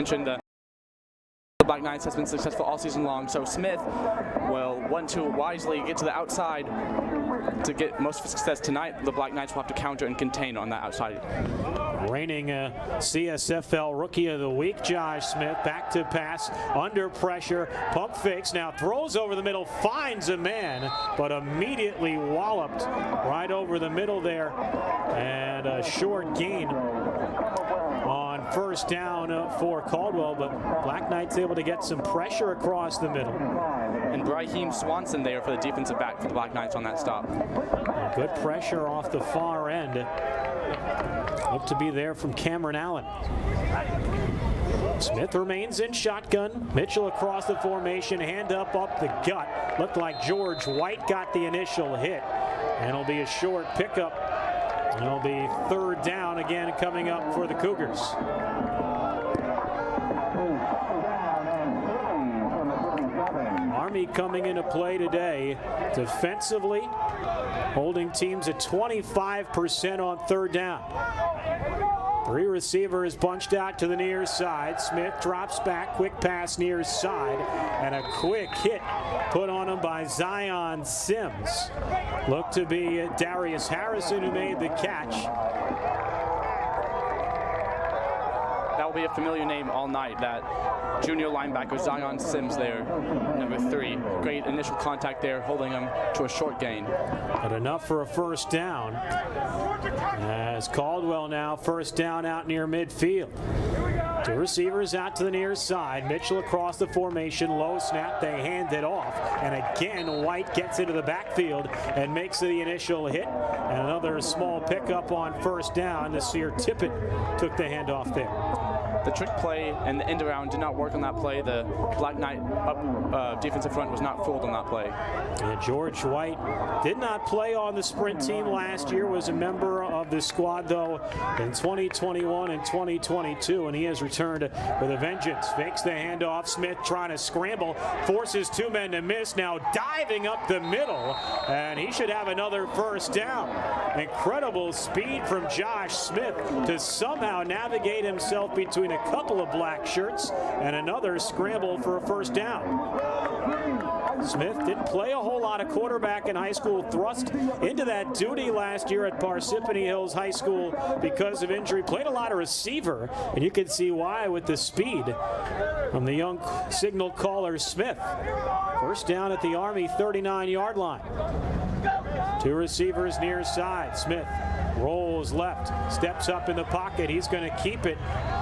mentioned, the Black Knights has been successful all season long, so Smith will want to wisely get to the outside to get most of his success tonight. The Black Knights will have to counter and contain on that outside. Reigning CSFL Rookie of the Week, Josh Smith, back to pass, under pressure, pump fakes, now throws over the middle, finds a man, but immediately walloped right over the middle there, and a short gain on first down for Caldwell, but Black Knights able to get some pressure across the middle. And Brahim Swanson there for the defensive back for the Black Knights on that stop. Good pressure off the far end. Looked to be there from Cameron Allen. Smith remains in shotgun. Mitchell across the formation, hand up the gut. Looked like George White got the initial hit. And it'll be a short pickup. It'll be third down again coming up for the Cougars. Army coming into play today defensively, holding teams at 25% on third down. Three receivers bunched out to the near side. Smith drops back, quick pass near side, and a quick hit put on him by Zion Sims. Looked to be Darius Harrison who made the catch. That will be a familiar name all night, that junior linebacker Zion Sims there, number 3. Great initial contact there, holding him to a short gain. But enough for a first down. As Caldwell now first down out near midfield. Two receivers out to the near side. Mitchell across the formation, low snap, they hand it off. And again, White gets into the backfield and makes the initial hit. And another small pickup on first down. Nasir Tippett took the handoff there. The trick play and the end around did not work on that play. The Black Knight defensive front was not fooled on that play. Yeah, George White did not play on the sprint team last year, was a member of the squad though in 2021 and 2022, and he has returned with a vengeance. Fakes the handoff. Smith trying to scramble, forces two men to miss, now diving up the middle, and he should have another first down. Incredible speed from Josh Smith to somehow navigate himself between a couple of black shirts and another scramble for a first down. Smith didn't play a whole lot of quarterback in high school, thrust into that duty last year at Parsippany Hills High School because of injury. Played a lot of receiver, and you can see why with the speed from the young signal caller Smith. First down at the Army 39-yard line. Two receivers near side. Smith rolls left, steps up in the pocket. He's going to keep it,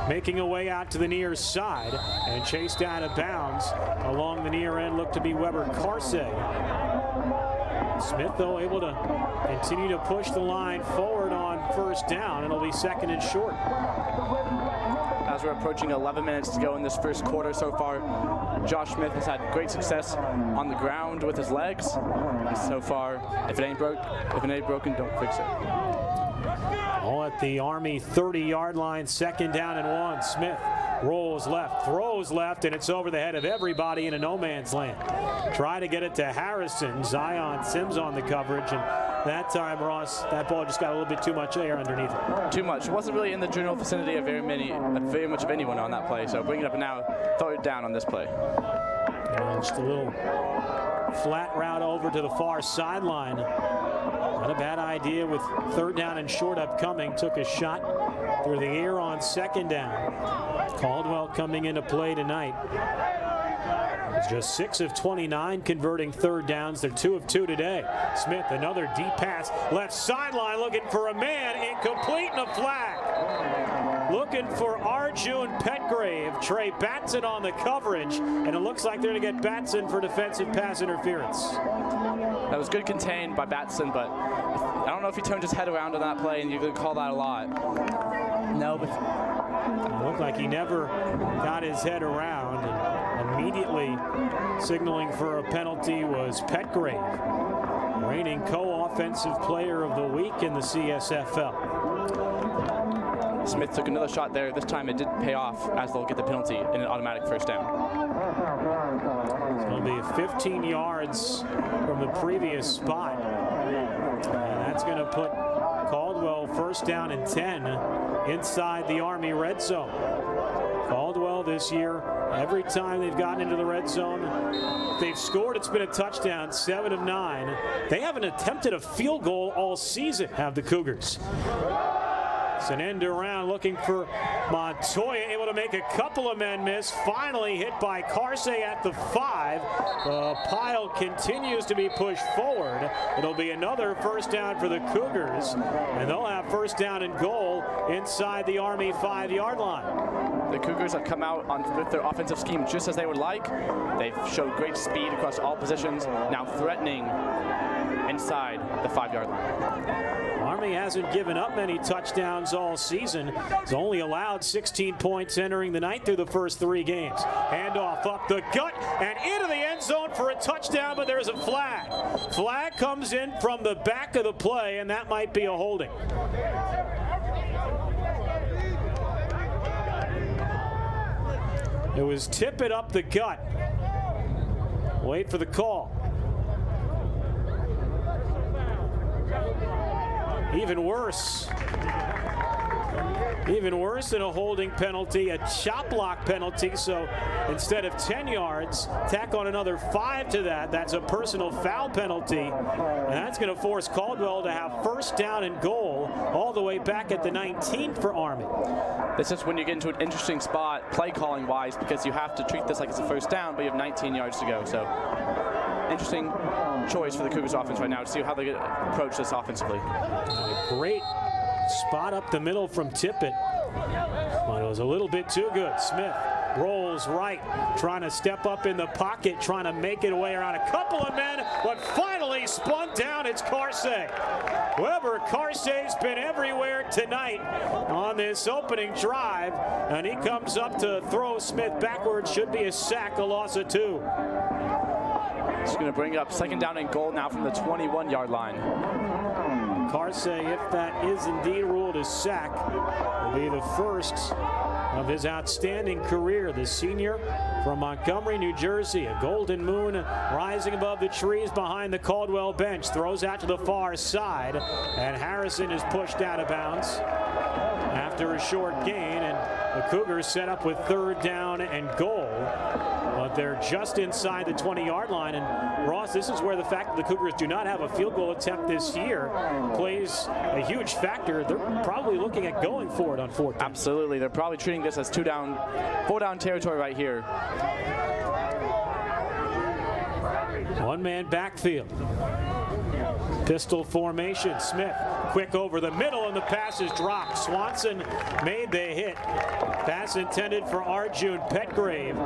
making a way out to the near side and chased out of bounds along the near end. Looked to be Weber Carsey. Smith, though, able to continue to push the line forward on first down, and it'll be second and short. As we're approaching 11 minutes to go in this first quarter so far, Josh Smith has had great success on the ground with his legs. And so far, if it ain't broken, don't fix it. All at the Army 30-yard line, second down and 1. Smith rolls left, throws left, and it's over the head of everybody in a no man's land. Try to get it to Harrison. Zion Sims on the coverage, and that time, Ross, that ball just got a little bit too much air underneath it. Too much. It wasn't really in the general vicinity of very much of anyone on that play. So bring it up and now, throw it down on this play. Just a little flat route over to the far sideline. Not a bad idea with third down and short upcoming. Took a shot through the air on second down. Caldwell coming into play tonight. It's just 6 of 29 converting third downs. They're 2 of 2 today. Smith, another deep pass. Left sideline looking for a man. Incomplete and a flag. Looking for Arjun Petgrave. Trey Batson on the coverage. And it looks like they're going to get Batson for defensive pass interference. That was good contained by Batson, but I don't know if he turned his head around on that play, and you could call that a lot. No, but it looked like he never got his head around. And immediately signaling for a penalty was Petgrave, reigning co-offensive player of the week in the CSFL. Smith took another shot there. This time it did pay off, as they'll get the penalty in an automatic first down. It'll be 15 yards from the previous spot. And that's going to put Caldwell first down and 10 inside the Army red zone. Caldwell, this year. Every time they've gotten into the red zone, they've scored, it's been a touchdown, 7 of 9. They haven't attempted a field goal all season, have the Cougars. It's an end around looking for Montoya, able to make a couple of men miss. Finally hit by Carsey at the 5. The pile continues to be pushed forward. It'll be another first down for the Cougars, and they'll have first down and goal inside the Army 5-yard line. The Cougars have come out with their offensive scheme just as they would like. They've showed great speed across all positions, now threatening inside the 5-yard line. Army hasn't given up many touchdowns all season. It's only allowed 16 points entering the night through the first 3 games. Handoff up the gut and into the end zone for a touchdown, but there's a flag. Flag comes in from the back of the play, and that might be a holding. It was tip it up the gut. Wait for the call. Even worse than a holding penalty, a chop block penalty. So instead of 10 yards, tack on another 5 to that. That's a personal foul penalty. And that's going to force Caldwell to have first down and goal all the way back at the 19 for Army. This is when you get into an interesting spot, play calling wise, because you have to treat this like it's a first down, but you have 19 yards to go. So interesting choice for the Cougars offense right now to see how they approach this offensively. Great spot up the middle from Tippett, but it was a little bit too good. Smith rolls right, trying to step up in the pocket, trying to make it away around a couple of men, but finally spun down. It's Carsey. Weber Carsey's been everywhere tonight on this opening drive, and he comes up to throw Smith backwards. Should be a sack, a loss of 2. It's going to bring up second down and goal now from the 21-yard line. Carsey, if that is indeed ruled a sack, will be the first of his outstanding career. The senior from Montgomery, New Jersey. A golden moon rising above the trees behind the Caldwell bench. Throws out to the far side, and Harrison is pushed out of bounds after a short gain, and the Cougars set up with third down and goal. But they're just inside the 20-yard line. And Ross, this is where the fact that the Cougars do not have a field goal attempt this year plays a huge factor. They're probably looking at going for it on 4th. Absolutely. They're probably treating this as 4-down territory right here. One-man backfield. Pistol formation. Smith quick over the middle, and the pass is dropped. Swanson made the hit. Pass intended for Arjun Petgrave.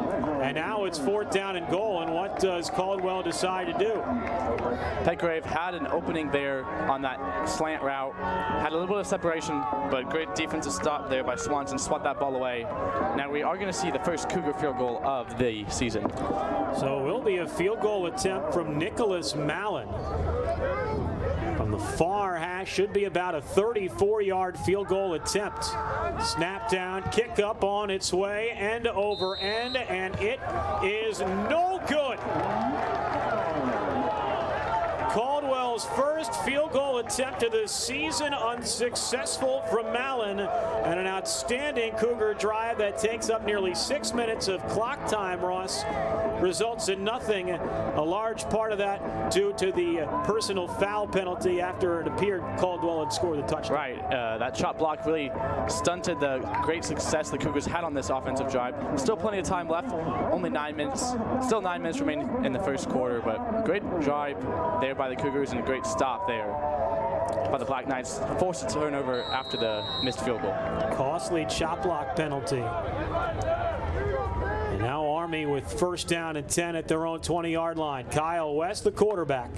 And now it's 4th down and goal. And what does Caldwell decide to do? Petgrave had an opening there on that slant route. Had a little bit of separation, but great defensive stop there by Swanson. Swat that ball away. Now we are going to see the first Cougar field goal of the season. So it will be a field goal attempt from Nicholas Mallon. From the far hash, should be about a 34-yard field goal attempt. Snap down, kick up on its way, end over end, and it is no good. Caldwell's first field goal attempt of the season, unsuccessful from Mallon, and an outstanding Cougar drive that takes up nearly 6 minutes of clock time, Ross. Results in nothing. A large part of that due to the personal foul penalty after it appeared Caldwell had scored the touchdown. Right. That chop block really stunted the great success the Cougars had on this offensive drive. Still plenty of time left. Only 9 minutes. Still 9 minutes remain in the first quarter, but great drive there by the Cougars and a great stop there by the Black Knights. Forced a turnover after the missed field goal. Costly chop block penalty. And now Army with first down and 10 at their own 20-yard line. Kyle West, the quarterback,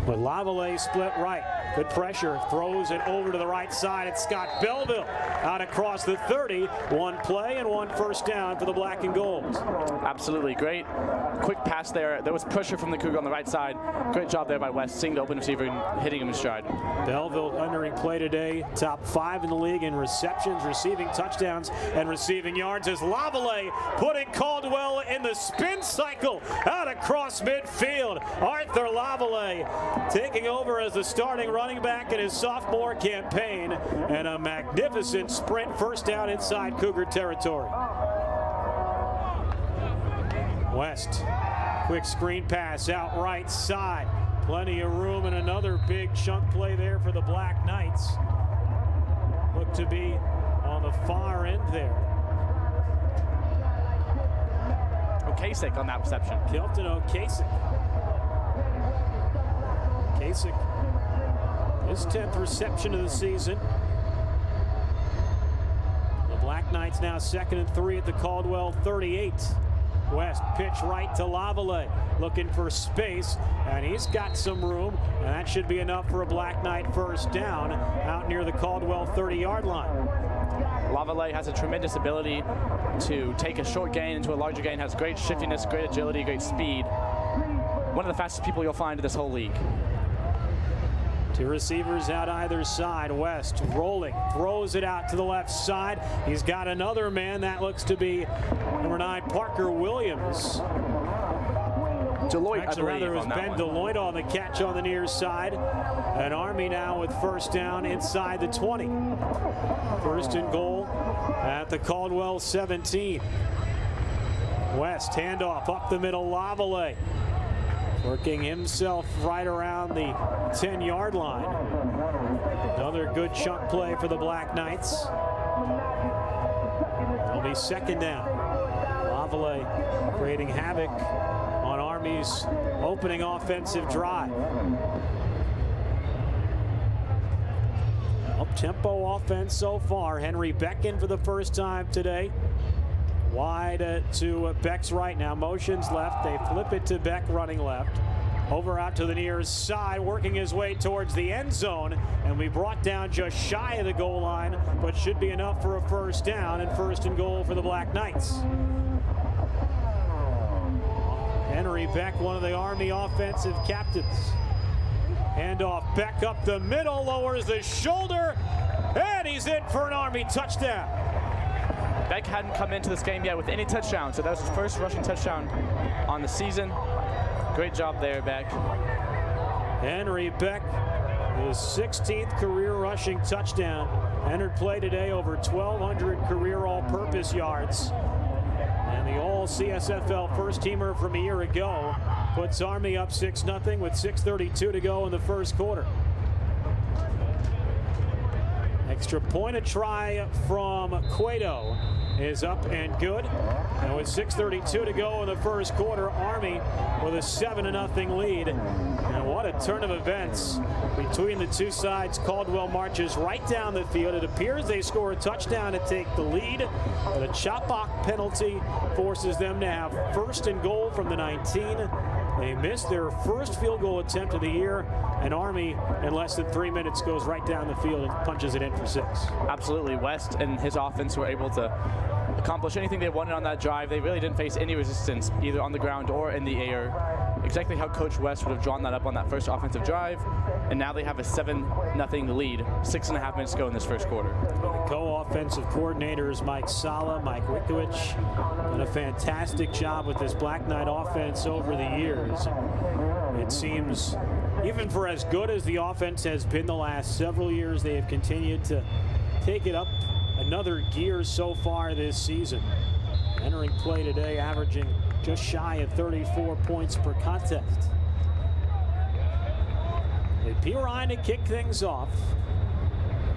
with Lavallee split right. Good pressure, throws it over to the right side. It's Scott Belleville out across the 30. One play and one first down for the Black and Gold. Absolutely great. Quick pass there. There was pressure from the Cougar on the right side. Great job there by West, seeing the open receiver and hitting him in stride. Belleville entering play today, top 5 in the league in receptions, receiving touchdowns, and receiving yards as Lavallee putting Caldwell in the spin cycle out across midfield. Arthur Lavallee taking over as the starting running back in his sophomore campaign, and a magnificent sprint first down inside Cougar territory. West, quick screen pass out right side. Plenty of room and another big chunk play there for the Black Knights. Look to be on the far end there. Kasich on that reception. Kilton O'Kasich. Kasich, his 10th reception of the season. The Black Knights now 2nd and 3 at the Caldwell 38. West pitch right to Lavallee, looking for space, and he's got some room, and that should be enough for a Black Knight first down out near the Caldwell 30-yard line. Lavallee has a tremendous ability to take a short gain into a larger gain, has great shiftiness, great agility, great speed. One of the fastest people you'll find in this whole league. Two receivers out either side. West rolling, throws it out to the left side. He's got another man. That looks to be number 9, Parker Williams. Deloitte, actually, rather, it was Ben Deloitte on the catch on the near side. And Army now with first down inside the 20. First and goal at the Caldwell 17. West handoff up the middle, Lavallee. Working himself right around the 10-yard line. Another good chunk play for the Black Knights. It'll be second down. Lavallee creating havoc on Army's opening offensive drive. Up-tempo offense so far. Henry Beck in for the first time today. Wide to Beck's right now. Motions left. They flip it to Beck running left. Over out to the near side, working his way towards the end zone. And we brought down just shy of the goal line, but should be enough for a first down and first and goal for the Black Knights. Henry Beck, one of the Army offensive captains. Handoff, Beck up the middle, lowers the shoulder, and he's in for an Army touchdown. Beck hadn't come into this game yet with any touchdowns, so that was his first rushing touchdown on the season. Great job there, Beck. Henry Beck, his 16th career rushing touchdown. Entered play today over 1,200 career all-purpose yards. And the all-CSFL first-teamer from a year ago puts Army up 6-0 with 6:32 to go in the first quarter. Extra point, a try from Cueto is up and good. And with 6:32 to go in the first quarter, Army with a 7-0 lead. And what a turn of events between the two sides. Caldwell marches right down the field. It appears they score a touchdown to take the lead, but a chop-block penalty forces them to have first and goal from the 19. They missed their first field goal attempt of the year, and Army, in less than 3 minutes, goes right down the field and punches it in for 6. Absolutely. West and his offense were able to accomplish anything they wanted on that drive. They really didn't face any resistance, either on the ground or in the air. Exactly how Coach West would have drawn that up on that first offensive drive. And now they have a 7-0 lead, 6.5 minutes to go in this first quarter. The co-offensive coordinators, Mike Sala, Mike Wickowicz, done a fantastic job with this Black Knight offense over the years. It seems, even for as good as the offense has been the last several years, they have continued to take it up another gear so far this season. Entering play today, averaging just shy of 34 points per contest. P. Ryan to kick things off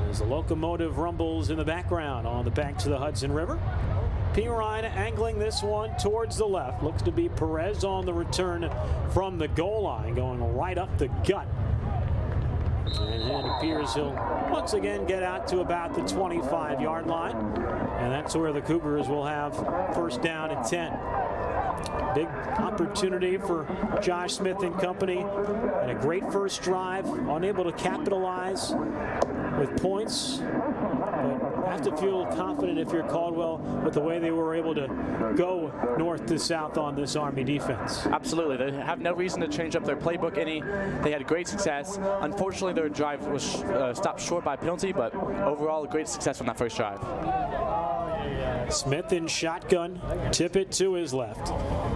as the locomotive rumbles in the background on the banks of the Hudson River. P. Ryan angling this one towards the left. Looks to be Perez on the return from the goal line, going right up the gut. And it appears he'll once again get out to about the 25-yard line. And that's where the Cougars will have first down and 10. Big opportunity for Josh Smith and company, and a great first drive, unable to capitalize with points, but have to feel confident if you're Caldwell with the way they were able to go north to south on this Army defense. Absolutely. They have no reason to change up their playbook any. They had great success. Unfortunately, their drive was stopped short by a penalty, but overall, a great success on that first drive. Smith in shotgun, tip it to his left.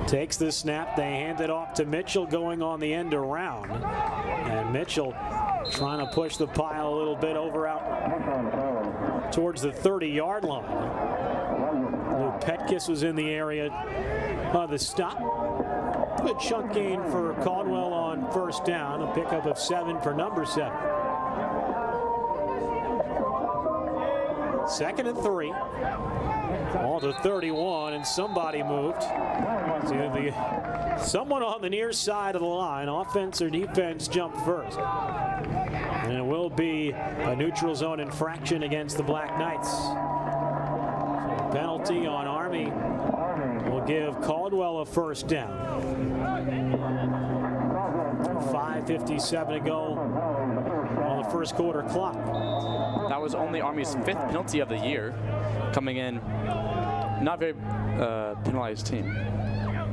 Takes the snap, they hand it off to Mitchell going on the end around. And Mitchell trying to push the pile a little bit over out towards the 30-yard line. Luke Petkus was in the area of the stop. Good chunk gain for Caldwell on first down, a pickup of 7 for number 7. 2nd and 3. Ball to 31, and somebody moved. Someone on the near side of the line, offense or defense, jumped first. And it will be a neutral zone infraction against the Black Knights. So penalty on Army will give Caldwell a first down. 5:57 to go on the first quarter clock. That was only Army's 5th penalty of the year, coming in not very penalized team.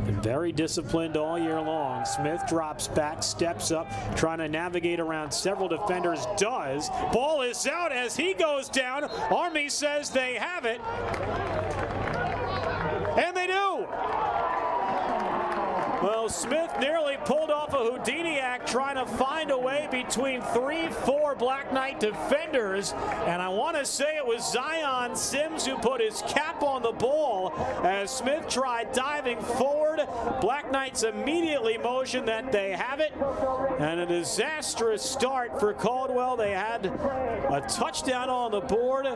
Been very disciplined all year long. Smith drops back, steps up, trying to navigate around several defenders. Does. Ball is out as he goes down. Army says they have it. And they do. Well, Smith nearly pulled off a Houdini act trying to find a way between 3-4 Black Knight defenders. And I want to say it was Zion Sims who put his cap on the ball as Smith tried diving forward. Black Knights immediately motioned that they have it. And a disastrous start for Caldwell. They had a touchdown on the board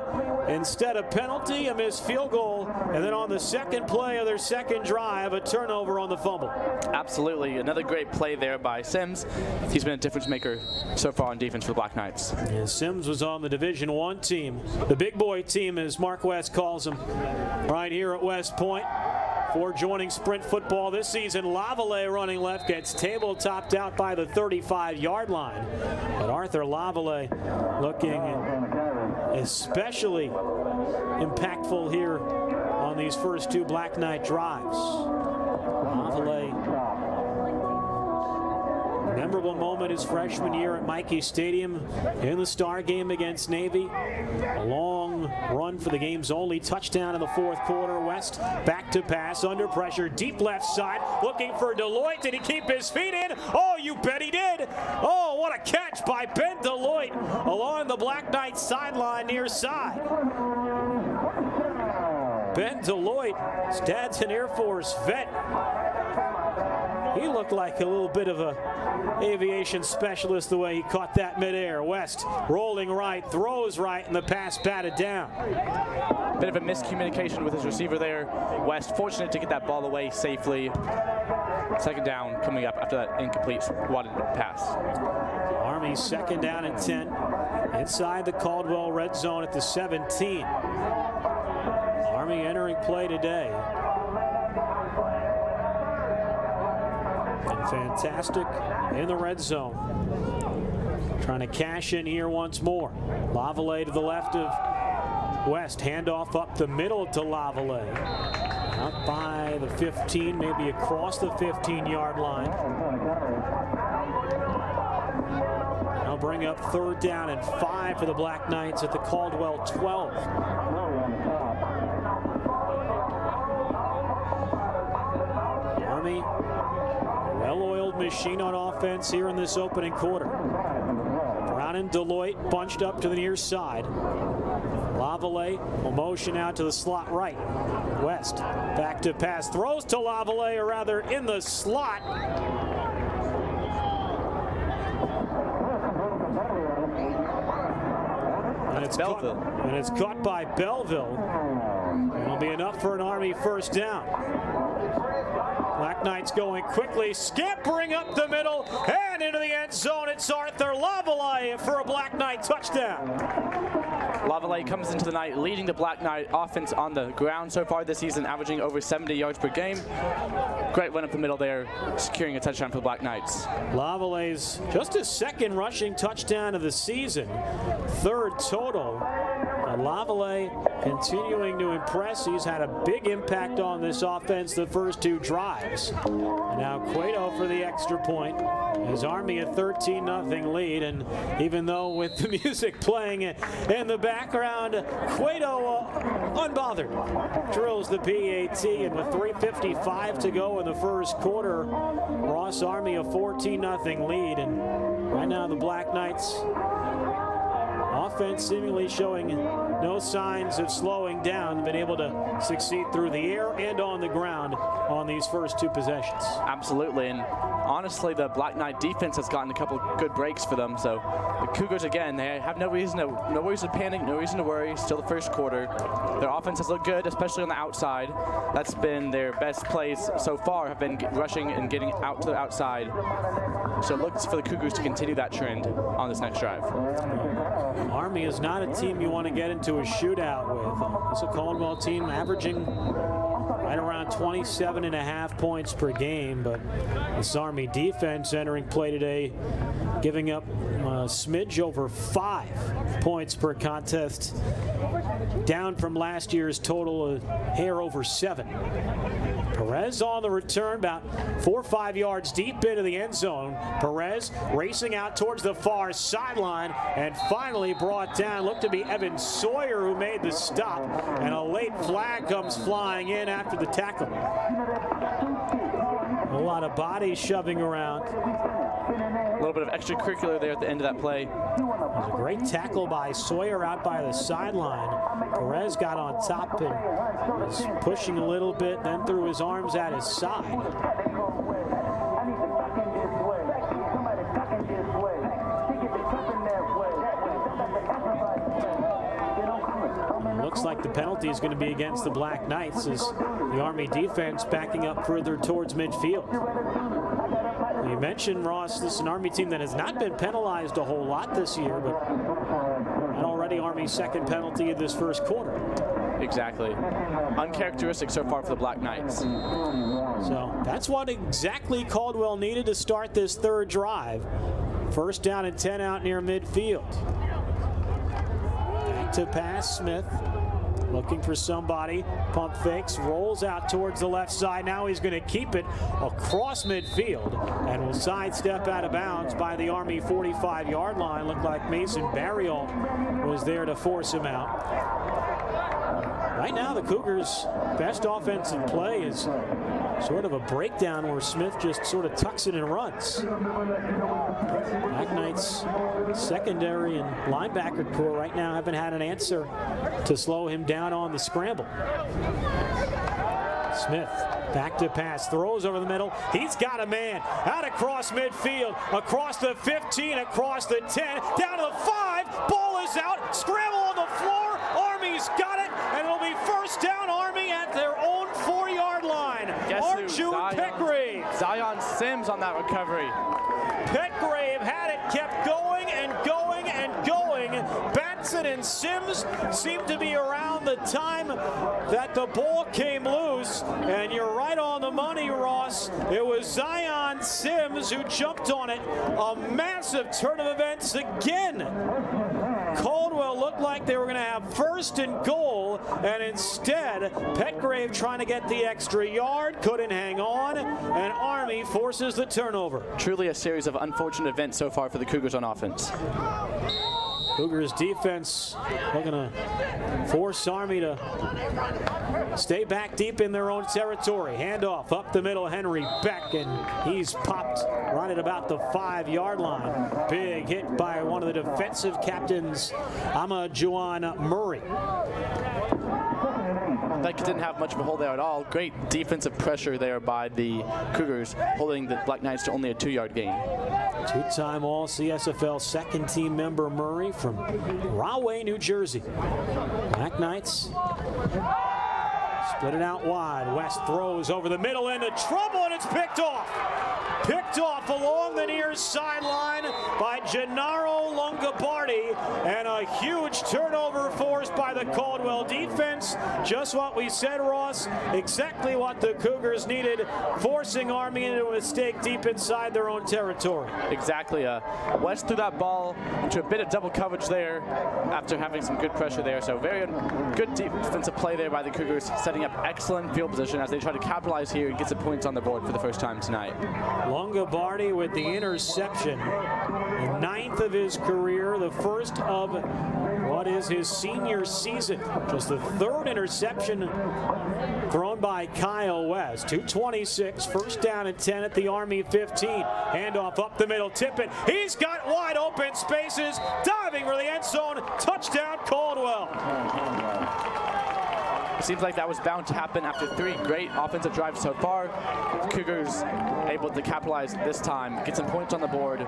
instead of penalty, a missed field goal. And then on the second play of their second drive, a turnover on the fumble. Absolutely. Another great play there by Sims. He's been a difference maker so far on defense for the Black Knights. Yeah, Sims was on the Division I team, the big boy team as Mark West calls them, right here at West Point. Before joining sprint football this season, Lavallee running left gets table-topped out by the 35-yard line. But Arthur Lavallee looking especially impactful here on these first 2 Black Knight drives. Lavallee, memorable moment his freshman year at Mikey Stadium in the Star game against Navy. A long run for the game's only touchdown in the 4th quarter. West back to pass, under pressure, deep left side, looking for Deloitte. Did he keep his feet in? Oh, you bet he did. Oh, what a catch by Ben Deloitte along the Black Knight sideline near side. Ben Deloitte, Stetson Air Force vet. He looked like a little bit of a aviation specialist the way he caught that midair. West rolling right, throws right, and the pass batted down. Bit of a miscommunication with his receiver there. West fortunate to get that ball away safely. Second down coming up after that incomplete swatted pass. Army 2nd down and 10 inside the Caldwell red zone at the 17. Army entering play today. And fantastic in the red zone. Trying to cash in here once more. Lavallee to the left of West. Handoff up the middle to Lavallee. Out by the 15, maybe across the 15-yard line. Now bring up 3rd down and 5 for the Black Knights at the Caldwell 12. Army, a well-oiled machine on offense here in this opening quarter. Brown and Deloitte bunched up to the near side. Lavallee will motion out to the slot right. West back to pass, throws to Lavallee, or rather in the slot. And it's caught by Belleville. It'll be enough for an Army first down. Black Knights going quickly, scampering up the middle and into the end zone. It's Arthur Lavallee for a Black Knight touchdown. Lavallee comes into the night leading the Black Knight offense on the ground so far this season, averaging over 70 yards per game. Great run up the middle there, securing a touchdown for the Black Knights. Lavallee's just his 2nd rushing touchdown of the season, 3rd total. Lavallee continuing to impress. He's had a big impact on this offense the first 2 drives. And now Cueto for the extra point. His Army a 13-0 lead, and even though with the music playing in the background, Cueto unbothered drills the PAT, and with 3:55 to go in the first quarter, Ross Army a 14-0 lead, and right now the Black Knights offense seemingly showing no signs of slowing down, been able to succeed through the air and on the ground on these first 2 possessions. Absolutely, and honestly, the Black Knight defense has gotten a couple good breaks for them. So the Cougars, again, they have no reason to panic, no reason to worry. Still the first quarter. Their offense has looked good, especially on the outside. That's been their best plays so far, have been rushing and getting out to the outside. So look for the Cougars to continue that trend on this next drive. Army is not a team you want to get into a shootout with. It's a Caldwell team averaging right around 27.5 points per game, but this Army defense entering play today giving up a smidge over 5 points per contest, down from last year's total a hair over 7. Perez on the return, about 4 or 5 yards deep into the end zone. Perez racing out towards the far sideline and finally brought down. Looked to be Evan Sawyer who made the stop, and a late flag comes flying in after the tackle. A lot of bodies shoving around. A little bit of extracurricular there at the end of that play. It was a great tackle by Sawyer out by the sideline. Perez got on top and was pushing a little bit, then threw his arms at his side. Looks like the penalty is going to be against the Black Knights as the Army defense backing up further towards midfield. You mentioned, Ross, this is an Army team that has not been penalized a whole lot this year, but and already Army's second penalty in this first quarter. Exactly. Uncharacteristic so far for the Black Knights. So that's what exactly Caldwell needed to start this third drive. First down and 10 out near midfield. Back to pass, Smith. Looking for somebody, pump fakes, rolls out towards the left side. Now he's going to keep it across midfield and will sidestep out of bounds by the Army 45-yard line. Looked like Mason Barriol was there to force him out. Right now, the Cougars' best offensive play is sort of a breakdown where Smith just sort of tucks it and runs. Black Knights secondary and linebacker core right now haven't had an answer to slow him down on the scramble. Smith back to pass, throws over the middle. He's got a man out across midfield, across the 15, across the 10, down to the 5. Ball is out, scramble on the floor. Army's got it, and it'll be first down Army at their own 4-yard line. Arjun Petgrave. Zion Sims on that recovery. Petgrave had it, kept going and going and going. Batson and Sims seemed to be around the time that the ball came loose. And you're right on the money, Ross. It was Zion Sims who jumped on it. A massive turn of events again. Caldwell looked like they were going to have first and goal, and instead, Petgrave trying to get the extra yard, couldn't hang on, and Army forces the turnover. Truly a series of unfortunate events so far for the Cougars on offense. Cougars defense looking to force Army to stay back deep in their own territory. Handoff up the middle, Henry Beck, and he's popped right at about the 5-yard line. Big hit by one of the defensive captains, Juan Murray. Beck didn't have much of a hold there at all. Great defensive pressure there by the Cougars, holding the Black Knights to only a 2-yard gain. Two-time All-CSFL second-team member Murray from Rahway, New Jersey. Black Knights split it out wide. West throws over the middle into trouble, and it's picked off. Picked off along the near sideline by Gennaro Longobardi, and a huge turnover forced by the Caldwell defense. Just what we said, Ross, exactly what the Cougars needed, forcing Army into a mistake deep inside their own territory. Exactly. West threw that ball into a bit of double coverage there after having some good pressure there. So very good defensive play there by the Cougars, setting up excellent field position as they try to capitalize here and get some points on the board for the first time tonight. Longobardi with the interception, the 9th of his career, the first of what what is his senior season. Just the third interception thrown by Kyle West. 2:26, first down and 10 at the Army 15. Handoff up the middle, Tippett. He's got wide open spaces, diving for the end zone. Touchdown, Caldwell. It seems like that was bound to happen after 3 great offensive drives so far. Cougars able to capitalize this time, get some points on the board,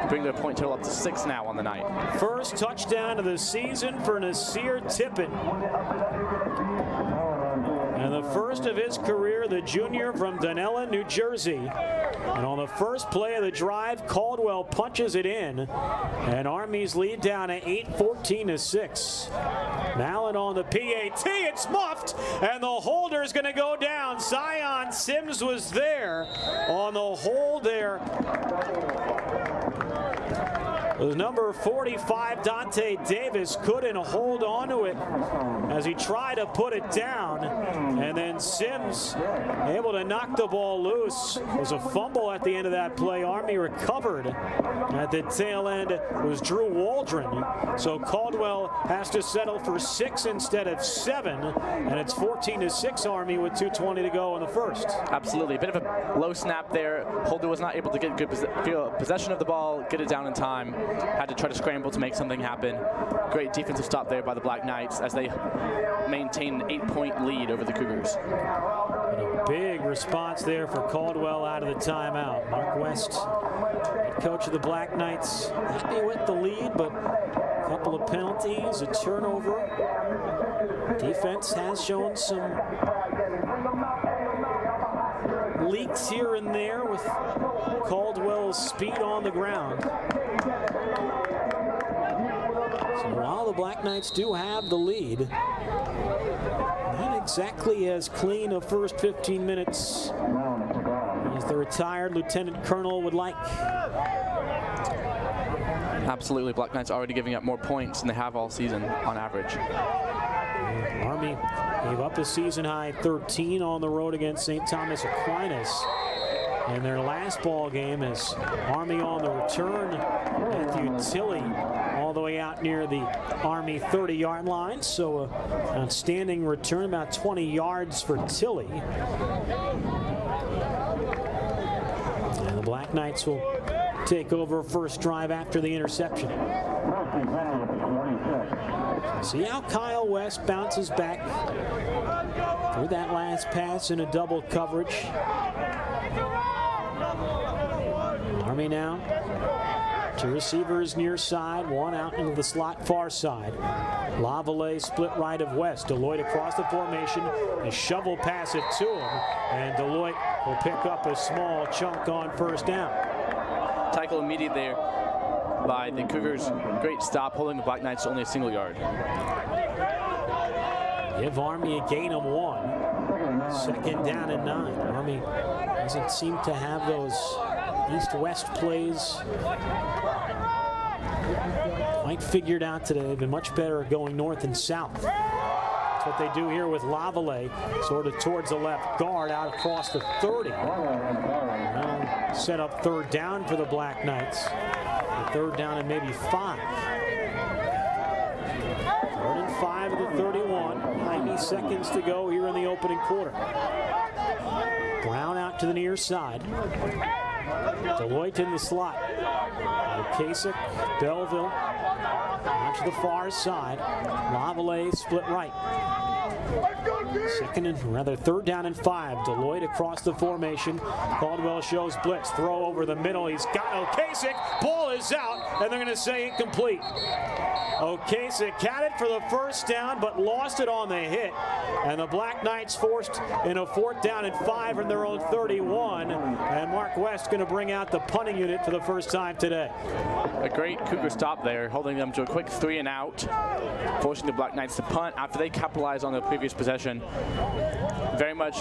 bring their point total up to 6 now on the night. First touchdown of the season for Nasir Tippett. And the first of his career, the junior from Dunellen, New Jersey. And on the first play of the drive, Caldwell punches it in. And Army's lead down at 8, 14-6. Mallon on the PAT, it's muffed, and the holder is going to go down. Zion Sims was there on the hold there. The number 45, Dante Davis, couldn't hold on to it as he tried to put it down. And then Sims able to knock the ball loose. It was a fumble at the end of that play. Army recovered. At the tail end was Drew Waldron. So Caldwell has to settle for 6 instead of 7. And it's 14-6 Army with 2:20 to go in the first. Absolutely. A bit of a low snap there. Holder was not able to get good possession of the ball, get it down in time. Had to try to scramble to make something happen. Great defensive stop there by the Black Knights as they maintain an 8-point lead over the Cougars. And a big response there for Caldwell out of the timeout. Mark West, head coach of the Black Knights, happy with the lead, but a couple of penalties, a turnover. Defense has shown some leaks here and there with Caldwell's speed on the ground. So while the Black Knights do have the lead, not exactly as clean a first 15 minutes as the retired Lieutenant Colonel would like. Absolutely, Black Knights already giving up more points than they have all season on average. Army gave up a season-high 13 on the road against St. Thomas Aquinas in their last ball game, as Army on the return. Matthew Tilley all the way out near the Army 30-yard line, so an outstanding return, about 20 yards for Tilley. And the Black Knights will take over first drive after the interception. See how Kyle West bounces back through that last pass in a double coverage. Army now, 2 receivers near side, 1 out into the slot far side. Lavallee split right of West. Deloitte across the formation, a shovel pass it to him, and Deloitte will pick up a small chunk on first down. Tackle immediately there by the Cougars. Great stop, holding the Black Knights to only a single yard. Give Army a gain of 1. Second down and 9. Army doesn't seem to have those east-west plays quite figured out today. They've been much better at going north and south. That's what they do here with Lavallee, sort of towards the left guard, out across the 30. Now set up third down for the Black Knights. Third down and maybe 5. 3rd and 5 of the 31. 90 seconds to go here in the opening quarter. Brown out to the near side. Deloitte in the slot. Kasich, Belleville out to the far side. Lavallee split right. Third down and 5. Deloitte across the formation. Caldwell shows blitz. Throw over the middle. He's got Kasich. Ball is out, and they're going to say incomplete. Kasich had it for the first down, but lost it on the hit. And the Black Knights forced in a 4th down and 5 from their own 31. And Mark West going to bring out the punting unit for the first time today. A great Cougar stop there, holding them to a quick 3 and out, forcing the Black Knights to punt after they capitalized on their previous possession. Very much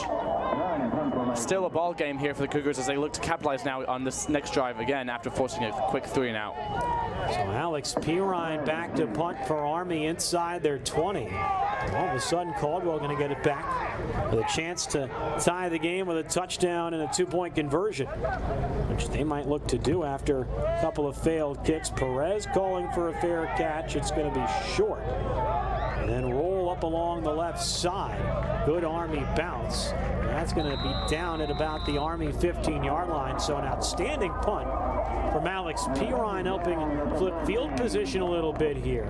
still a ball game here for the Cougars as they look to capitalize now on this next drive again after forcing a quick 3 and out. So Alex Pirine back to punt for Army inside their 20. All of a sudden, Caldwell going to get it back with a chance to tie the game with a touchdown and a 2-point conversion, which they might look to do after a couple of failed kicks. Perez calling for a fair catch. It's going to be short. And then roll up along the left side. Good Army bounce. And that's going to be down at about the Army 15-yard line. So an outstanding punt from Alex Pirine, helping flip field position a little bit here.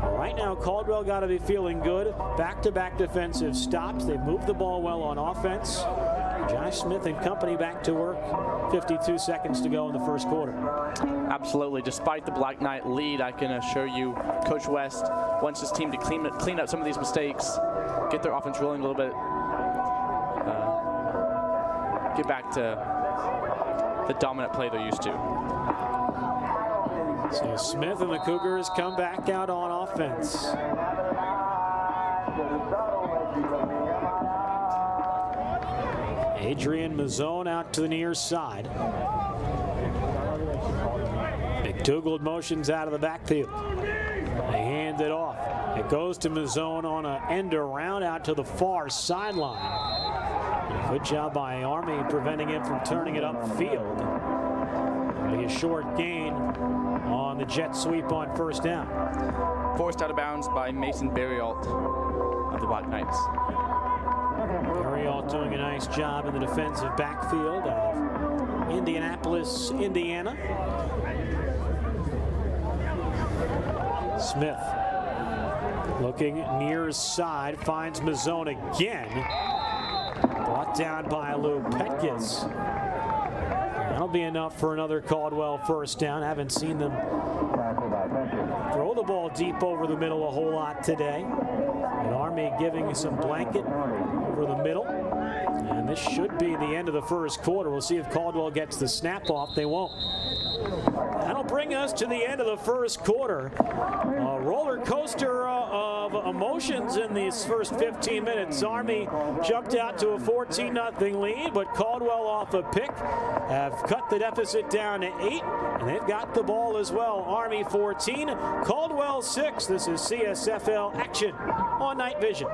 Right now, Caldwell got to be feeling good. Back-to-back defensive stops. They've moved the ball well on offense. Josh Smith and company back to work. 52 seconds to go in the first quarter. Absolutely. Despite the Black Knight lead, I can assure you Coach West wants his team to clean up some of these mistakes, get their offense rolling a little bit, get back to the dominant play they're used to. So Smith and the Cougars come back out on offense. Adrian Mazzone out to the near side. McDougald motions out of the backfield. They hand it off. It goes to Mazzone on an end around out to the far sideline. Good job by Army preventing him from turning it upfield. It'll be a short gain on the jet sweep on first down. Forced out of bounds by Mason Berrialt of the Black Knights. Berrialt doing a nice job in the defensive backfield out of Indianapolis, Indiana. Smith looking near side, finds Mazzone again. Brought down by Lou Petkis. That'll be enough for another Caldwell first down. Haven't seen them throw the ball deep over the middle a whole lot today. And Army giving some blanket over the middle. And this should be the end of the first quarter. We'll see if Caldwell gets the snap off. They won't. That'll bring us to the end of the first quarter. A roller coaster of emotions in these first 15 minutes. Army jumped out to a 14-0 lead, but Caldwell off a pick have cut the deficit down to 8, and they've got the ball as well. Army 14, Caldwell 6. This is CSFL action on Night Vision.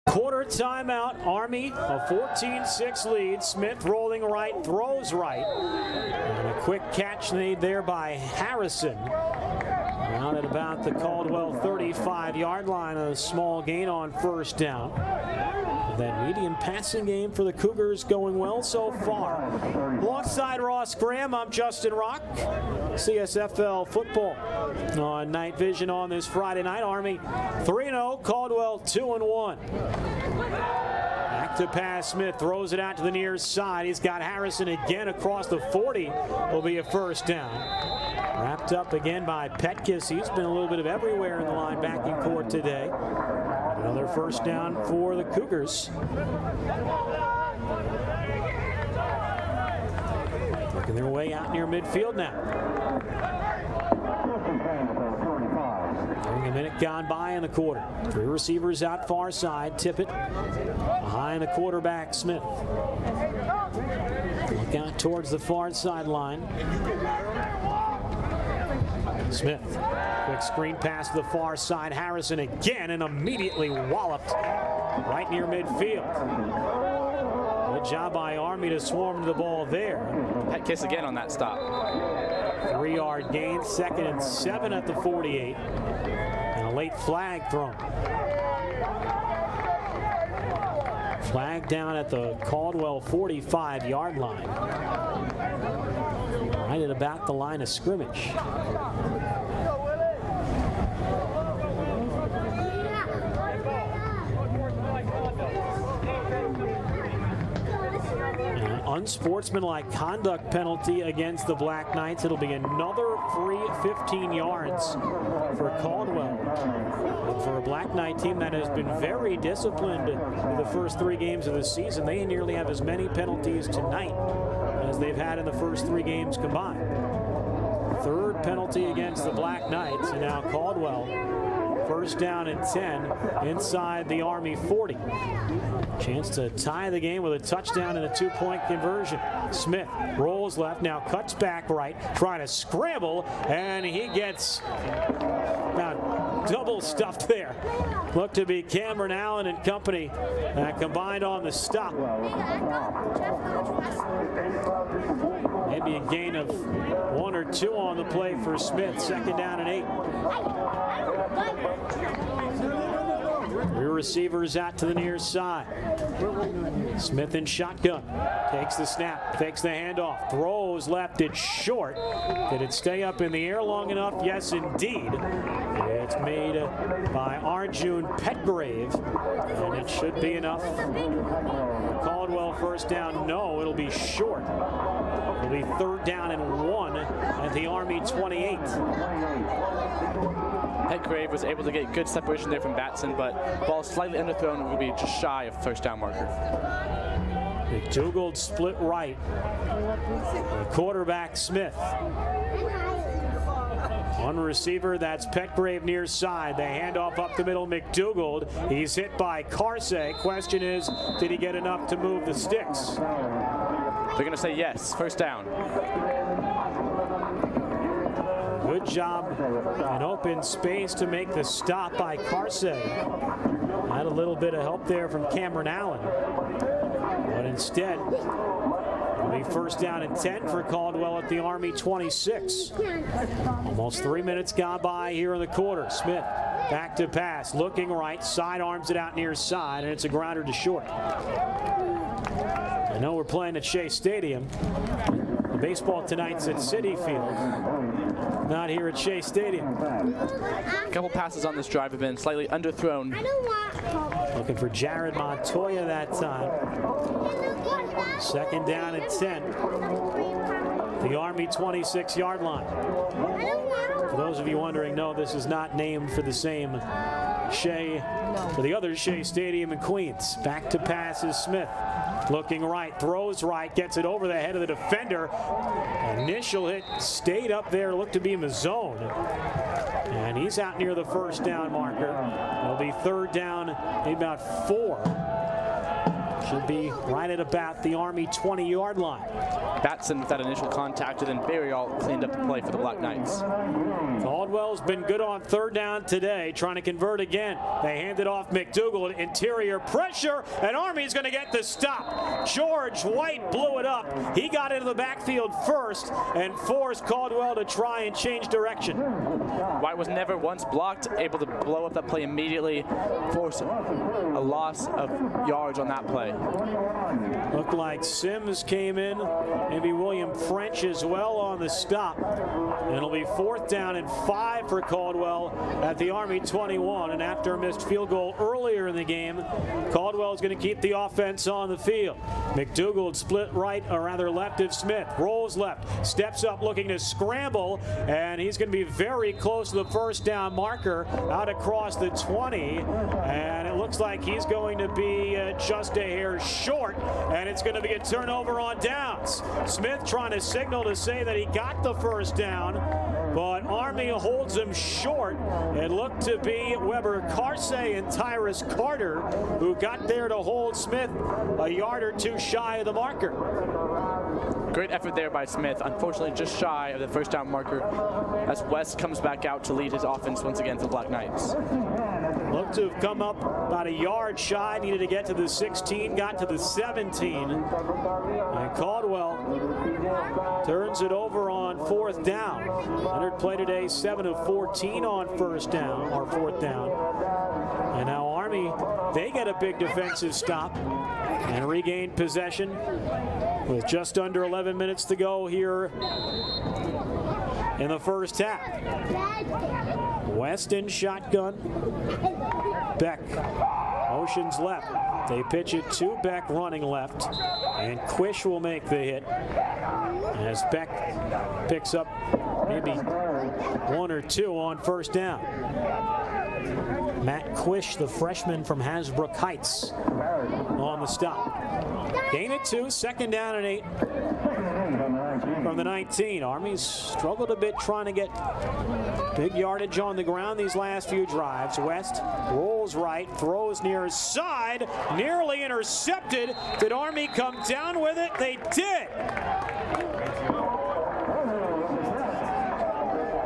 Quarter timeout, Army, a 14-6 lead. Smith rolling right, throws right. And a quick catch made there by Harrison. Out at about the Caldwell 35-yard line, a small gain on first down. That median passing game for the Cougars going well so far. Alongside Ross Graham, I'm Justin Rock. CSFL football on Night Vision on this Friday night. Army 3-0, Caldwell 2-1. Back to pass, Smith throws it out to the near side. He's got Harrison again across the 40. Will be a first down. Wrapped up again by Petkis. He's been a little bit of everywhere in the linebacking court today. Another first down for the Cougars. Working their way out near midfield now. A minute gone by in the quarter. 3 receivers out far side. Tippett behind the quarterback, Smith. Look out towards the far sideline. Smith, quick screen pass to the far side. Harrison again, and immediately walloped right near midfield. Solid job by Army to swarm the ball there. Pet kiss again on that stop. 3-yard gain, 2nd and 7 at the 48. And a late flag thrown. Flag down at the Caldwell 45-yard line. Right at about the line of scrimmage. Unsportsmanlike conduct penalty against the Black Knights. It'll be another free 15 yards for Caldwell. And for a Black Knight team that has been very disciplined in the first 3 games of the season, they nearly have as many penalties tonight as they've had in the first 3 games combined. 3rd penalty against the Black Knights, and now Caldwell, 1st down and 10 inside the Army 40. Chance to tie the game with a touchdown and a 2-point conversion. Smith rolls left, now cuts back right, trying to scramble, and he gets about double stuffed there. Looked to be Cameron Allen and company combined on the stop. Maybe a gain of 1 or 2 on the play for Smith. 2nd down and 8. 3 receivers out to the near side. Smith in shotgun. Takes the snap, fakes the handoff, throws left, it's short. Did it stay up in the air long enough? Yes, indeed. It's made by Arjun Petgrave, and it should be enough. Caldwell 1st down, no, it'll be short. It'll be 3rd down and 1 at the Army 28. Petgrave was able to get good separation there from Batson, but ball slightly underthrown will be just shy of 1st down marker. McDougald split right. The quarterback Smith. 1 receiver, that's Petgrave near side. They hand off up the middle, McDougald. He's hit by Carsey. Question is, did he get enough to move the sticks? They're going to say yes. 1st down. Good job in open space to make the stop by Carsey. Had a little bit of help there from Cameron Allen. But instead, it'll be 1st down and 10 for Caldwell at the Army 26. Almost 3 minutes gone by here in the quarter. Smith back to pass, looking right, sidearms it out near side, and it's a grounder to short. I know we're playing at Shea Stadium. The baseball tonight's at Citi Field, not here at Shea Stadium. A couple passes on this drive have been slightly underthrown. Looking for Jared Montoya that time. 2nd down and 10. The Army 26-yard line. For those of you wondering, no, this is not named for the same Shea, for the other Shea Stadium in Queens. Back to pass is Smith. Looking right, throws right, gets it over the head of the defender. Initial hit stayed up there, looked to be Mazzone. And he's out near the 1st down marker. It'll be 3rd down, about 4. Should be right at about the Army 20-yard line. Batson with that initial contact, and then Berryall cleaned up the play for the Black Knights. Caldwell's been good on 3rd down today, trying to convert again. They hand it off McDougald, interior pressure, and Army's going to get the stop. George White blew it up. He got into the backfield first and forced Caldwell to try and change direction. White was never once blocked, able to blow up that play immediately, force a loss of yards on that play. Looked like Sims came in, maybe William French as well on the stop. And it'll be 4th down and 5 for Caldwell at the Army 21. And after a missed field goal earlier in the game, Caldwell is going to keep the offense on the field. McDougald split right, or rather left of Smith, rolls left, steps up looking to scramble, and he's going to be very close to the 1st down marker out across the 20. And it looks like he's going to be just a hair short, and it's going to be a turnover on downs. Smith trying to signal to say that he got the 1st down, but Army holds him short. It looked to be Weber Carsey and Tyrus Carter who got there to hold Smith a yard or 2 shy of the marker. Great effort there by Smith. Unfortunately, just shy of the 1st down marker as West comes back out to lead his offense once again for the Black Knights. looked to have come up about a yard shy, needed to get to the 16, got to the 17. And Caldwell turns it over on 4th down. Leonard played today 7 of 14 on 4th down. And now Army, they get a big defensive stop and regain possession with just under 11 minutes to go here in the first half. West in shotgun. Beck motions left. They pitch it to Beck running left, and Quish will make the hit as Beck picks up maybe 1 or 2 on 1st down. Matt Quish, the freshman from Hasbrook Heights, on the stop. Gain it 2, 2nd down and 8 from the 19. Army's struggled a bit trying to get big yardage on the ground these last few drives. West rolls right, throws near his side, nearly intercepted. Did Army come down with it? They did.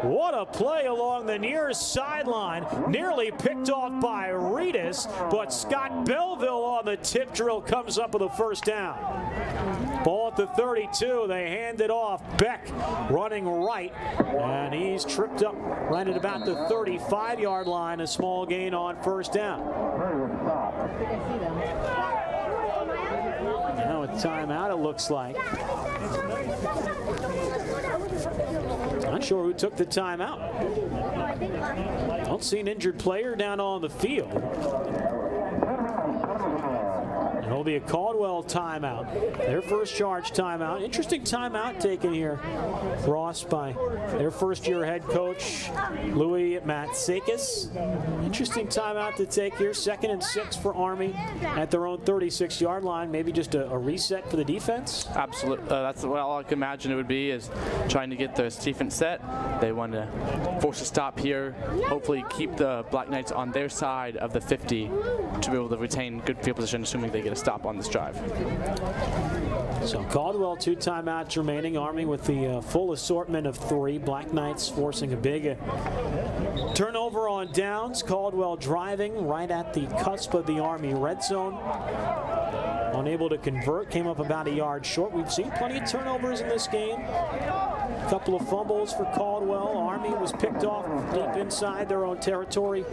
What a play along the near sideline. Nearly picked off by Reedus, but Scott Belleville on the tip drill comes up with a 1st down. Ball at the 32. They hand it off. Beck running right, and he's tripped up right at about the 35-yard line. A small gain on 1st down. Now a timeout, it looks like. Not sure who took the timeout. Don't see an injured player down on the field. And it'll be a Caldwell timeout. Their first charge timeout. Interesting timeout taken here, Ross, by their first-year head coach, Louis Matsakis. Interesting timeout to take here. 2nd and 6 for Army at their own 36-yard line. Maybe just a reset for the defense? Absolutely. That's what all I can imagine it would be, is trying to get the defense set. They want to force a stop here, hopefully keep the Black Knights on their side of the 50 to be able to retain good field position, assuming they get a stop on this drive. So Caldwell, 2 timeouts remaining. Army with the full assortment of 3. Black Knights forcing a big turnover on downs. Caldwell driving right at the cusp of the Army red zone. Unable to convert, came up about a yard short. We've seen plenty of turnovers in this game. A couple of fumbles for Caldwell. Army was picked off deep inside their own territory.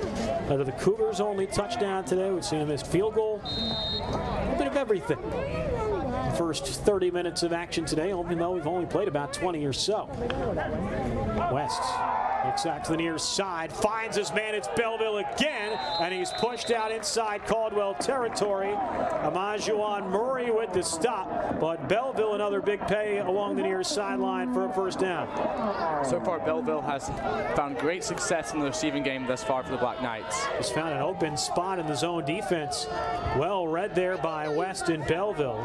The Cougars' only touchdown today. We've seen a missed field goal. A bit of everything. First 30 minutes of action today, even though we've only played about 20 or so. West looks out to the near side, finds his man. It's Belleville again, and he's pushed out inside Caldwell territory. Amajuan Murray with the stop, but Belleville another big pay along the near sideline for a 1st down. So far, Belleville has found great success in the receiving game thus far for the Black Knights. He's found an open spot in the zone defense. Well read there by West and Belleville.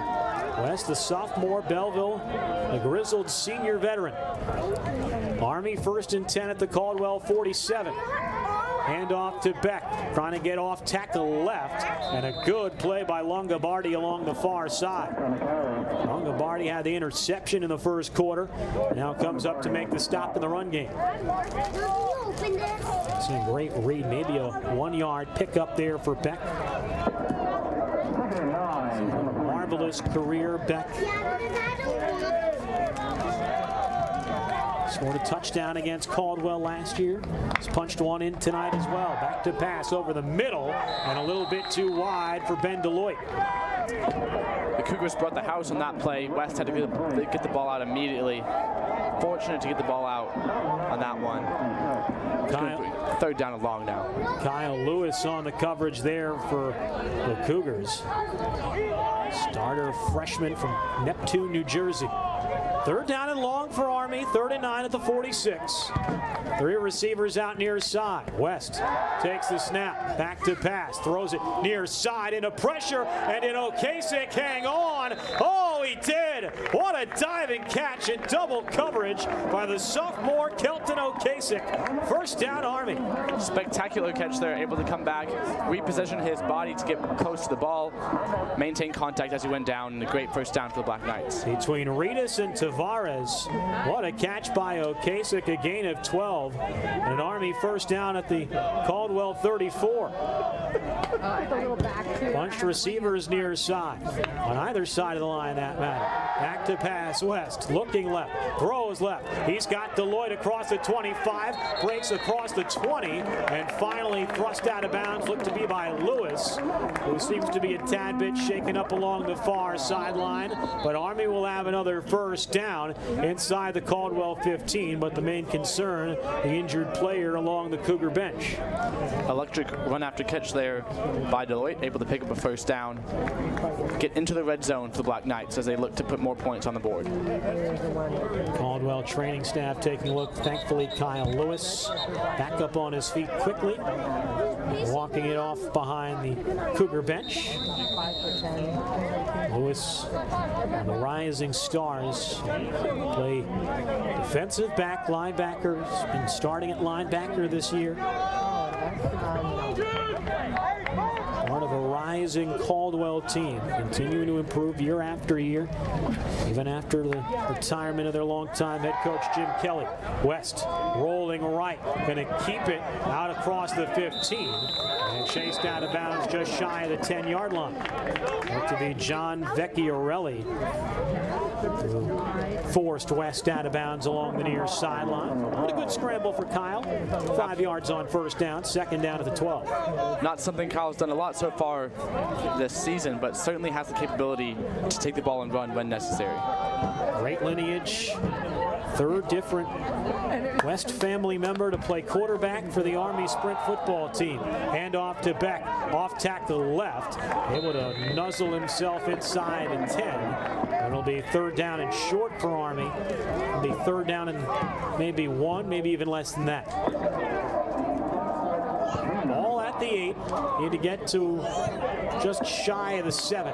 West, the sophomore, Belleville, the grizzled senior veteran. Army 1st and 10 at the Caldwell 47. Hand off to Beck, trying to get off tackle left, and a good play by Longobardi along the far side. Longobardi had the interception in the first quarter, now comes up to make the stop in the run game. It's a great read, maybe a 1-yard pickup there for Beck. Marvelous career, Beck. Scored a touchdown against Caldwell last year. He's punched one in tonight as well. Back to pass over the middle and a little bit too wide for Ben Deloitte. The Cougars brought the house on that play. West had to get the ball out immediately. Fortunate to get the ball out on that one. 3rd down and long now. Kyle Lewis on the coverage there for the Cougars. Starter freshman from Neptune, New Jersey. 3rd down and long for Army, 3rd and 9 at the 46. 3 receivers out near side. West takes the snap, back to pass, throws it near side into pressure, and in Okasik, hang on. Oh, he did. What a diving catch and double coverage by the sophomore Kelton O'Kasich. First down, Army. Spectacular catch there, able to come back, reposition his body to get close to the ball, maintain contact as he went down, and a great first down for the Black Knights. Between Reedus and Tavares, what a catch by O'Kasich, a gain of 12, and an Army first down at the Caldwell 34. Bunched receivers near side, on either side of the line that matter. Back to pass West, looking left, throws left. He's got Deloitte across the 25, breaks across the 20, and finally thrust out of bounds, looked to be by Lewis, who seems to be a tad bit shaken up along the far sideline. But Army will have another first down inside the Caldwell 15, but the main concern, the injured player along the Cougar bench. Electric run after catch there by Deloitte, able to pick up a first down, get into the red zone for the Black Knights as they look to put more points on the board. Caldwell training staff taking a look. Thankfully, Kyle Lewis back up on his feet quickly, walking it off behind the Cougar bench. Lewis on the Rising Stars, play defensive back, linebacker, been starting at linebacker this year. Part of a rising Caldwell team, continuing to improve year after year, even after the retirement of their longtime head coach Jim Kelly. West rolling right, going to keep it out across the 15 and chased out of bounds just shy of the 10-yard line. Looked to be John Vecchiarelli, who forced West out of bounds along the near sideline. What a good scramble for Kyle. 5 yards on first down, second down at the 12. Not something Kyle's done a lot so far this season, but certainly has the capability to take the ball and run when necessary. Great lineage. Third different West family member to play quarterback for the Army Sprint football team. Hand off to Beck, off tackle left, able to nuzzle himself inside and 10. It'll be third down and short for Army. It'll be third down and maybe one, maybe even less than that. Ball at the 8. Need to get to just shy of the 7.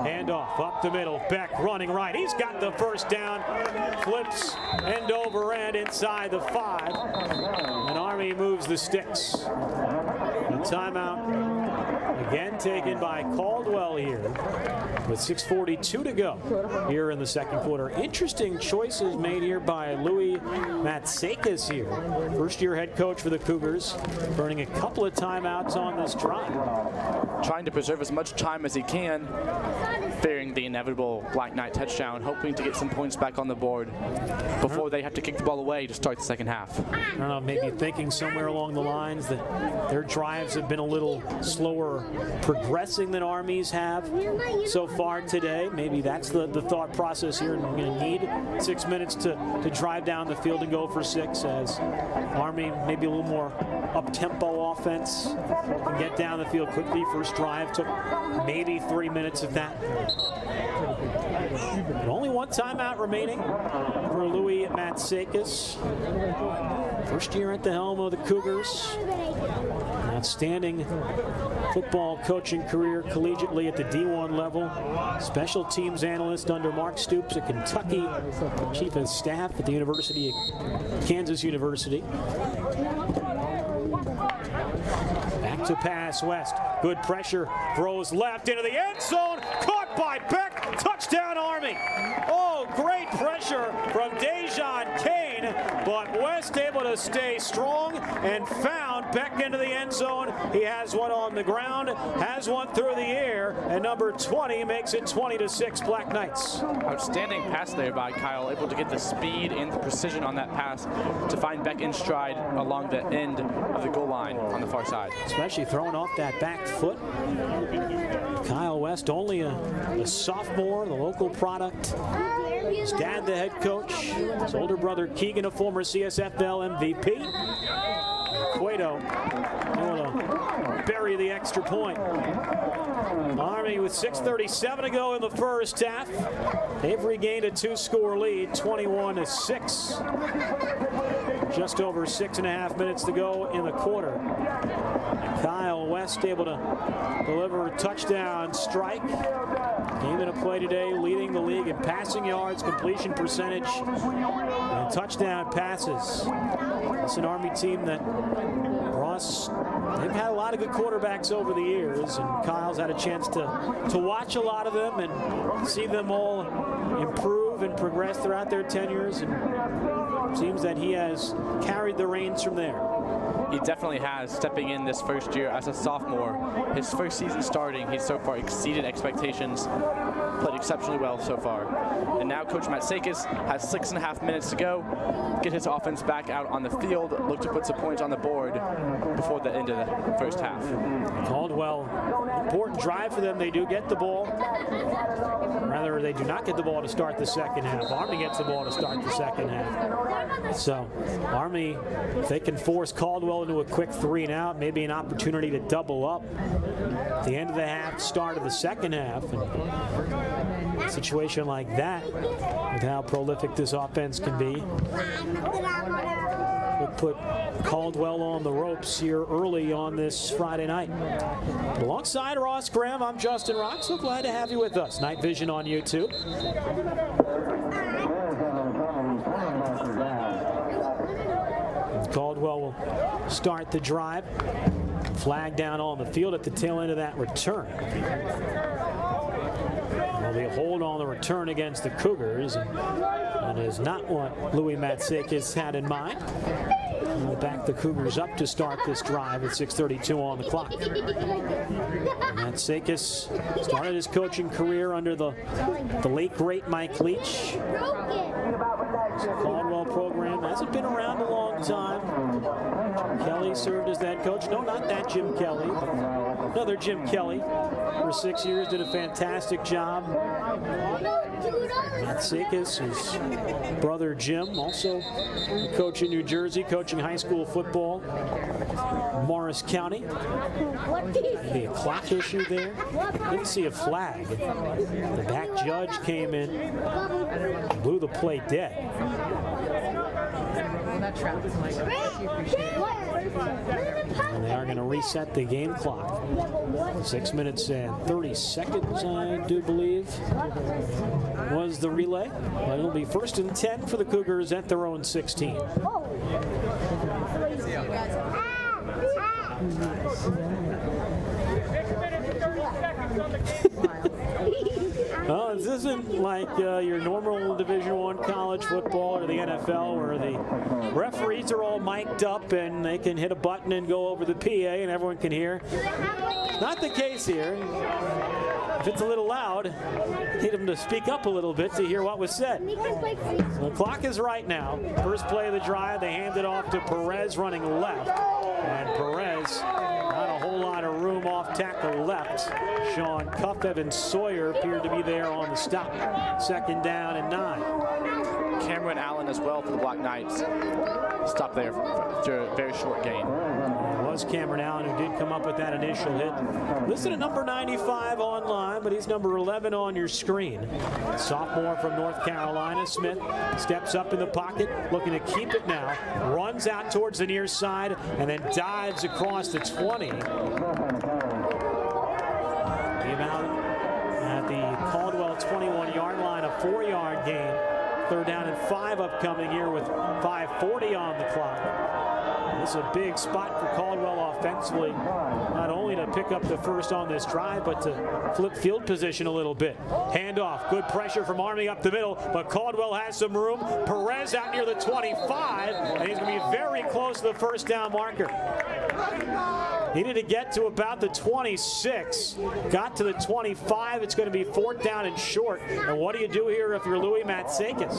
Hand off up the middle. Beck running right. He's got the first down. Flips end over end inside the 5. And Army moves the sticks. The timeout again taken by Caldwell here with 6:42 to go here in the second quarter. Interesting choices made here by Louis Matsakis here. First-year head coach for the Cougars, burning a couple of timeouts on this drive. Trying to preserve as much time as he can, fearing the inevitable Black Knight touchdown, hoping to get some points back on the board before they have to kick the ball away to start the second half. I don't know, maybe thinking somewhere along the lines that their drives have been a little slower progressing than Army's have so far today. Maybe that's the thought process here, and we're going to need 6 minutes to drive down the field and go for 6, as Army maybe a little more up-tempo offense and get down the field quickly. First drive took maybe 3 minutes of that. And only one timeout remaining for Louis Matsakis. First year at the helm of the Cougars. An outstanding football coaching career collegiately at the D1 level. Special teams analyst under Mark Stoops at Kentucky. Chief of staff at the University of Kansas University. Back to pass West. Good pressure. Throws left into the end zone. Caught by Beck. Touchdown Army. Oh, great pressure from Dejan Kane. But West able to stay strong and found Beck into the end zone. He has one on the ground, has one through the air, and number 20 makes it 20-6 Black Knights. Outstanding pass there by Kyle, able to get the speed and the precision on that pass to find Beck in stride along the end of the goal line on the far side. Especially throwing off that back foot. Kyle West, only a sophomore, the local product. His dad, the head coach. His older brother, Keegan, a former CSFL MVP. Cueto able to bury the extra point. Army with 6:37 to go in the first half. They've regained a 2-score lead, 21-6. Just over 6.5 minutes to go in the quarter. Kyle West West able to deliver a touchdown strike. Came into play today, leading the league in passing yards, completion percentage, and touchdown passes. It's an Army team that, Ross, they've had a lot of good quarterbacks over the years, and Kyle's had a chance to watch a lot of them and see them all improve and progress throughout their tenures, and it seems that he has carried the reins from there. He definitely has, stepping in this first year as a sophomore. His first season starting, he's so far exceeded expectations, played exceptionally well so far. And now Coach Matt Sakis has 6.5 minutes to go, get his offense back out on the field, look to put some points on the board before the end of the first half. Caldwell, important drive for them. They do get the ball. Rather, they do not get the ball to start the second half. Army gets the ball to start the second half. So Army, if they can force Caldwell into a quick 3-and-out, maybe an opportunity to double up at the end of the half, start of the second half. And a situation like that, with how prolific this offense can be, would put Caldwell on the ropes here early on this Friday night. But alongside Ross Graham, I'm Justin Rock. So glad to have you with us. Night Vision on YouTube. Caldwell will start the drive. Flag down on the field at the tail end of that return. There'll be a hold on the return against the Cougars, and is not what Louis Matsakis had in mind. We'll back the Cougars up to start this drive with 6:32 on the clock. Matsakis started his coaching career under the late great Mike Leach. The Caldwell program hasn't been around a long time. Jim Kelly served as that coach. No, not that Jim Kelly, but another Jim Kelly. For 6 years, did a fantastic job. Matsakis, his brother Jim, also a coach in New Jersey, coaching high school football. Morris County. Maybe a clock issue there. Didn't see a flag. The back judge came in, blew the play dead. And they are going to reset the game clock. 6 minutes and 30 seconds, I do believe, was the relay. But it'll be 1st and 10 for the Cougars at their own 16. Well, this isn't like your normal Division I college football or the NFL, where the referees are all mic'd up and they can hit a button and go over the PA and everyone can hear. Not the case here. If it's a little loud, need them to speak up a little bit to hear what was said. The clock is right now. First play of the drive, they hand it off to Perez running left. And Perez, not a whole lot of room off tackle left. Sean Cuff, Evan Sawyer appeared to be there on the stop. 2nd down and 9. Cameron Allen as well for the Black Knights. Stop there after a very short gain. It was Cameron Allen who did come up with that initial hit. Listed at number 95 online, but he's number 11 on your screen. Sophomore from North Carolina, Smith steps up in the pocket, looking to keep it now. Runs out towards the near side and then dives across the 20. Came out at the Caldwell 21-yard line, a 4-yard gain. 3rd down and 5 upcoming here with 5:40 on the clock. This is a big spot for Caldwell offensively, not only to pick up the first on this drive, but to flip field position a little bit. Handoff, good pressure from Army up the middle, but Caldwell has some room. Perez out near the 25, and he's going to be very close to the 1st down marker. Needed to get to about the 26. Got to the 25. It's going to be 4th down and short. And what do you do here if you're Louis Matsakis?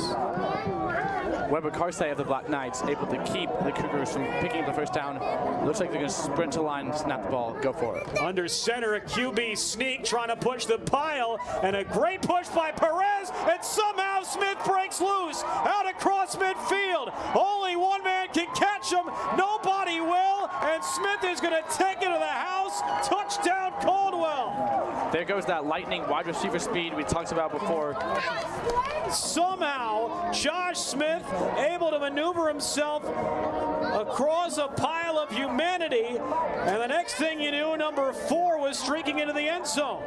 Weber Carsey of the Black Knights able to keep the Cougars from picking up the 1st down. Looks like they're going to sprint to line, snap the ball, go for it. Under center, a QB sneak trying to push the pile, and a great push by Perez, and somehow Smith breaks loose out across midfield. Only one man can catch him. Nobody will, and Smith is going to take it to the house. Touchdown, Caldwell. There goes that lightning wide receiver speed we talked about before. Somehow, Josh Smith able to maneuver himself across a pile of humanity, and the next thing you knew, number 4 was streaking into the end zone.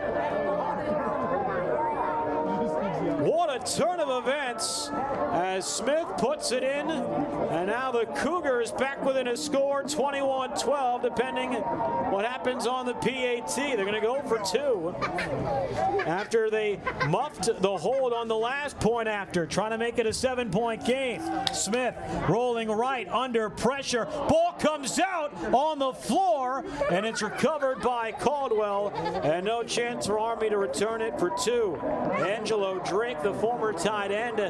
What a turn of events as Smith puts it in, and now the Cougars back within a score, 21-12, depending what happens on the PAT. They're going to go for 2 after they muffed the hold on the last point after, trying to make it a 7-point game. Smith rolling right under pressure. Ball comes out on the floor, and it's recovered by Caldwell, and no chance for Army to return it for 2. Angelo Drake, the former tight end,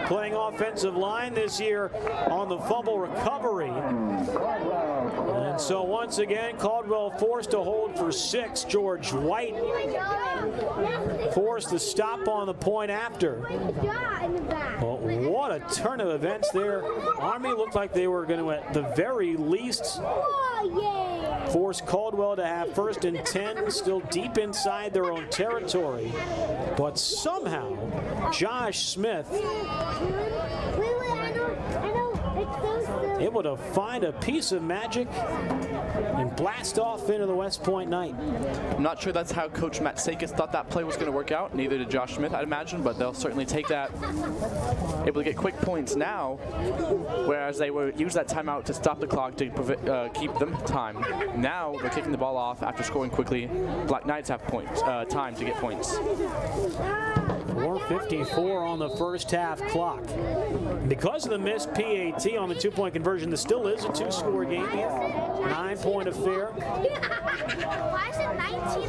playing offensive line this year on the fumble recovery. And so once again, Caldwell forced to hold for 6. George White forced to stop on the point after. But what a turn of events there. Army looked like they were going to, at the very least, force Caldwell to have 1st and 10, still deep inside their own territory. But somehow, Josh Smith able to find a piece of magic and blast off into the West Point Knight. I'm not sure that's how Coach Matt Sakis thought that play was going to work out. Neither did Josh Smith, I'd imagine, but they'll certainly take that. Able to get quick points now, whereas they would use that timeout to stop the clock to keep them time. Now they're kicking the ball off after scoring quickly. Black Knights have points, time to get points. 4:54 on the first half clock. Because of the missed PAT on the 2-point conversion, this still is a 2-score game here. 9-point affair.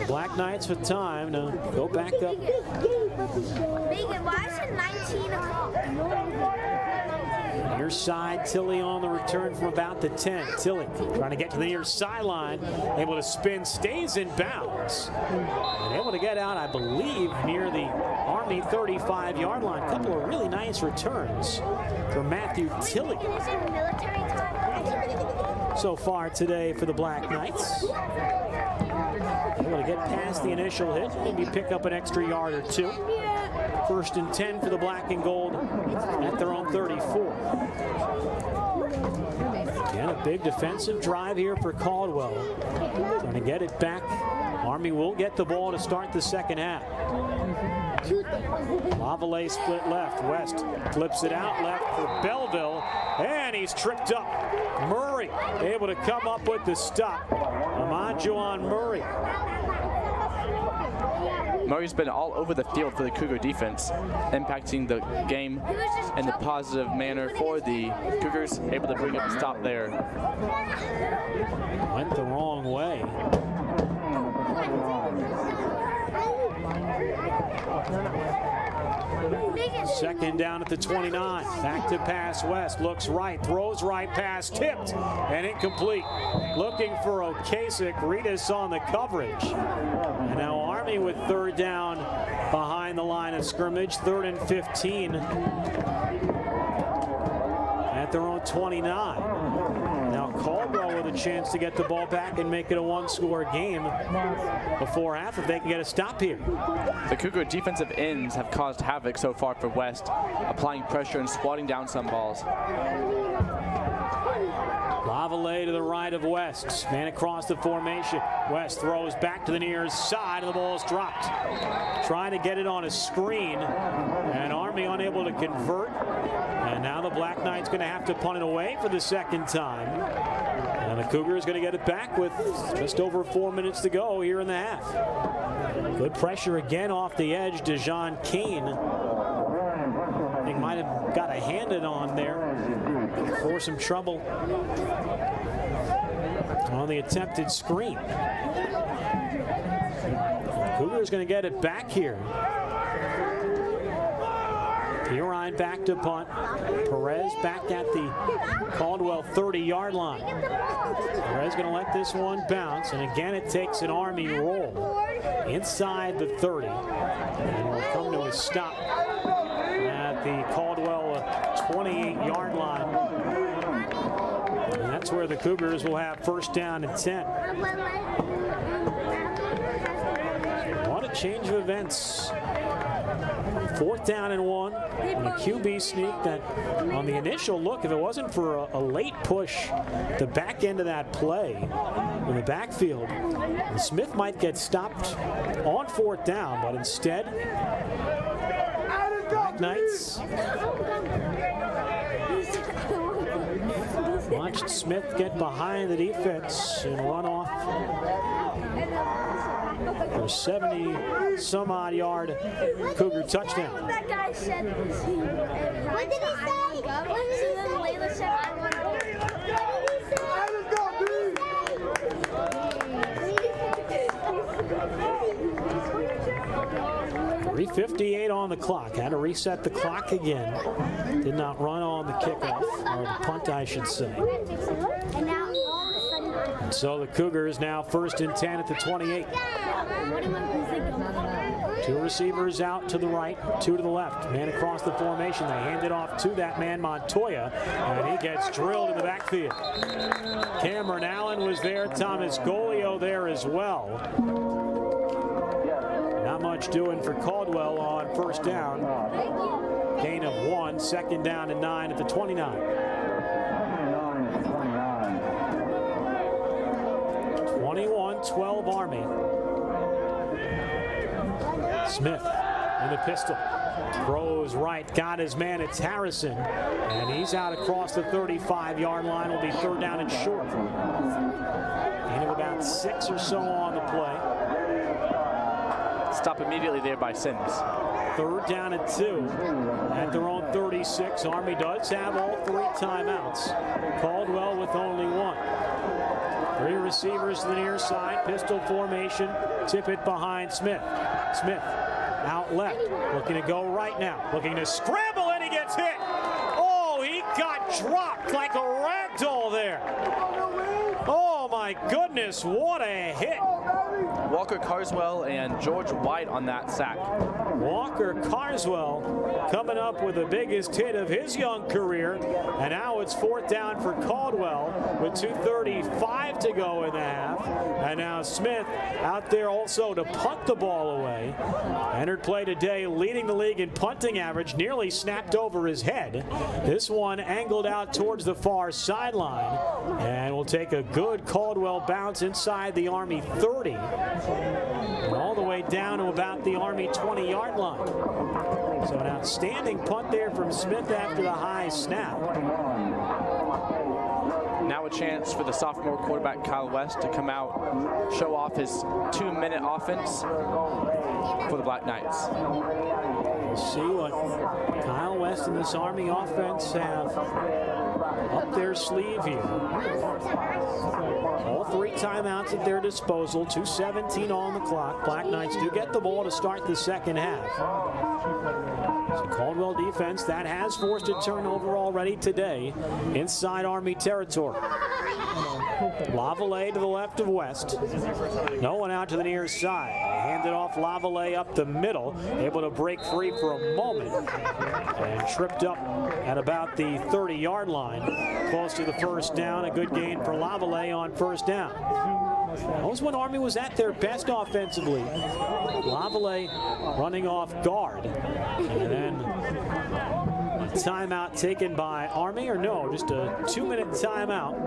Black Knights with time to go back up. Megan, why is it 19 o'clock? Near side, Tilly on the return from about the 10. Tilly trying to get to the near sideline, able to spin, stays in bounds, and able to get out, I believe, near the Army 35-yard line. A couple of really nice returns for Matthew Tilly so far today for the Black Knights. Able to get past the initial hit, maybe pick up an extra yard or 2. 1st and 10 for the black and gold at their own 34. Again, a big defensive drive here for Caldwell. Trying to get it back. Army will get the ball to start the second half. Lavallee split left. West flips it out left for Belleville, and he's tripped up. Murray able to come up with the stop. Amajuan Murray. Murray's been all over the field for the Cougar defense, impacting the game in a positive manner for the Cougars, able to bring up a stop there. Went the wrong way. Second down at the 29. Back to pass West. Looks right. Throws right. Pass tipped and incomplete. Looking for Okasik. Reedus on the coverage. And now Army with 3rd down behind the line of scrimmage. 3rd and 15 at their own 29. Now Caldwell with a chance to get the ball back and make it a 1-score game before half if they can get a stop here. The Cougar defensive ends have caused havoc so far for West, applying pressure and swatting down some balls. Lavallee to the right of West. Man across the formation. West throws back to the near side, and the ball is dropped. Trying to get it on a screen, and Army unable to convert. And now the Black Knights going to have to punt it away for the second time. And the Cougars going to get it back with just over 4 minutes to go here in the half. Good pressure again off the edge. Dejon Kane, I think, might have got a hand it on there for some trouble on the attempted screen. Cougars going to get it back here. Pirine back to punt. Perez back at the Caldwell 30-yard line. Perez going to let this one bounce, and again it takes an Army roll inside the 30. And will come to a stop at the Caldwell 28-yard line. And that's where the Cougars will have 1st down and 10. What a change of events 4th down and 1. And a QB sneak that on the initial look, if it wasn't for a late push, the back end of that play in the backfield, Smith might get stopped on 4th down, but instead, Black Knights watched Smith get behind the defense and run off for a 70-some-odd yard Cougar touchdown. That guy said, what did he say? Layla said, I want to go. 3:58 on the clock. Had to reset the clock again. Did not run on the kickoff, or the punt, I should say. And so the Cougars now 1st and 10 at the 28. 2 receivers out to the right, 2 to the left. Man across the formation. They hand it off to that man, Montoya, and he gets drilled in the backfield. Cameron Allen was there. Thomas Golio there as well. Not much doing for Caldwell on 1st down. Gain of 1, 2nd down and 9 at the 29. 21-12 Army. Smith in the pistol. Throws right, got his man, it's Harrison. And he's out across the 35-yard line. Will be 3rd down and short. Gain of about 6 or so on the play. Stop immediately there by Sims. 3rd down and 2 at their own 36. Army does have all 3 timeouts. Caldwell with only 1. 3 receivers to the near side. Pistol formation. Tip it behind Smith. Smith out left. Looking to go right now. Looking to scramble and he gets hit. Oh, he got dropped like a rag doll there. Oh my goodness, what a hit. Walker Carswell and George White on that sack. Walker Carswell coming up with the biggest hit of his young career. And now it's 4th down for Caldwell with 2:35 to go in the half. And now Smith out there also to punt the ball away. Entered play today, leading the league in punting average, nearly snapped over his head. This one angled out towards the far sideline. And will take a good Caldwell bounce inside the Army 30. And all the way down to about the Army 20-yard line. So an outstanding punt there from Smith after the high snap. Now a chance for the sophomore quarterback Kyle West to come out, show off his 2-minute offense for the Black Knights. We'll see what Kyle West and this Army offense have up their sleeve here. All 3 timeouts at their disposal, 2:17 on the clock. Black Knights do get the ball to start the 2nd half. So Caldwell defense, that has forced a turnover already today inside Army territory. Lavallee to the left of West. No one out to the near side. They hand it off Lavallee up the middle, able to break free for a moment and tripped up at about the 30-yard line. Close to the 1st down, a good gain for Lavallee on 1st down. That was when Army was at their best offensively. Lavallee running off guard. And then a timeout taken by Army, or no, just a 2-minute timeout.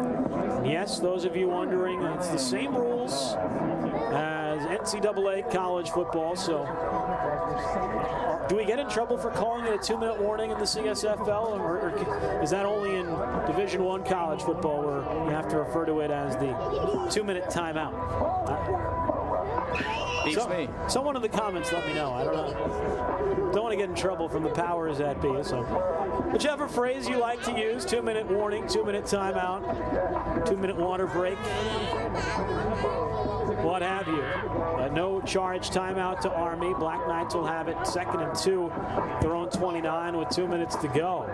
And yes, those of you wondering, it's the same rules as NCAA college football, so do we get in trouble for calling it a 2-minute warning in the CSFL, or is that only in Division I college football where you have to refer to it as the 2-minute timeout? Beats me. Someone in the comments let me know. I don't know. Don't want to get in trouble from the powers that be. So whichever phrase you like to use, 2-minute warning, 2-minute timeout, 2-minute water break, what have you. No charge timeout to Army. Black Knights will have it 2nd and 2, their own 29 with 2 minutes to go.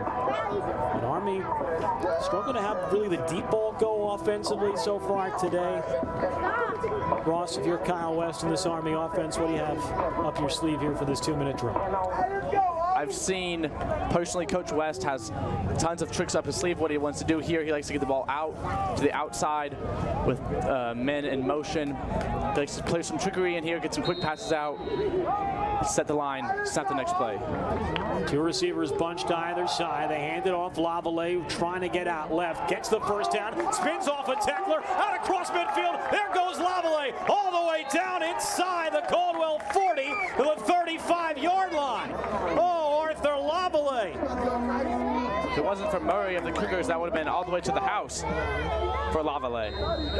And Army struggling to have really the deep ball go offensively so far today. Ross, if you're Kyle West in this Army offense, what do you have up your sleeve here for this 2-minute drill? I've seen personally Coach West has tons of tricks up his sleeve. What he wants to do here, he likes to get the ball out to the outside with men in motion. He likes to play some trickery in here, get some quick passes out, set the line, snap the next play. Two receivers bunched either side. They hand it off. Lavallee trying to get out left. Gets the first down. Spins off a tackler. Out across midfield. There goes Lavallee. All the way down inside the Caldwell 40 to the 35-yard line. Oh, Arthur Lavallee. If it wasn't for Murray of the Cougars, that would have been all the way to the house for Lavallee.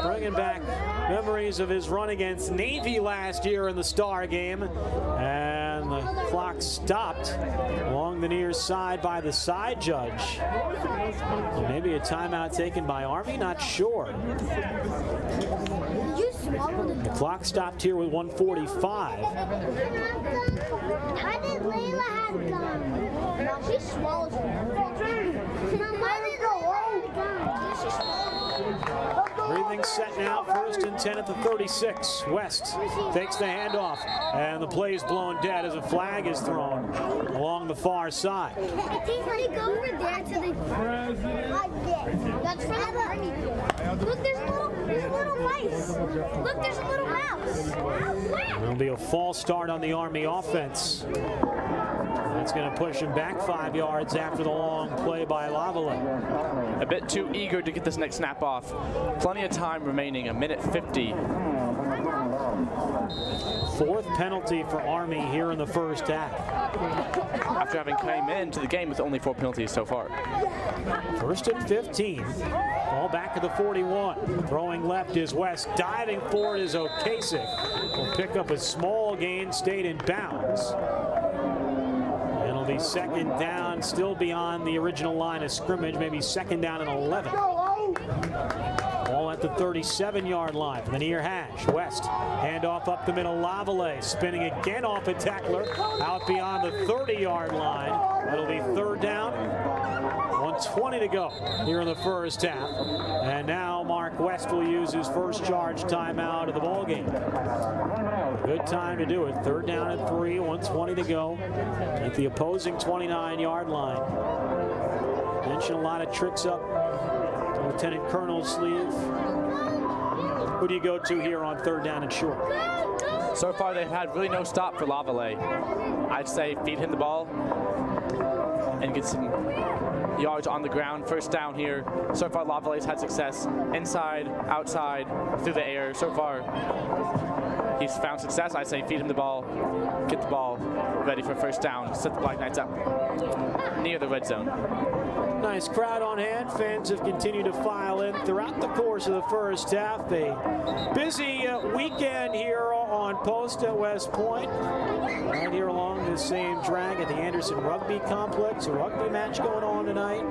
Bringing back memories of his run against Navy last year in the Star game. And the clock stopped along the near side by the side judge. Maybe a timeout taken by Army, not sure. The clock stopped here with 1:45. How did Layla have gum? She swallowed it. Everything's set now. 1st and 10 at the 36. West takes the handoff, and the play is blown dead as a flag is thrown along the far side. I think when you go over there to the that's for the Army. Look, there's a little mice. Look, there's a little mouse. There'll be a false start on the Army offense. That's going to push him back 5 yards after the long play by Lavallee. A bit too eager to get this next snap off. Plenty of time remaining, 1:50. 4th penalty for Army here in the first half. After having come into the game with only 4 penalties so far. 1st and 15. Ball back to the 41. Throwing left is West. Diving forward is O'Kasich. Will pick up a small gain, stayed in bounds. It'll be 2nd down, still beyond the original line of scrimmage, maybe 2nd down and 11. Ball at the 37-yard line from the near hash. West, handoff up the middle. Lavallee spinning again off a tackler out beyond the 30-yard line. That'll be 3rd down. 1:20 to go here in the first half. And now Mark West will use his first charge timeout of the ball game. Good time to do it. 3rd down and 3, 1:20 to go at the opposing 29-yard line. Mentioned a lot of tricks up Lieutenant Colonel's sleeve. Who do you go to here on 3rd down and short? So far, they've had really no stop for Lavallee. I'd say feed him the ball and get some yards on the ground. 1st down here. So far, Lavallee's had success inside, outside, through the air. So far, he's found success. I say feed him the ball, get the ball ready for 1st down, set the Black Knights up near the red zone. Nice crowd on hand. Fans have continued to file in throughout the course of the first half. A busy weekend here on post at West Point. Right here along the same drag at the Anderson Rugby Complex. A rugby match going on tonight.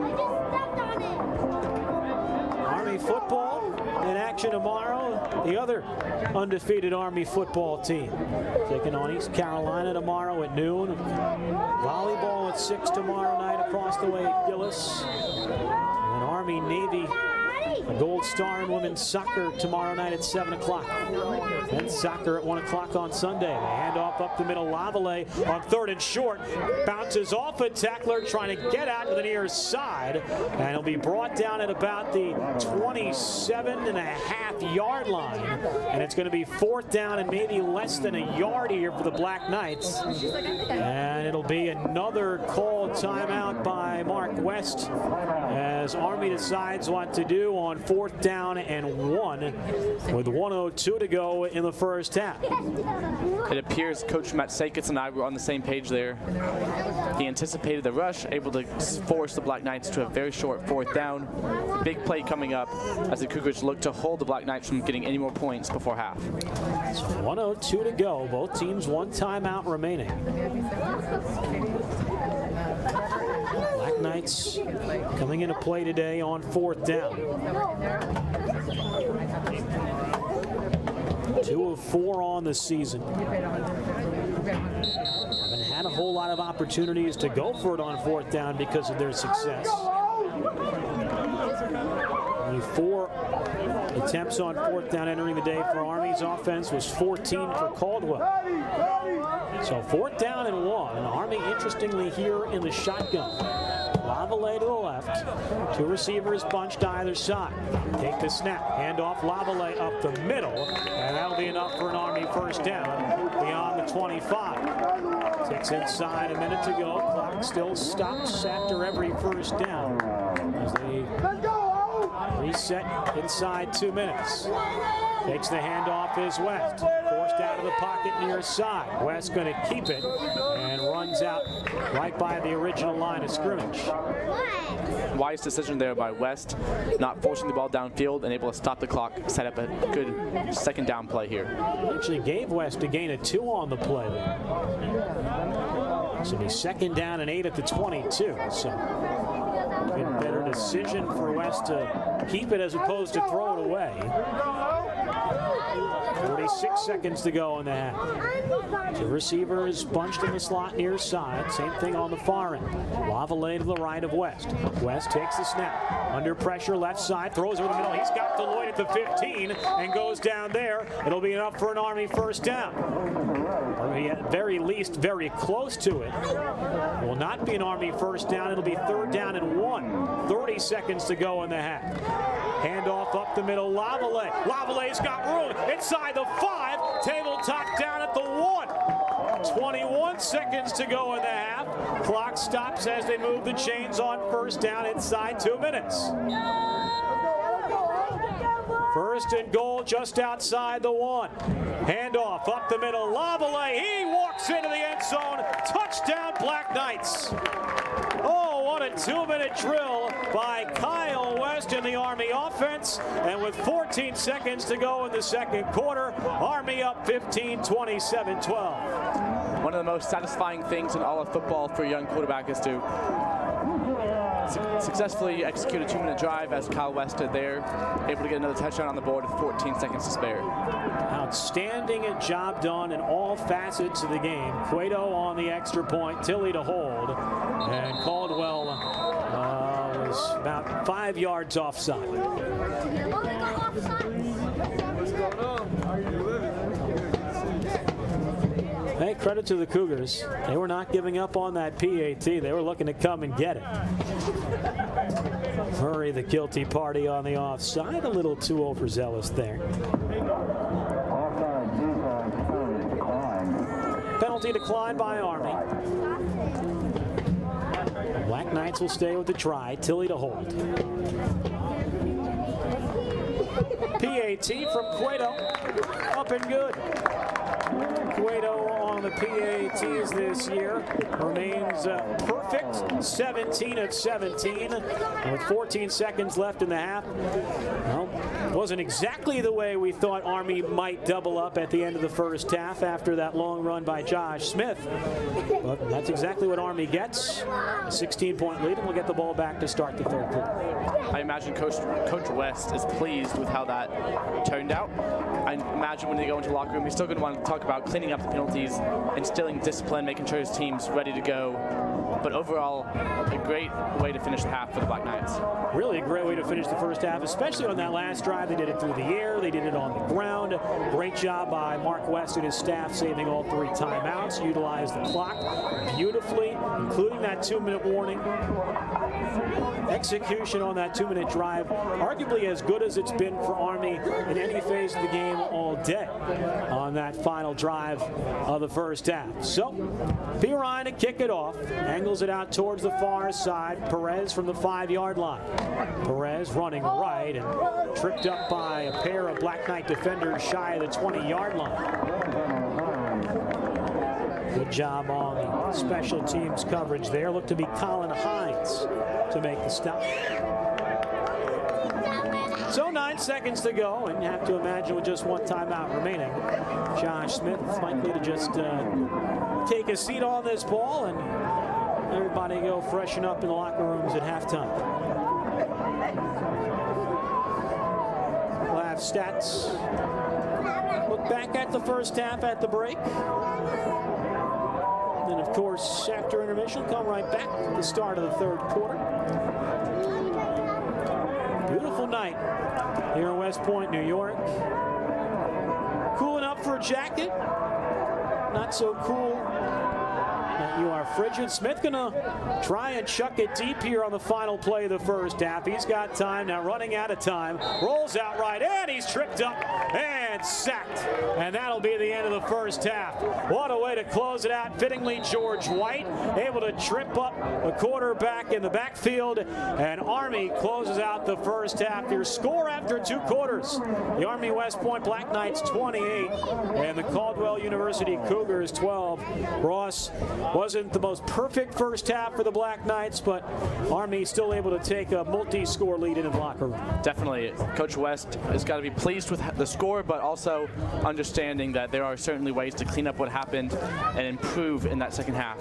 Army football in action tomorrow. The other undefeated Army football team taking on East Carolina tomorrow at noon. Volleyball at 6 tomorrow night across the way at Gillis. And Army Navy, a gold star in women's soccer tomorrow night at 7 o'clock. Then soccer at 1 o'clock on Sunday. They hand off up the middle. Lavallee on 3rd and short. Bounces off a tackler trying to get out to the near side. And he'll be brought down at about the 27.5-yard line. And it's going to be 4th down and maybe less than a yard here for the Black Knights. And it'll be another called timeout by Mark West as Army decides what to do on 4th down and 1 with 1:02 to go in the first half. It appears Coach Matsakis and I were on the same page there. He anticipated the rush, able to force the Black Knights to a very short 4th down. Big play coming up as the Cougars look to hold the Black Knights from getting any more points before half. So 1:02 to go. Both teams 1 timeout remaining. Black Knights coming into play today on 4th down. 2 of 4 on the season. Haven't had a whole lot of opportunities to go for it on 4th down because of their success. Only 4 attempts on 4th down entering the day for Army's offense was 14 for Caldwell. So 4th down and 1. And Army, interestingly, here in the shotgun. Lavallee to the left. 2 receivers bunched either side. Take the snap. Hand off Lavallee up the middle. And that'll be enough for an Army first down beyond the 25. 6 inside, a minute to go. Clock still stops after every first down as they reset inside 2 minutes. Takes the handoff is West. Forced out of the pocket near side. West going to keep it and runs out right by the original line of scrimmage. Wise decision there by West, not forcing the ball downfield and able to stop the clock, set up a good 2nd down play here. Actually gave West a gain of 2 on the play there. So it'll be 2nd down and 8 at the 22. So a better decision for West to keep it as opposed to throw it away. 46 seconds to go in the half. 2 receivers bunched in the slot near side. Same thing on the far end. Lavallee to the right of West. West takes the snap. Under pressure, left side, throws over the middle. He's got Deloitte at the 15 and goes down there. It'll be enough for an Army first down. Or at very least, very close to it. It will not be an Army first down. It'll be 3rd down and 1. 30 seconds to go in the half. Handoff up the middle, Lavallee. Lavallee's got room inside the 5. Tabletop down at the 1. 21 seconds to go in the half. Clock stops as they move the chains on first down inside 2 minutes. 1st and goal just outside the 1. Handoff up the middle, Lavallee. He walks into the end zone. Touchdown, Black Knights. Oh, what a 2-minute drill by Kyle West in the Army offense. And with 14 seconds to go in the 2nd quarter, Army up 15, 27-12. One of the most satisfying things in all of football for a young quarterback is to successfully execute a 2-minute drive as Kyle West did there, able to get another touchdown on the board with 14 seconds to spare. Outstanding job done in all facets of the game. Cueto on the extra point, Tilley to hold, and Caldwell was about 5 yards offside. Hey, credit to the Cougars. They were not giving up on that PAT. They were looking to come and get it. Murray, the guilty party on the offside. A little too overzealous there. Penalty declined by Army. Black Knights will stay with the try. Tilley to hold. PAT from Cueto. Up and good. Cueto on the PATs this year remains perfect, 17 of 17, and with 14 seconds left in the half. Well, it wasn't exactly the way we thought Army might double up at the end of the first half after that long run by Josh Smith, but that's exactly what Army gets. A 16-point lead, and we'll get the ball back to start the 3rd quarter. I imagine Coach West is pleased with how that turned out. I imagine when they go into the locker room, he's still going to want to talk about cleaning up the penalties, instilling discipline, making sure his team's ready to go. But overall, a great way to finish the half for the Black Knights. Really a great way to finish the first half, especially on that last drive. They did it through the air. They did it on the ground. Great job by Mark West and his staff saving all 3 timeouts. Utilized the clock beautifully, including that 2-minute warning. Execution on that 2-minute drive, arguably as good as it's been for Army in any phase of the game all day on that final drive of the first half. So, P. Ryan to kick it off, angles it out towards the far side. Perez from the 5-yard line. Perez running right and tripped up by a pair of Black Knight defenders shy of the 20-yard line. Good job on the special teams coverage there. Looked to be Colin Hines to make the stop. So 9 seconds to go, and you have to imagine with just 1 timeout remaining, Josh Smith is likely to just take a seat on this ball and everybody go freshen up in the locker rooms at halftime. We'll have stats. Look back at the first half at the break. Then, of course, after intermission, come right back to the start of the 3rd quarter. Beautiful beautiful night here in West Point, New York. Cool enough for a jacket, not so cool that you are frigid. Smith gonna try and chuck it deep here on the final play of the first half. He's got time now, running out of time. Rolls out right, and he's tripped up and sacked. And that'll be the end of the first half. What a way to close it out. Fittingly, George White able to trip up the quarterback in the backfield, and Army closes out the first half. Your score after 2 quarters: the Army West Point Black Knights 28 and the Caldwell University Cougars 12. Ross, wasn't the most perfect first half for the Black Knights, but Army still able to take a multi-score lead in the locker room. Definitely. Coach West has got to be pleased with the score, but also understanding that there are certainly ways to clean up what happened and improve in that second half.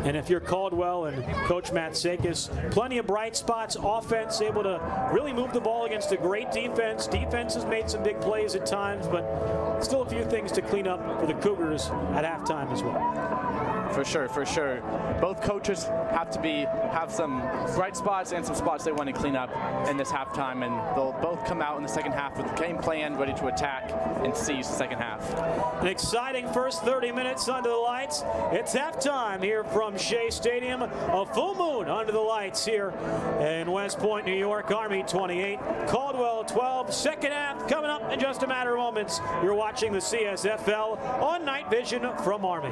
And if you're Caldwell and Coach Matt Sakis, plenty of bright spots. Offense able to really move the ball against a great defense. Defense has made some big plays at times, but still a few things to clean up for the Cougars at halftime as well. For sure, for sure. Both coaches have to have some bright spots and some spots they want to clean up in this halftime, and they'll both come out in the second half with the game plan, ready to attack and seize the second half. An exciting first 30 minutes under the lights. It's halftime here from Shea Stadium. A full moon under the lights here in West Point, New York. Army 28, Caldwell 12. Second half coming up in just a matter of moments. You're watching the CSFL on Night Vision from Army.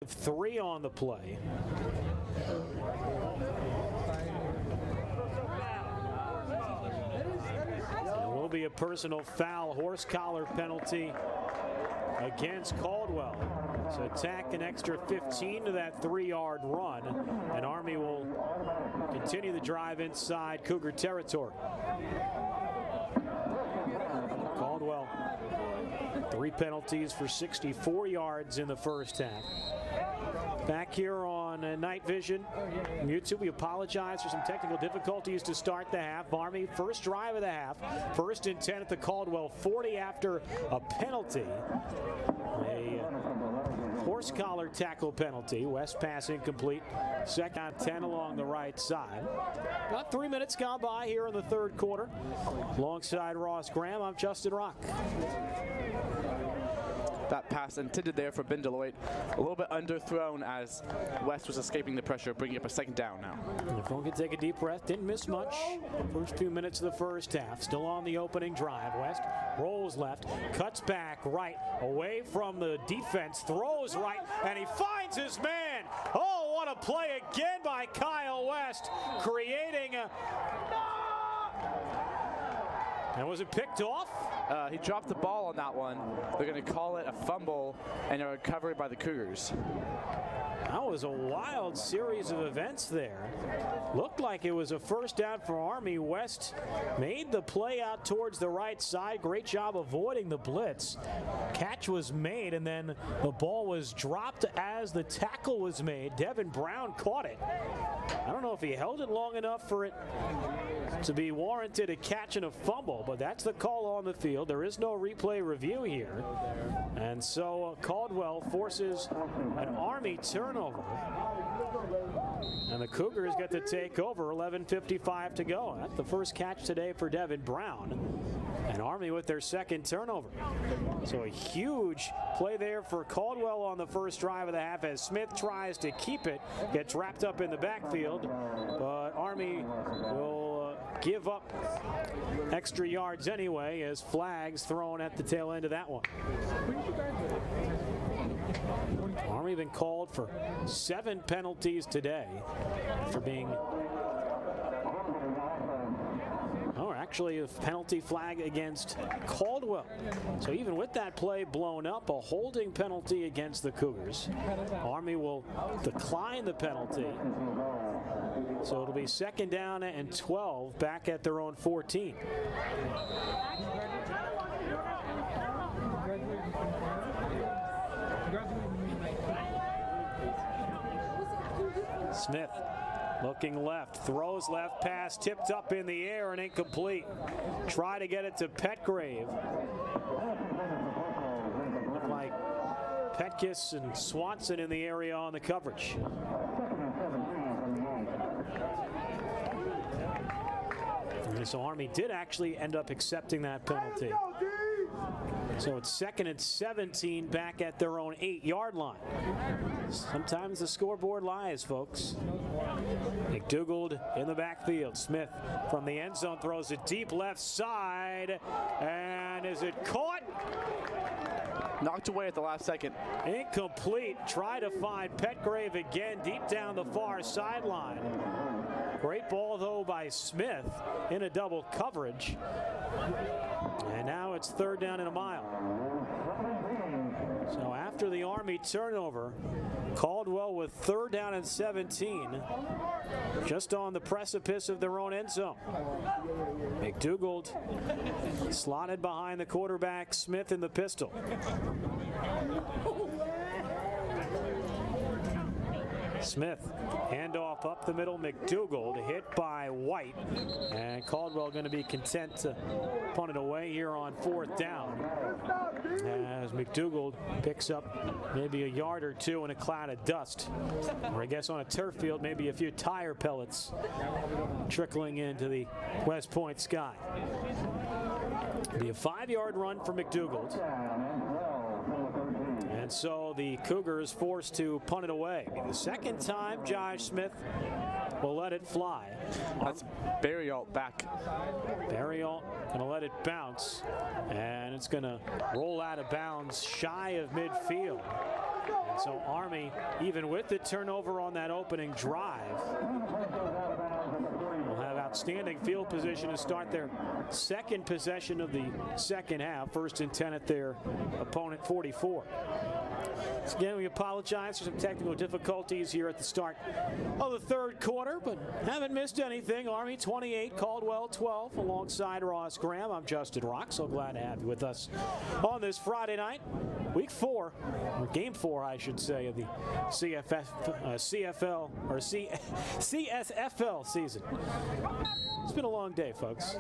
3 on the play. There will be a personal foul, horse collar penalty against Caldwell. So tack an extra 15 to that 3-yard run, and Army will continue the drive inside Cougar territory. Caldwell, 3 penalties for 64 yards in the first half. Back here on KnightVision, YouTube, we apologize for some technical difficulties to start the half. Army, first drive of the half, 1st and 10 at the Caldwell 40 after a penalty. A horse collar tackle penalty. West pass incomplete. 2nd and 10 along the right side. About 3 minutes gone by here in the 3rd quarter. Alongside Ross Graham, I'm Justin Rock. That pass intended there for Ben Deloitte. A little bit underthrown as West was escaping the pressure, bringing up a 2nd down now. And if one can take a deep breath, didn't miss much. First few minutes of the first half. Still on the opening drive. West rolls left, cuts back right, away from the defense, throws right, and he finds his man. Oh, what a play again by Kyle West, creating a... And was it picked off? He dropped the ball on that one. They're going to call it a fumble and a recovery by the Cougars. That was a wild series of events there. Looked like it was a first down for Army. West made the play out towards the right side. Great job avoiding the blitz. Catch was made, and then the ball was dropped as the tackle was made. Devin Brown caught it. I don't know if he held it long enough for it to be warranted a catch and a fumble, but that's the call on the field. There is no replay review here. And so Caldwell forces an Army turnover. And the Cougars get to take over. 11:55 to go. That's the first catch today for Devin Brown. And Army with their 2nd turnover. So a huge play there for Caldwell on the first drive of the half as Smith tries to keep it, gets wrapped up in the backfield, but Army will give up extra yards anyway as flags thrown at the tail end of that one. Army been called for 7 penalties today after being... actually a penalty flag against Caldwell. So even with that play blown up, a holding penalty against the Cougars. Army will decline the penalty. So it'll be 2nd down and 12 back at their own 14. Smith looking left, throws left, pass tipped up in the air and incomplete. Try to get it to Petgrave. Looked like Petkus and Swanson in the area on the coverage. And so Army did actually end up accepting that penalty. So it's 2nd and 17 back at their own 8-yard line. Sometimes the scoreboard lies, folks. McDougald in the backfield. Smith from the end zone throws it deep left side. And is it caught? Knocked away at the last second. Incomplete. Try to find Petgrave again deep down the far sideline. Great ball, though, by Smith in a double coverage. And now it's 3rd down and a mile. So after the Army turnover, Caldwell with 3rd down and 17, just on the precipice of their own end zone. McDougald slotted behind the quarterback, Smith in the pistol. Smith, handoff up the middle, McDougald hit by White, and Caldwell going to be content to punt it away here on 4th down as McDougald picks up maybe a yard or 2 in a cloud of dust, or I guess on a turf field maybe a few tire pellets trickling into the West Point sky. It'll be a 5-yard run for McDougald. And so the Cougars forced to punt it away. The 2nd time Josh Smith will let it fly. That's Barrialt back. Barrialt gonna let it bounce, and it's gonna roll out of bounds shy of midfield. And so Army, even with the turnover on that opening drive, will have outstanding field position to start their second possession of the second half. 1st and 10 at their opponent 44. So again, we apologize for some technical difficulties here at the start of the third quarter, but haven't missed anything. Army 28, Caldwell 12, alongside Ross Graham. I'm Justin Rock, so glad to have you with us on this Friday night. Week 4, or game 4, I should say, of the CSFL season. It's been a long day, folks.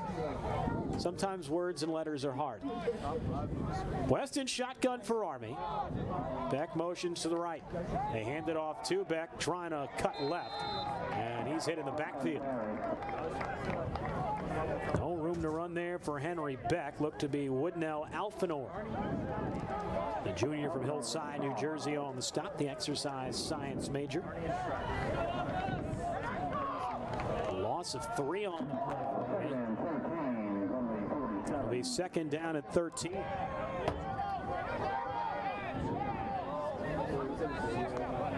Sometimes words and letters are hard. Weston shotgun for Army. Beck motions to the right. They hand it off to Beck, trying to cut left, and he's hit in the backfield. No room to run there for Henry Beck. Looked to be Woodnell Alfanor, the junior from Hillside, New Jersey, on the stop, the exercise science major. Loss of 3 on the play. It'll be 2nd down at 13.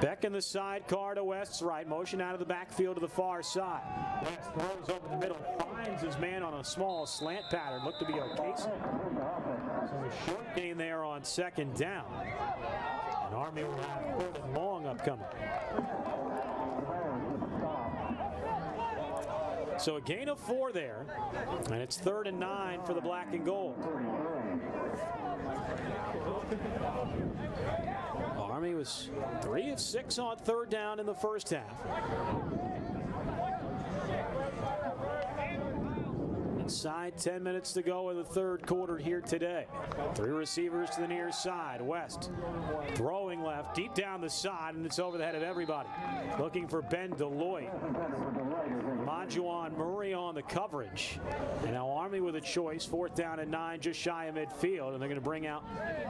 Beck in the sidecar to West's right. Motion out of the backfield to the far side. West throws over the middle. Finds his man on a small slant pattern. Looked to be O'Casey. So a short gain there on 2nd down. And Army will have 3rd and long upcoming. So a gain of 4 there. And it's 3rd and 9 for the black and gold. Army was 3 of 6 on 3rd down in the first half. Inside 10 minutes to go in the third quarter here today. 3 receivers to the near side. West throwing left, deep down the side, and it's over the head of everybody. Looking for Ben Deloitte. Majuan Murray on the coverage. And now Army with a choice. 4th down and 9, just shy of midfield. And they're going to bring out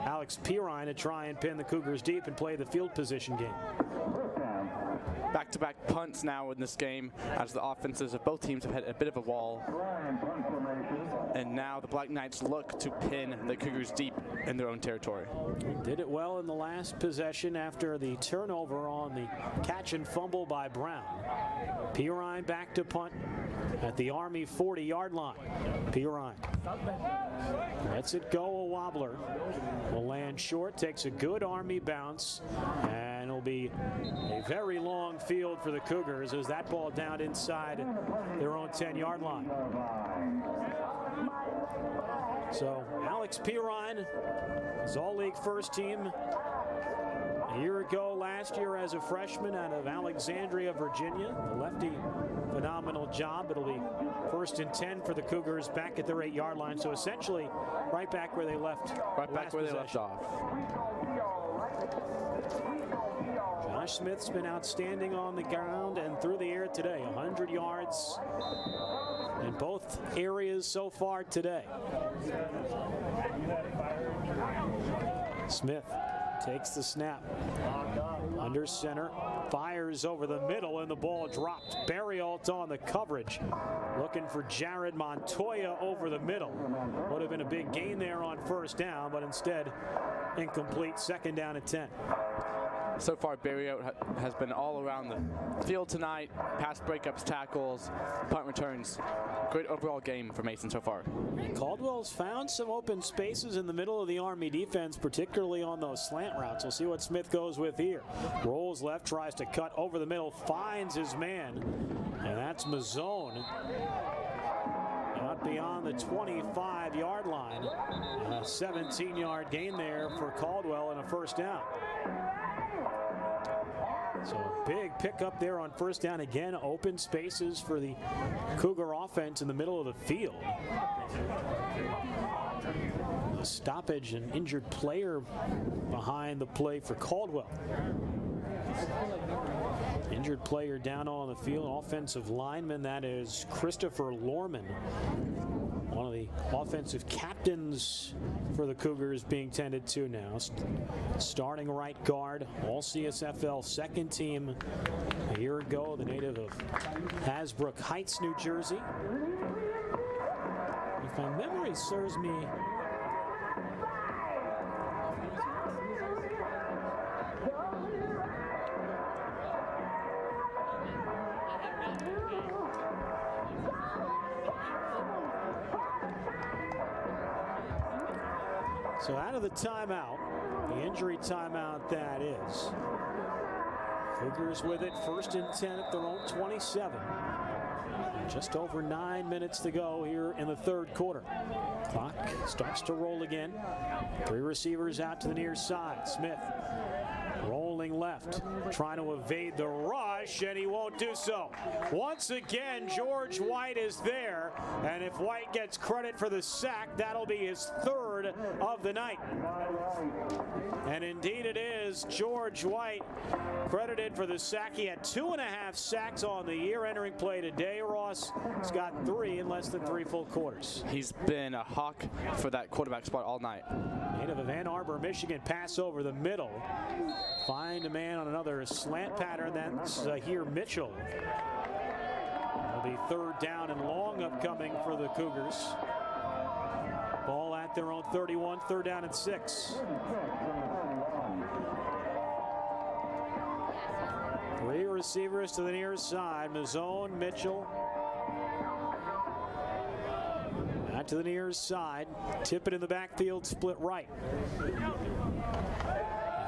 Alex Pirine to try and pin the Cougars deep and play the field position game. Back-to-back punts now in this game, as the offenses of both teams have had a bit of a wall. And now the Black Knights look to pin the Cougars deep in their own territory. Did it well in the last possession after the turnover on the catch and fumble by Brown. Pirine back to punt at the Army 40-yard line. Pirine lets it go, a wobbler. Will land short, takes a good Army bounce, and it'll be a very long field for the Cougars as that ball down inside their own 10-yard line. So Alex Pirine is all-league first team a year ago, last year as a freshman out of Alexandria, Virginia. The lefty, phenomenal job. It'll be 1st and 10 for the Cougars back at their 8-yard line. So essentially right back where they left. Right back where they left off. Josh Smith's been outstanding on the ground and through the air today. 100 yards in both areas so far today. Smith takes the snap. Under center, fires over the middle, and the ball dropped. Barrialt on the coverage. Looking for Jared Montoya over the middle. Would have been a big gain there on 1st down, but instead incomplete. 2nd down at 10. So far, Barrialt has been all around the field tonight. Pass breakups, tackles, punt returns. Great overall game for Mason so far. Caldwell's found some open spaces in the middle of the Army defense, particularly on those slant routes. We'll see what Smith goes with here. Rolls left, tries to cut over the middle, finds his man, and that's Mazzone. Out beyond the 25-yard line. A 17-yard gain there for Caldwell and a 1st down. So big pickup there on 1st down. Again, open spaces for the Cougar offense in the middle of the field. A stoppage, an injured player behind the play for Caldwell. Injured player down on the field, offensive lineman, that is Christopher Lorman. One of the offensive captains for the Cougars being tended to now. Starting right guard, all CSFL second team a year ago, the native of Hasbrook Heights, New Jersey. If my memory serves me, so out of the timeout, the injury timeout that is. Cougars with it, 1st and 10 at their own 27. Just over 9 minutes to go here in the third quarter. Clock starts to roll again. 3 receivers out to the near side. Smith rolling left, trying to evade the rush, and he won't do so. Once again, George White is there, and if White gets credit for the sack, that'll be his 3rd of the night. And indeed it is George White credited for the sack. He had 2.5 sacks on the year entering play today. Ross has got 3 in less than 3 full quarters. He's been a hawk for that quarterback spot all night. Native of Ann Arbor, Michigan, pass over the middle. Find a man on another slant pattern. That's here Mitchell. It'll be 3rd down and long upcoming for the Cougars. Ball at their own 31, 3rd down and 6. 3 receivers to the near side. Mazzone, Mitchell. Out to the near side. Tippett in the backfield, split right.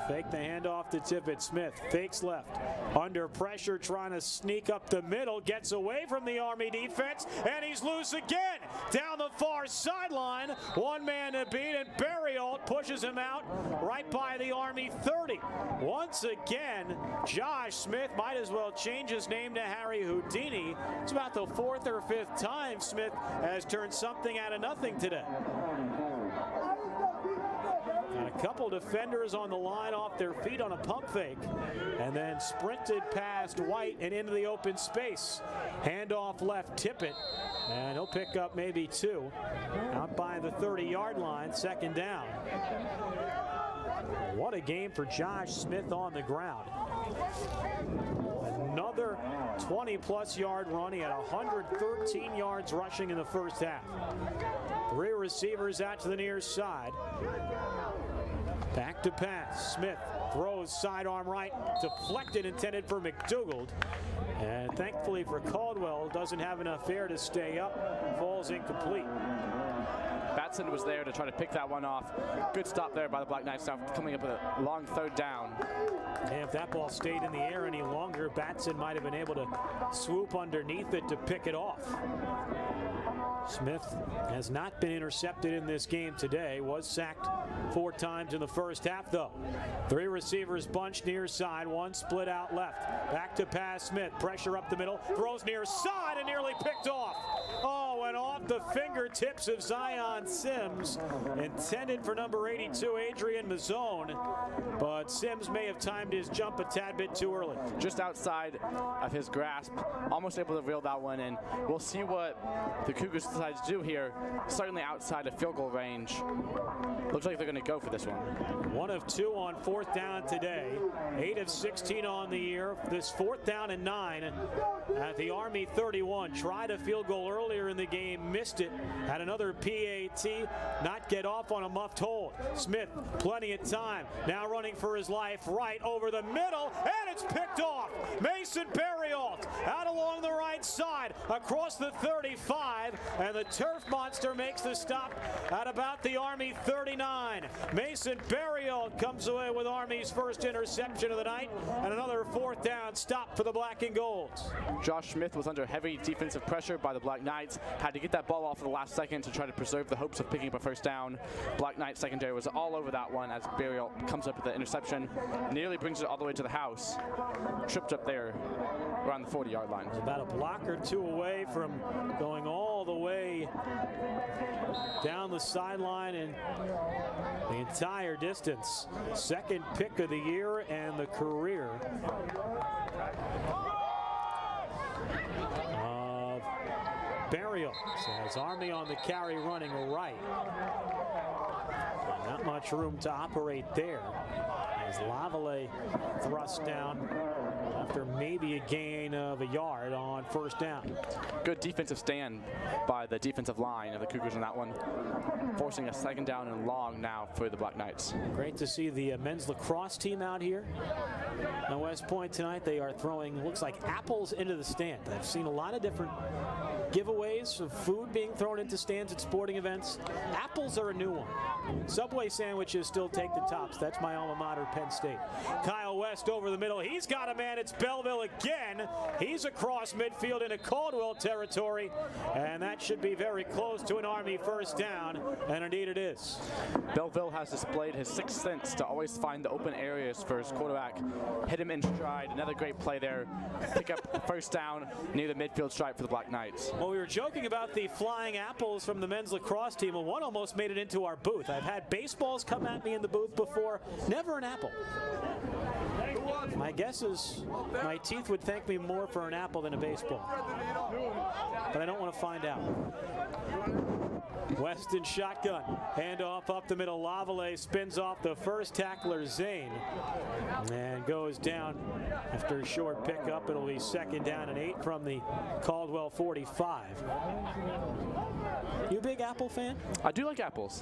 Fake the handoff to Tippett. Smith fakes left. Under pressure, trying to sneak up the middle. Gets away from the Army defense, and he's loose again. Down the far sideline. 1 man to beat, and Berriault pushes him out right by the Army 30. Once again, Josh Smith might as well change his name to Harry Houdini. It's about the 4th or 5th time Smith has turned something out of nothing today. And a couple defenders on the line off their feet on a pump fake, and then sprinted past White and into the open space. Handoff left, Tippett, and he'll pick up maybe 2 out by the 30-yard line, 2nd down. What a game for Josh Smith on the ground. Another 20-plus yard run. He had 113 yards rushing in the first half. 3 receivers out to the near side. Back to pass. Smith throws sidearm right, deflected, intended for McDougald. And thankfully for Caldwell, doesn't have enough air to stay up. Falls incomplete. Batson was there to try to pick that one off. Good stop there by the Black Knights, now coming up with a long 3rd down. And if that ball stayed in the air any longer, Batson might have been able to swoop underneath it to pick it off. Smith has not been intercepted in this game today. Was sacked 4 times in the first half, though. 3 receivers bunched near side. 1 split out left. Back to pass. Smith. Pressure up the middle. Throws near side and nearly picked off. Oh, and off the fingertips of Zion Sims. Intended for number 82, Adrian Mazzone. But Sims may have timed his jump a tad bit too early. Just outside of his grasp. Almost able to reel that one in. We'll see what the Cougars decide to do here. Certainly outside of field goal range. Looks like they're going to go for this one. 1 of 2 on 4th down today. 8 of 16 on the year. This 4th down and 9 at the Army 31. Tried a field goal earlier in the game, missed it. Had another PAT, not get off on a muffed hold. Smith, plenty of time. Now running for his life, right over the middle, and it's picked off. Mason Berriault out along the right side, across the 35, and the Turf Monster makes the stop at about the Army 39. Mason Berriault comes away with Army's first interception of the night, and another 4th down stop for the Black and Golds. Josh Smith was under heavy defensive pressure by the Black Knights. Had to get that ball off at the last second to try to preserve the hopes of picking up a 1st down. Black Knights secondary was all over that one as Berriault comes up with the interception. Nearly brings it all the way to the house. Tripped up there around the 40-yard line. About a block or 2 away from going all the way down the sideline and the entire distance. 2nd pick of the year and the career of burial. Says Army on the carry running right. Not much room to operate there as Lavallee thrust down after maybe a gain of a yard on first down. Good defensive stand by the defensive line of the Cougars on that one, forcing a second down and long now for the Black Knights. Great to see the men's lacrosse team out here at West Point tonight. They are throwing, looks like, apples into the stand. I've seen a lot of different giveaways of food being thrown into stands at sporting events. Apples are a new one. Subway sandwiches still take the tops. That's my alma mater, Penn State. Kyle West over the middle. He's got a man. It's Belleville again. He's across midfield into Caldwell territory, and that should be very close to an Army first down, and indeed it is. Belleville has displayed his sixth sense to always find the open areas for his quarterback. Hit him in stride. Another great play there. Pick up first down near the midfield stripe for the Black Knights. Well, we were joking about the flying apples from the men's lacrosse team. Well, one almost made it into our booth. I've had baseballs come at me in the booth before. Never an apple. My guess is my teeth would thank me more for an apple than a baseball. But I don't want to find out. West in shotgun. Handoff up the middle. Lavallee spins off the first tackler, Zane, and goes down after a short pickup. It'll be second down and 8 from the Caldwell 45. You a big apple fan? I do like apples.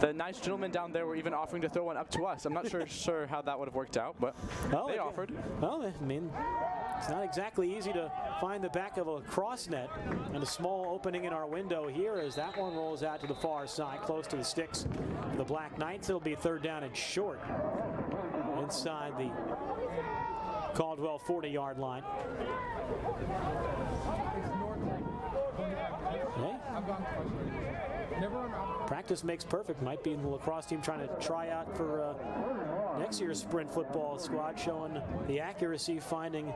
The nice gentlemen down there were even offering to throw one up to us. I'm not sure how that would have worked out, but they offered. Well, I mean, it's not exactly easy to find the back of a cross net, and a small opening in our window here as that one rolls out to the far side, close to the sticks of the Black Knights. It'll be third down and short inside the Caldwell 40-yard line. Hey. Practice makes perfect. Might be the lacrosse team trying to try out for next year's sprint football squad, showing the accuracy, finding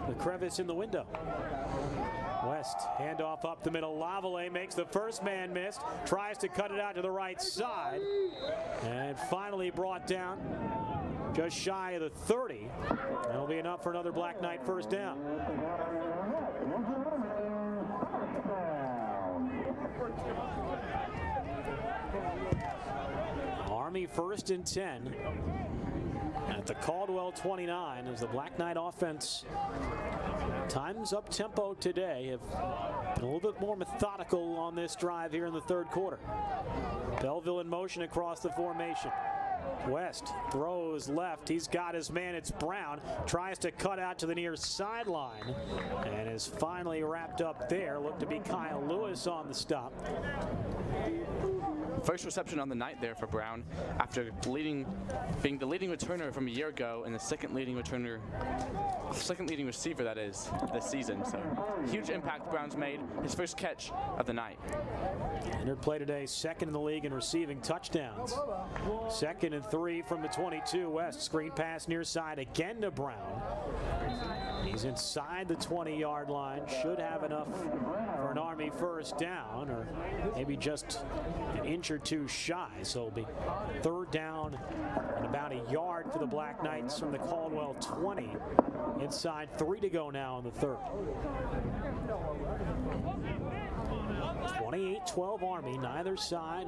the crevice in the window. West, handoff up the middle. Lavallee makes the first man miss, tries to cut it out to the right side, and finally brought down just shy of the 30. That'll be enough for another Black Knight first down. Army first and 10 at the Caldwell 29 as the Black Knight offense times up tempo today. Have been a little bit more methodical on this drive here in the third quarter. Belleville in motion across the formation. West throws left. He's got his man. It's Brown. Tries to cut out to the near sideline and is finally wrapped up there. Looked to be Kyle Lewis on the stop. First reception on the night there for Brown after being the leading returner from a year ago and the second leading receiver, that is, this season. So huge impact Brown's made. His first catch of the night. Entered play today, second in the league in receiving touchdowns. Second and 3 from the 22. West screen pass near side again to Brown. He's inside the 20-yard line. Should have enough for an Army first down, or maybe just an inch or two shy. So it'll be third down and about a yard for the Black Knights from the Caldwell 20. Inside 3 to go now in the third. 28-12 Army, neither side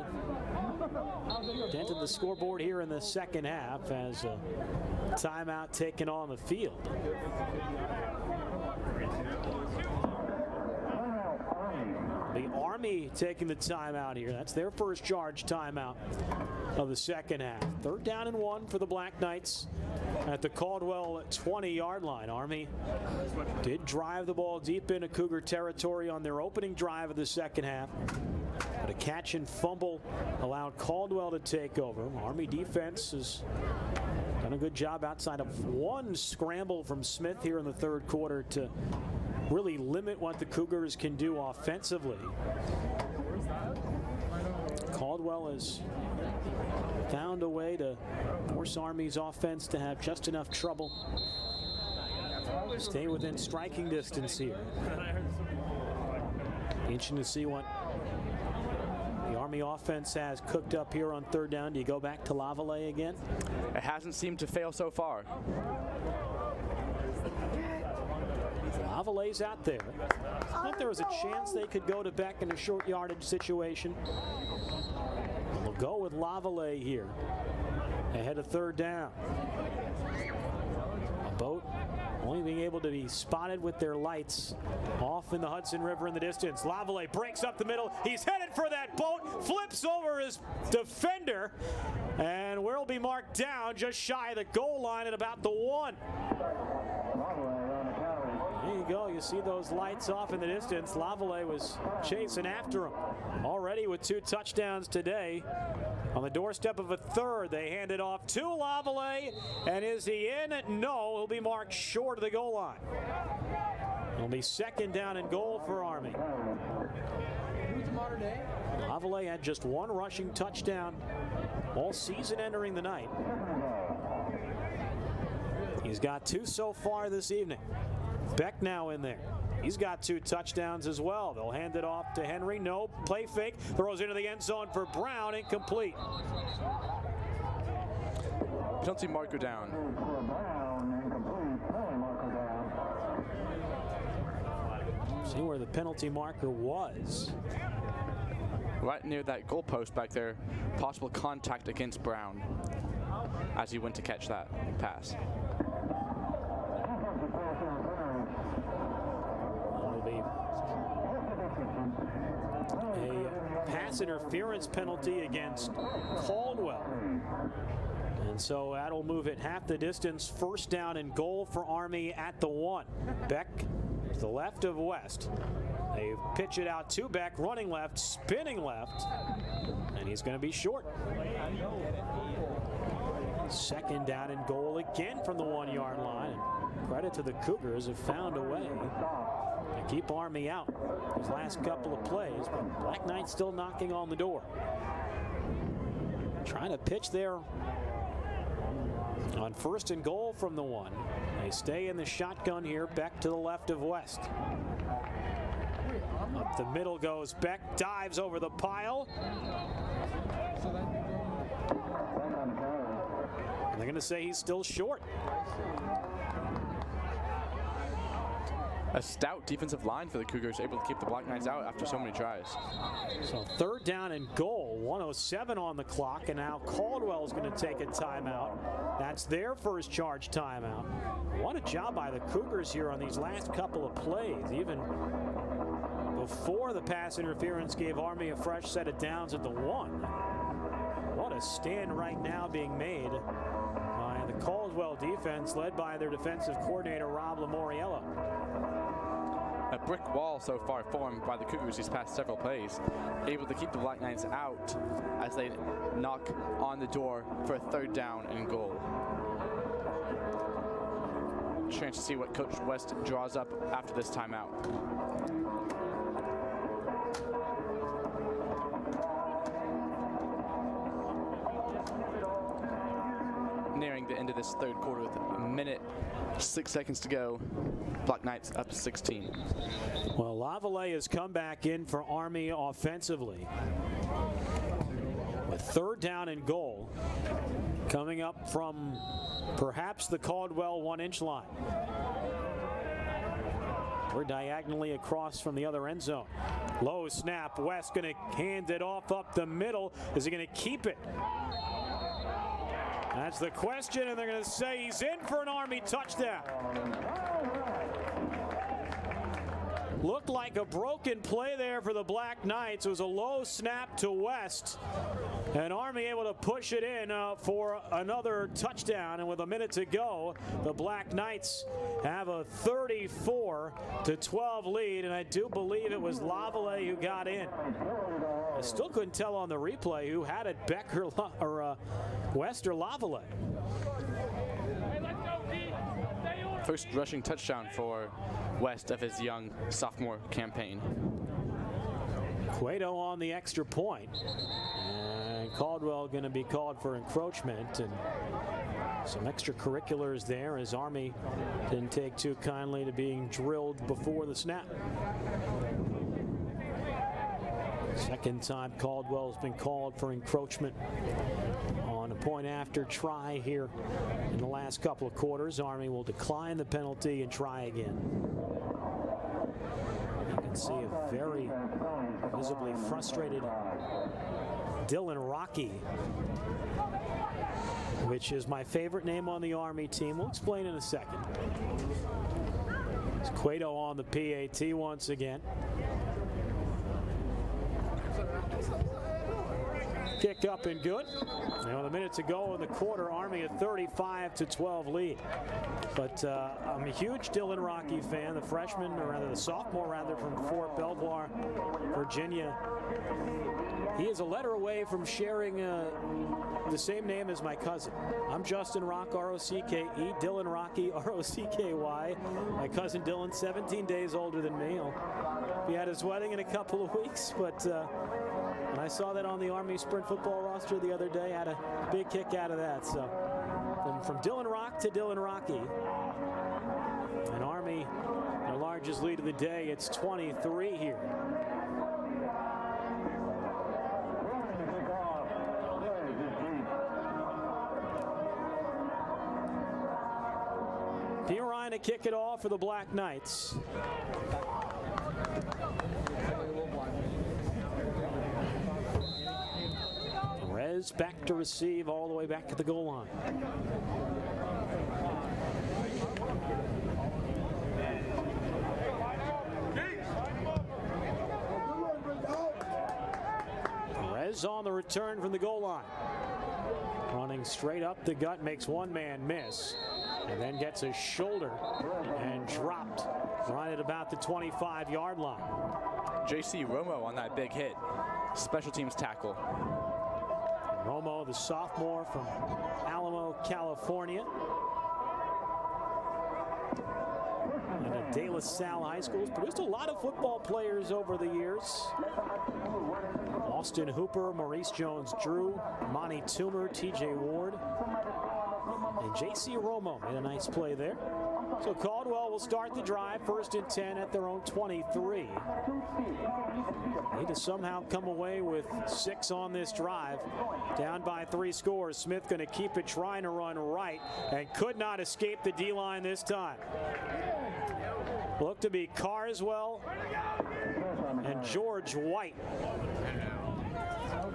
dented the scoreboard here in the second half as a timeout taken on the field. The Army taking the timeout here. That's their first charge timeout of the second half. Third down and 1 for the Black Knights at the Caldwell 20-yard line. Army did drive the ball deep into Cougar territory on their opening drive of the second half, but a catch and fumble allowed Caldwell to take over. Army defense has done a good job outside of one scramble from Smith here in the third quarter to really limit what the Cougars can do offensively. Caldwell has found a way to force Army's offense to have just enough trouble to stay within striking distance here. Interesting to see what the Army offense has cooked up here on third down. Do you go back to Lavallee again? It hasn't seemed to fail so far. Lavallee's out there. I thought there was a chance they could go to Beck in a short yardage situation. We'll go with Lavallee here. Ahead of third down. A boat only being able to be spotted with their lights off in the Hudson River in the distance. Lavallee breaks up the middle. He's headed for that boat, flips over his defender, and will be marked down just shy of the goal line at about the 1. There you go. You see those lights off in the distance. Lavallee was chasing after him already with 2 touchdowns today. On the doorstep of a third, they hand it off to Lavallee, and is he in? No, he'll be marked short of the goal line. It'll be second down and goal for Army. Lavallee had just 1 rushing touchdown all season entering the night. He's got 2 so far this evening. Beck now in there. He's got 2 touchdowns as well. They'll hand it off to Henry. No, play fake. Throws into the end zone for Brown. Incomplete. Penalty marker down. See where the penalty marker was. Right near that goalpost back there. Possible contact against Brown as he went to catch that pass. A pass interference penalty against Caldwell. And so that'll move it half the distance. First down and goal for Army at the 1. Beck to the left of West. They pitch it out to Beck, running left, spinning left, and he's going to be short. Second down and goal again from the 1-yard line. And credit to the Cougars have found a way to keep Army out these last couple of plays, but Black Knight still knocking on the door. Trying to pitch there on first and goal from the 1. They stay in the shotgun here. Beck to the left of West. Up the middle goes Beck, dives over the pile. And they're going to say he's still short. A stout defensive line for the Cougars, able to keep the Black Knights out after so many tries. So third down and goal, 1:07 on the clock, and now Caldwell is going to take a timeout. That's their first charge timeout. What a job by the Cougars here on these last couple of plays. Even before the pass interference gave Army a fresh set of downs at the 1. What a stand right now being made by the Caldwell defense, led by their defensive coordinator, Rob Lamoriello. A brick wall so far formed by the Cougars these past several plays, able to keep the Black Knights out as they knock on the door for a third down and goal. Chance to see what Coach West draws up after this timeout. Nearing the end of this third quarter with a minute, 6 seconds to go. Black Knights up 16. Well, Lavallee has come back in for Army offensively. With third down and goal coming up from perhaps the Caldwell 1-inch line. We're diagonally across from the other end zone. Low snap. West going to hand it off up the middle. Is he going to keep it? That's the question, and they're going to say he's in for an Army touchdown. Looked like a broken play there for the Black Knights. It was a low snap to West, and Army able to push it in for another touchdown. And with a minute to go, the Black Knights have a 34-12 lead, and I do believe it was Lavallee who got in. I still couldn't tell on the replay who had it, Beck or West or Lavallee. First rushing touchdown for West of his young sophomore campaign. Cueto on the extra point. And Caldwell going to be called for encroachment, and some extracurriculars there as Army didn't take too kindly to being drilled before the snap. Second time Caldwell's been called for encroachment on a point after try here in the last couple of quarters. Army will decline the penalty and try again. See a very visibly frustrated Dylan Rocky, which is my favorite name on the Army team. We'll explain in a second. It's Cueto on the PAT once again. Kick up and good. And with a minute to go in the quarter, Army a 35-12 lead. But I'm a huge Dylan Rocky fan, the freshman, or rather the sophomore from Fort Belvoir, Virginia. He is a letter away from sharing the same name as my cousin. I'm Justin Rock, R-O-C-K-E, Dylan Rocky, R-O-C-K-Y. My cousin Dylan, 17 days older than me. He'll be at his wedding in a couple of weeks, but when I saw that on the Army sprint football roster the other day, I had a big kick out of that. So from Dylan Rock to Dylan Rocky. And Army, their largest lead of the day, it's 23 here. P. Ryan to kick it off for the Black Knights. Rez back to receive all the way back to the goal line. Rez on the return from the goal line. Running straight up the gut, makes one man miss, and then gets a shoulder and dropped right at about the 25-yard line. J.C. Romo on that big hit. Special teams tackle. Romo, the sophomore from Alamo, California. And at De La Salle High School has produced a lot of football players over the years. Austin Hooper, Maurice Jones-Drew, Monty Toomer, T.J. Ward. And J.C. Romo made a nice play there. So Caldwell will start the drive, 1st and 10 at their own 23. Need to somehow come away with 6 on this drive. Down by 3 scores. Smith going to keep it, trying to run right, and could not escape the D-line this time. Looked to be Carswell and George White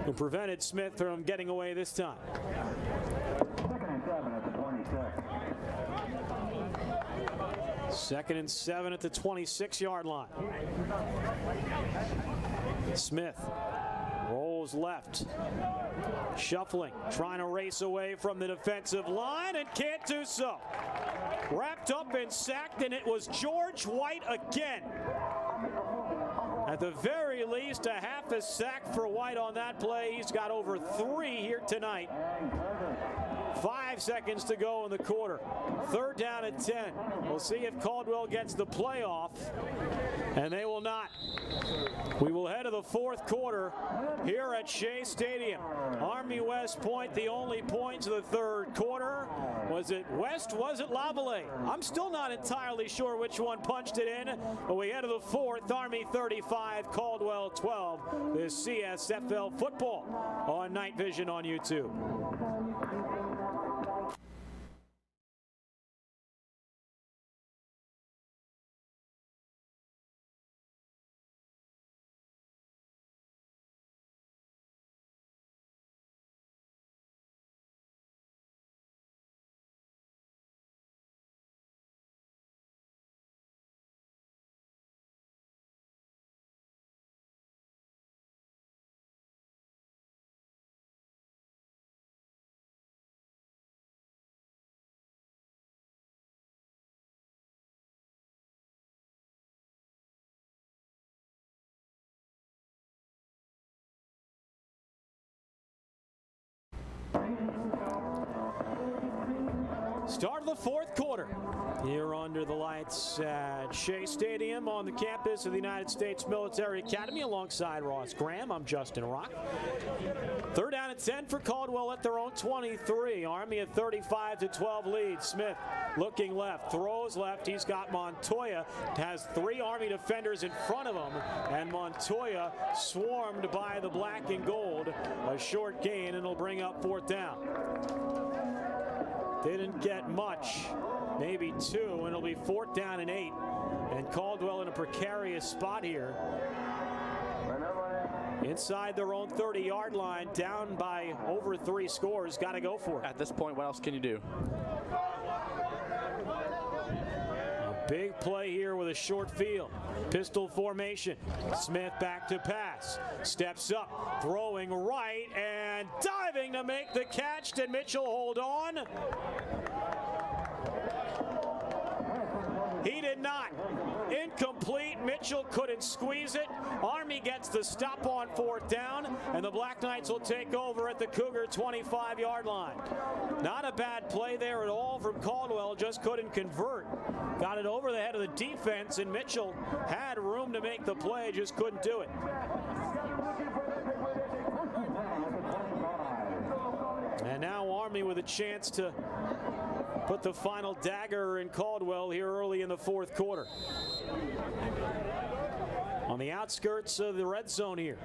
who prevented Smith from getting away this time. 2nd and 7 at the 26-yard line. Smith rolls left, shuffling, trying to race away from the defensive line, and can't do so. Wrapped up and sacked, and it was George White again. At the very least, a half a sack for White on that play. He's got over 3 here tonight. 5 seconds to go in the quarter. 3rd down and 10. We'll see if Caldwell gets the playoff, and they will not. We will head to the 4th quarter here at Shea Stadium. Army West Point, the only points of the 3rd quarter. Was it West? Was it Lavallee? I'm still not entirely sure which one punched it in, but we head to the 4th. Army 35, Caldwell 12. This CSFL football on KnightVision on YouTube. Start of the 4th quarter here under the lights at Shea Stadium on the campus of the United States Military Academy alongside Ross Graham. I'm Justin Rock. 3rd down and 10 for Caldwell at their own 23. Army a 35-12 lead. Smith looking left, throws left. He's got Montoya. Has 3 Army defenders in front of him, and Montoya swarmed by the black and gold. A short gain, and it'll bring up 4th down. Didn't get much maybe 2, and it'll be 4th down and 8. And Caldwell in a precarious spot here. Inside their own 30-yard line, down by over 3 scores. Got to go for it. At this point, what else can you do? A big play here with a short field. Pistol formation. Smith back to pass. Steps up, throwing right, and diving to make the catch. Did Mitchell hold on? He did not. Incomplete. Mitchell couldn't squeeze it. Army gets the stop on 4th down, and the Black Knights will take over at the Cougar 25-yard line. Not a bad play there at all from Caldwell, just couldn't convert. Got it over the head of the defense, and Mitchell had room to make the play, just couldn't do it. And now Army with a chance to put the final dagger in Caldwell here early in the 4th quarter. On the outskirts of the red zone here.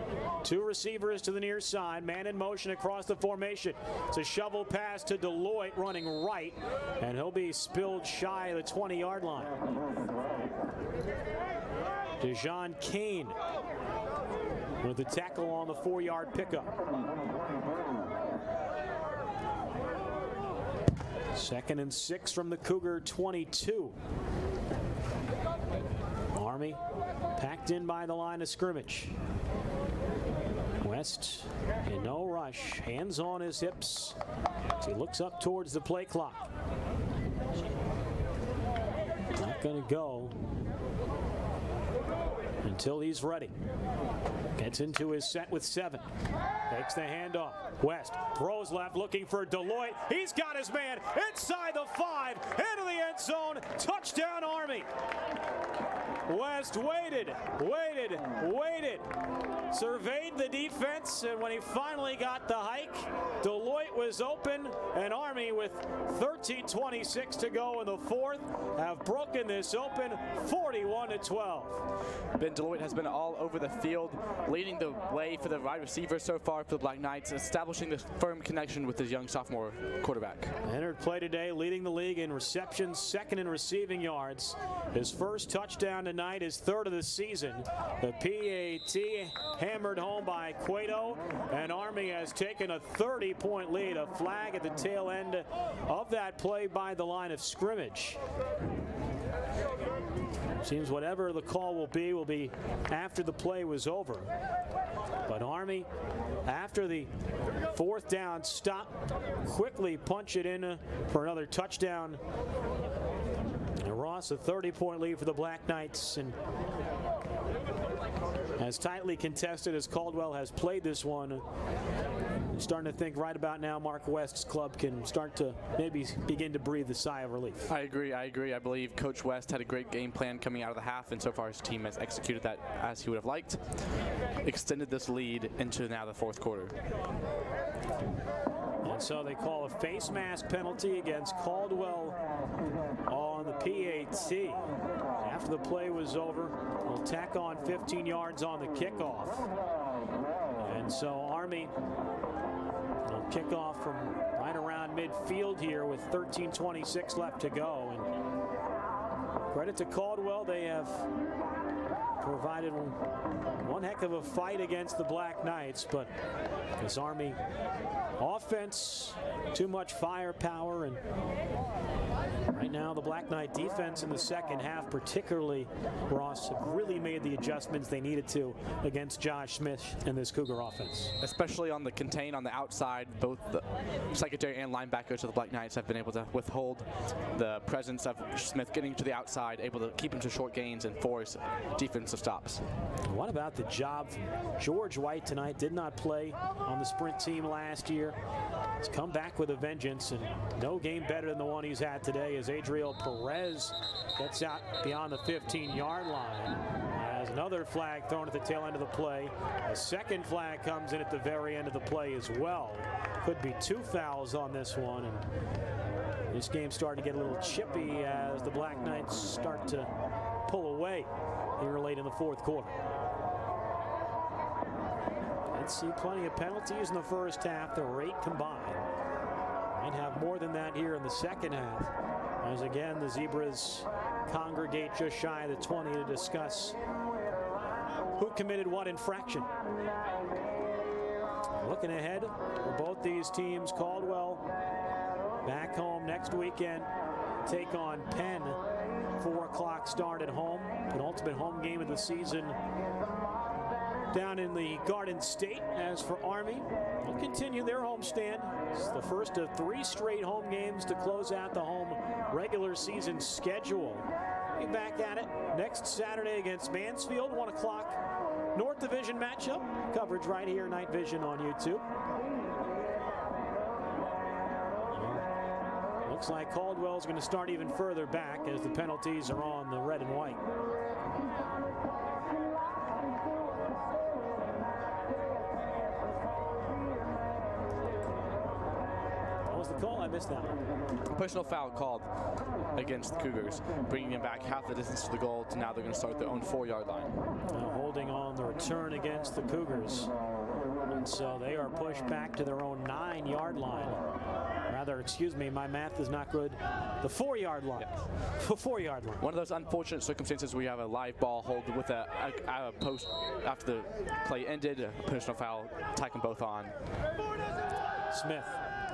2 receivers to the near side. Man in motion across the formation. It's a shovel pass to Deloitte running right. And he'll be spilled shy of the 20-yard line. DeJean Kane with the tackle on the 4-yard pickup. 2nd and 6 from the Cougar 22. Army packed in by the line of scrimmage. West in no rush, hands on his hips as he looks up towards the play clock. Not going to go until he's ready. Gets into his set with 7. Takes the handoff. West throws left, looking for Deloitte. He's got his man inside the 5, into the end zone. Touchdown, Army. West waited, surveyed the defense, and when he finally got the hike, Deloitte was open, and Army with 13:26 to go in the 4th have broken this open 41-12. Ben Deloitte has been all over the field, leading the way for the wide receiver so far for the Black Knights, establishing this firm connection with his young sophomore quarterback. Entered play today, leading the league in receptions, 2nd in receiving yards. His first touchdown tonight, his 3rd of the season. The PAT hammered home by Cueto, and Army has taken a 30-point lead. A flag at the tail end of that play by the line of scrimmage. Seems whatever the call will be after the play was over. But Army, after the 4th down stop, quickly punch it in for another touchdown. And Ross, a 30-point lead for the Black Knights, and as tightly contested as Caldwell has played this one, I'm starting to think right about now Mark West's club can start to maybe begin to breathe a sigh of relief. I agree. I believe Coach West had a great game plan coming out of the half, and so far his team has executed that as he would have liked. Extended this lead into now the 4th quarter. And so they call a face mask penalty against Caldwell on the PAT. After the play was over, they'll tack on 15 yards on the kickoff. And so Army will kick off from right around midfield here with 13:26 left to go. And credit to Caldwell, they have provided one heck of a fight against the Black Knights, but this Army offense, too much firepower, and right now the Black Knight defense in the 2nd half, particularly Ross, have really made the adjustments they needed to against Josh Smith and this Cougar offense. Especially on the contain on the outside, both the secondary and linebackers of the Black Knights have been able to withhold the presence of Smith getting to the outside, able to keep him to short gains and force defensive stops. What about the job from George White tonight? Did not play on the sprint team last year. He's come back with a vengeance, and no game better than the one he's had today as Adriel Perez gets out beyond the 15-yard line. As another flag thrown at the tail end of the play. A 2nd flag comes in at the very end of the play as well. Could be 2 fouls on this one, and this game's starting to get a little chippy as the Black Knights start to pull away here late in the 4th quarter. Let's see plenty of penalties in the 1st half. There were 8 combined. Might have more than that here in the 2nd half. As again, the Zebras congregate just shy of the 20 to discuss who committed what infraction. Looking ahead for both these teams, Caldwell back home next weekend, take on Penn. 4 o'clock start at home, penultimate home game of the season down in the Garden State. As for Army, they'll continue their homestand. It's the first of 3 straight home games to close out the home regular season schedule. Be back at it next Saturday against Mansfield, 1 o'clock. North Division matchup. Coverage right here, KnightVision on YouTube. Looks like Caldwell's going to start even further back as the penalties are on the red and white. What was the call? I missed that one. Personal foul called against the Cougars, bringing them back half the distance to the goal to now they're going to start their own 4-yard line. Now holding on the return against the Cougars. And so they are pushed back to their own 9-yard line. Rather, excuse me, my math is not good. The 4-yard line. Yes. The 4-yard line. One of those unfortunate circumstances where you have a live ball hold with a post after the play ended, a personal foul, tack them both on. Smith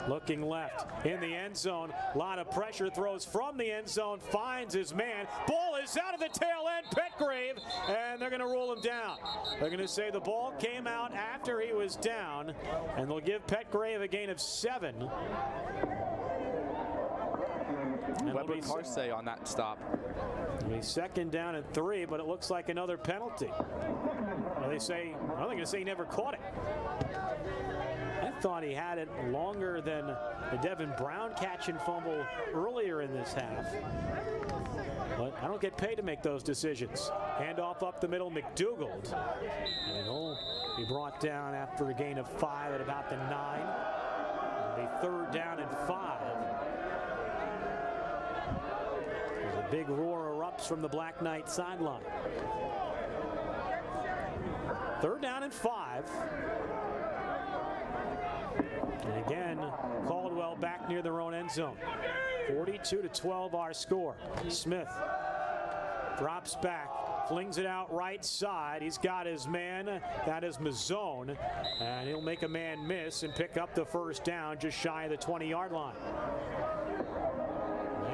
looking left in the end zone. A lot of pressure, throws from the end zone, finds his man. Ball is out of the tail end, Petgrave, and they're going to rule him down. They're going to say the ball came out after he was down, and they'll give Petgrave a gain of 7. Weber Carsey on that stop. It'll be 2nd down and 3, but it looks like another penalty. Well, they say, I'm not going to say he never caught it. I thought he had it longer than the Devin Brown catch and fumble earlier in this half. But I don't get paid to make those decisions. Handoff up the middle, McDougald. And he'll be brought down after a gain of 5 at about the 9. It'll be 3rd down and 5. There's a big roar erupts from the Black Knight sideline. 3rd down and 5. And again, Caldwell back near their own end zone. 42-12 our score. Smith drops back, flings it out right side. He's got his man, that is Mazzone, and he'll make a man miss and pick up the 1st down just shy of the 20-yard line.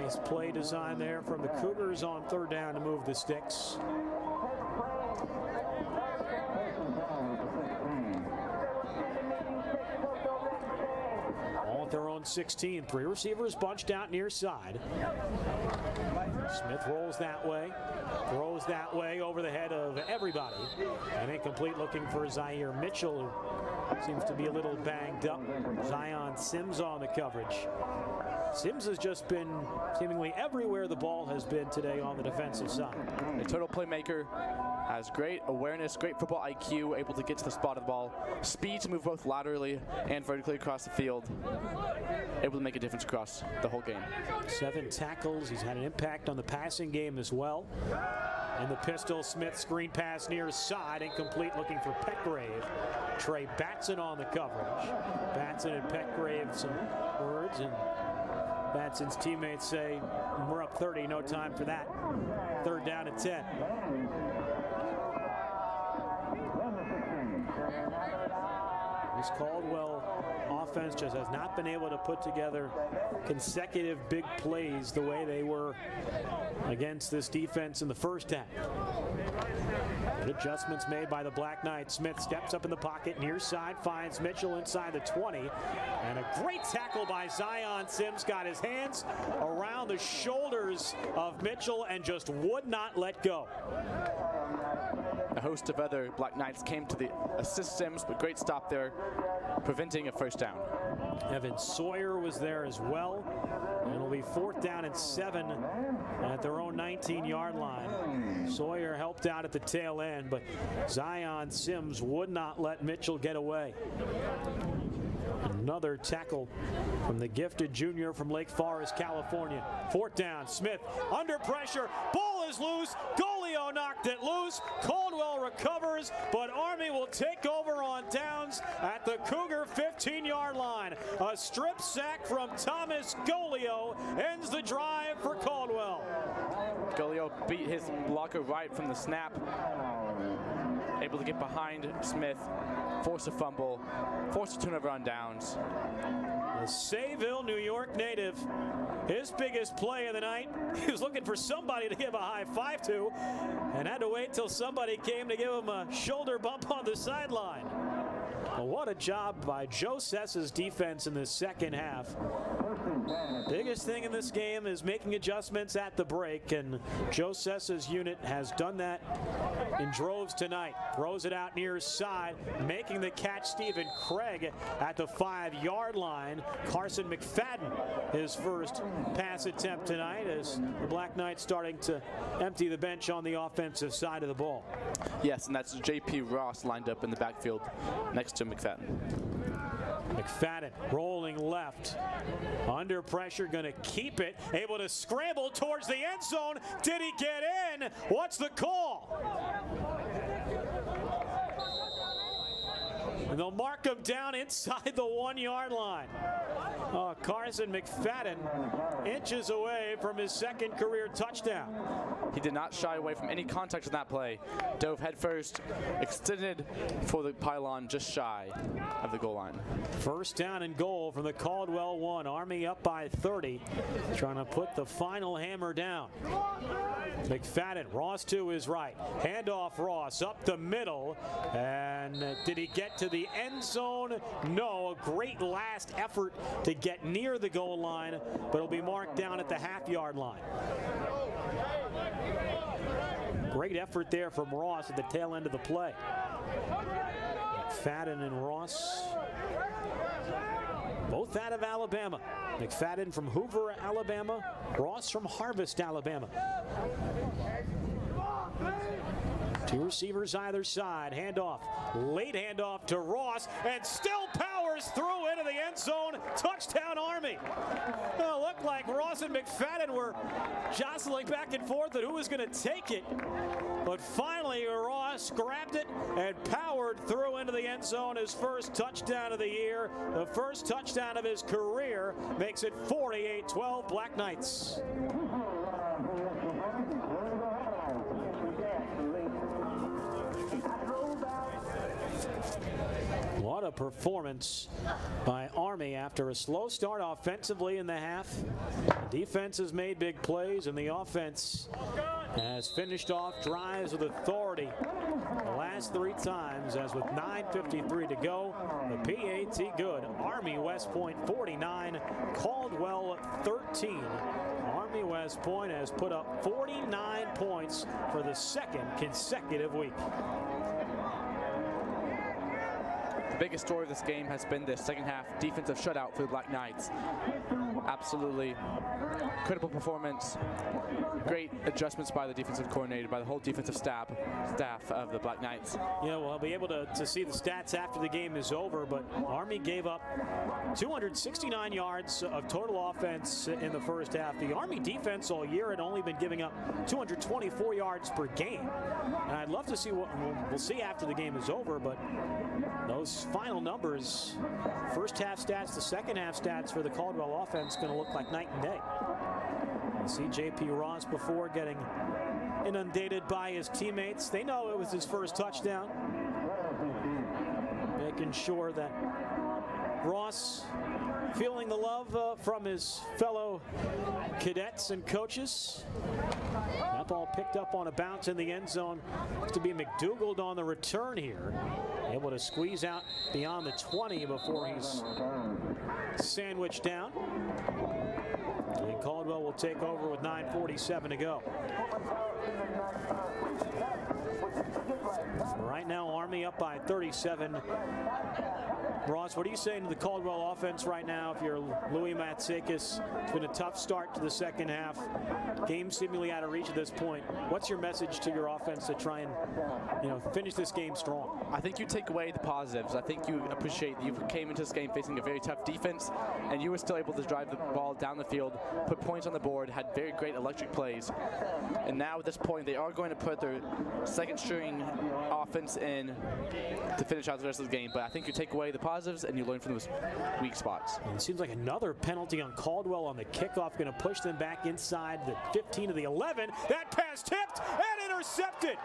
Nice play design there from the Cougars on 3rd down to move the sticks. Their own 16. 3 receivers bunched out near side. Smith rolls that way, throws that way over the head of everybody. And incomplete, looking for Zaire Mitchell, who seems to be a little banged up. Zion Sims on the coverage. Sims has just been seemingly everywhere the ball has been today on the defensive side. A total playmaker, has great awareness, great football IQ, able to get to the spot of the ball, speed to move both laterally and vertically across the field, able to make a difference across the whole game. 7 tackles. He's had an impact on the passing game as well. And the pistol, Smith screen pass near side, incomplete, looking for Petgrave. Trey Batson on the coverage. Batson and Petgrave, some words, and Batson's teammates say, we're up 30, no time for that. 3rd down and 10. This Caldwell offense just has not been able to put together consecutive big plays the way they were against this defense in the first half. Good adjustments made by the Black Knights. Smith steps up in the pocket, near side, finds Mitchell inside the 20. And a great tackle by Zion Sims. Got his hands around the shoulders of Mitchell and just would not let go. A host of other Black Knights came to the assist Sims, but great stop there, preventing a 1st down. Evan Sawyer was there as well. And it'll be 4th down and 7 at their own 19-yard line. Sawyer helped out at the tail end, but Zion Sims would not let Mitchell get away. Another tackle from the gifted junior from Lake Forest, California. 4th down, Smith under pressure, ball is loose, Golio knocked it loose, Caldwell recovers, but Army will take over on downs at the Cougar 15-yard line. A strip sack from Thomas Golio ends the drive for Caldwell. Golio beat his blocker right from the snap. Able to get behind Smith, force a fumble, force a turnover on downs. The Sayville, New York native, his biggest play of the night. He was looking for somebody to give a high five to and had to wait till somebody came to give him a shoulder bump on the sideline. Well, what a job by Joe Sessa's defense in the second half. Biggest thing in this game is making adjustments at the break, and Joe Sessa's unit has done that in droves tonight. Throws it out near side, making the catch Stephen Craig at the 5-yard line. Carson McFadden, his first pass attempt tonight, as the Black Knights starting to empty the bench on the offensive side of the ball. Yes, and that's J.P. Ross lined up in the backfield next to McFadden. McFadden rolling left, under pressure, going to keep it, able to scramble towards the end zone. Did he get in? What's the call? And they'll mark him down inside the 1-yard line. Carson McFadden inches away from his second career touchdown. He did not shy away from any contact in that play. Dove headfirst, extended for the pylon just shy of the goal line. First down and goal from the Caldwell 1. Army up by 30, trying to put the final hammer down. McFadden, Ross to his right. Handoff Ross up the middle. And did he get to the end zone? No. A great last effort to get near the goal line, but it'll be marked down at the half-yard line. Great effort there from Ross at the tail end of the play. McFadden and Ross, both out of Alabama. McFadden from Hoover, Alabama. Ross from Harvest, Alabama. Two receivers either side. Handoff. Late handoff to Ross, and still powers through into the end zone. Touchdown, Army. Well, it looked like Ross and McFadden were jostling back and forth at who was going to take it. But finally, Ross grabbed it and powered through into the end zone. His first touchdown of the year, the first touchdown of his career, makes it 48-12 Black Knights. What a performance by Army after a slow start offensively in the half. The defense has made big plays, and the offense has finished off drives with authority the last 3 times, as with 9:53 to go, the PAT good. Army West Point 49, Caldwell 13. Army West Point has put up 49 points for the second consecutive week. The biggest story of this game has been the second half defensive shutout for the Black Knights. Absolutely critical performance. Great adjustments by the defensive coordinator, by the whole defensive staff of the Black Knights. Yeah, well, I'll be able to see the stats after the game is over, but Army gave up 269 yards of total offense in the first half. The Army defense all year had only been giving up 224 yards per game. And I'd love to see what we'll see after the game is over, but those final numbers, first half stats, the second half stats for the Caldwell offense, going to look like night and day. You see J.P. Ross before getting inundated by his teammates. They know it was his first touchdown. Making sure that Ross feeling the love from his fellow cadets and coaches. That ball picked up on a bounce in the end zone. Looks to be McDougald on the return here. Able to squeeze out beyond the 20 before he's sandwiched down. And Caldwell will take over with 9:47 to go. Right now, Army up by 37. Ross, what are you saying to the Caldwell offense right now if you're Louis Matsakis? It's been a tough start to the second half. Game seemingly out of reach at this point. What's your message to your offense to try and, finish this game strong? I think you take away the positives. I think you appreciate that you came into this game facing a very tough defense, and you were still able to drive the ball down the field, put points on the board, had very great electric plays. And now at this point, they are going to put their second string offense in to finish out the rest of the game. But I think you take away the positives positives and you learn from those weak spots. And it seems like another penalty on Caldwell on the kickoff, going to push them back inside the 15 to the 11. That pass tipped and intercepted.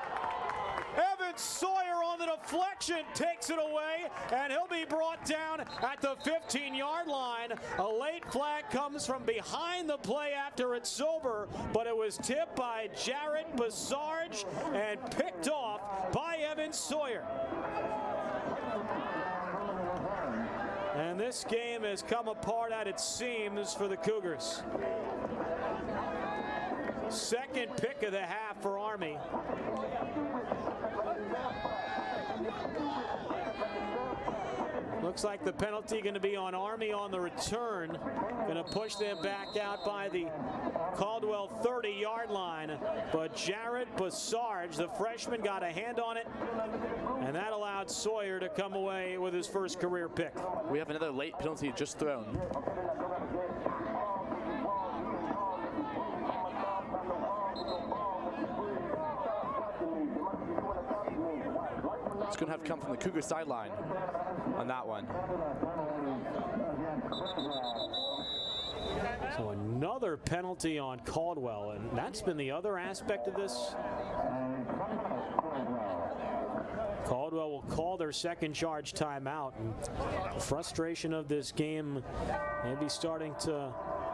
Evan Sawyer on the deflection takes it away, and he'll be brought down at the 15-yard line. A late flag comes from behind the play after it's over, but it was tipped by Jarrett Bassarge and picked off by Evan Sawyer. And this game has come apart at its seams for the Cougars. Second pick of the half for Army. Looks like the penalty going to be on Army on the return. Going to push them back out by the Caldwell 30-yard line. But Jarrett Bassarge, the freshman, got a hand on it, and that allowed Sawyer to come away with his first career pick. We have another late penalty just thrown. It's going to have to come from the Cougar sideline on that one. So another penalty on Caldwell, and that's been the other aspect of this. Caldwell will call their second charge timeout, and the frustration of this game may be starting to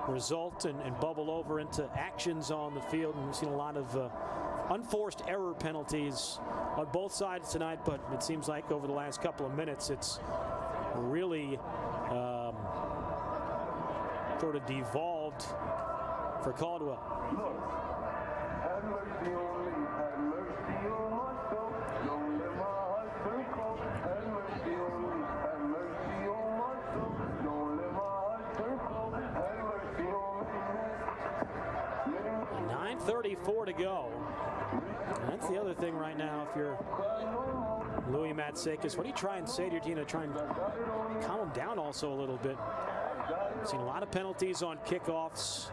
result and bubble over into actions on the field. And we've seen a lot of unforced error penalties on both sides tonight, but it seems like over the last couple of minutes it's really sort of devolved for Caldwell. .34 to go. And that's the other thing right now. If you're Louis Matsakis, what do you try and say to your team to try and calm them down also a little bit? We've seen a lot of penalties on kickoffs,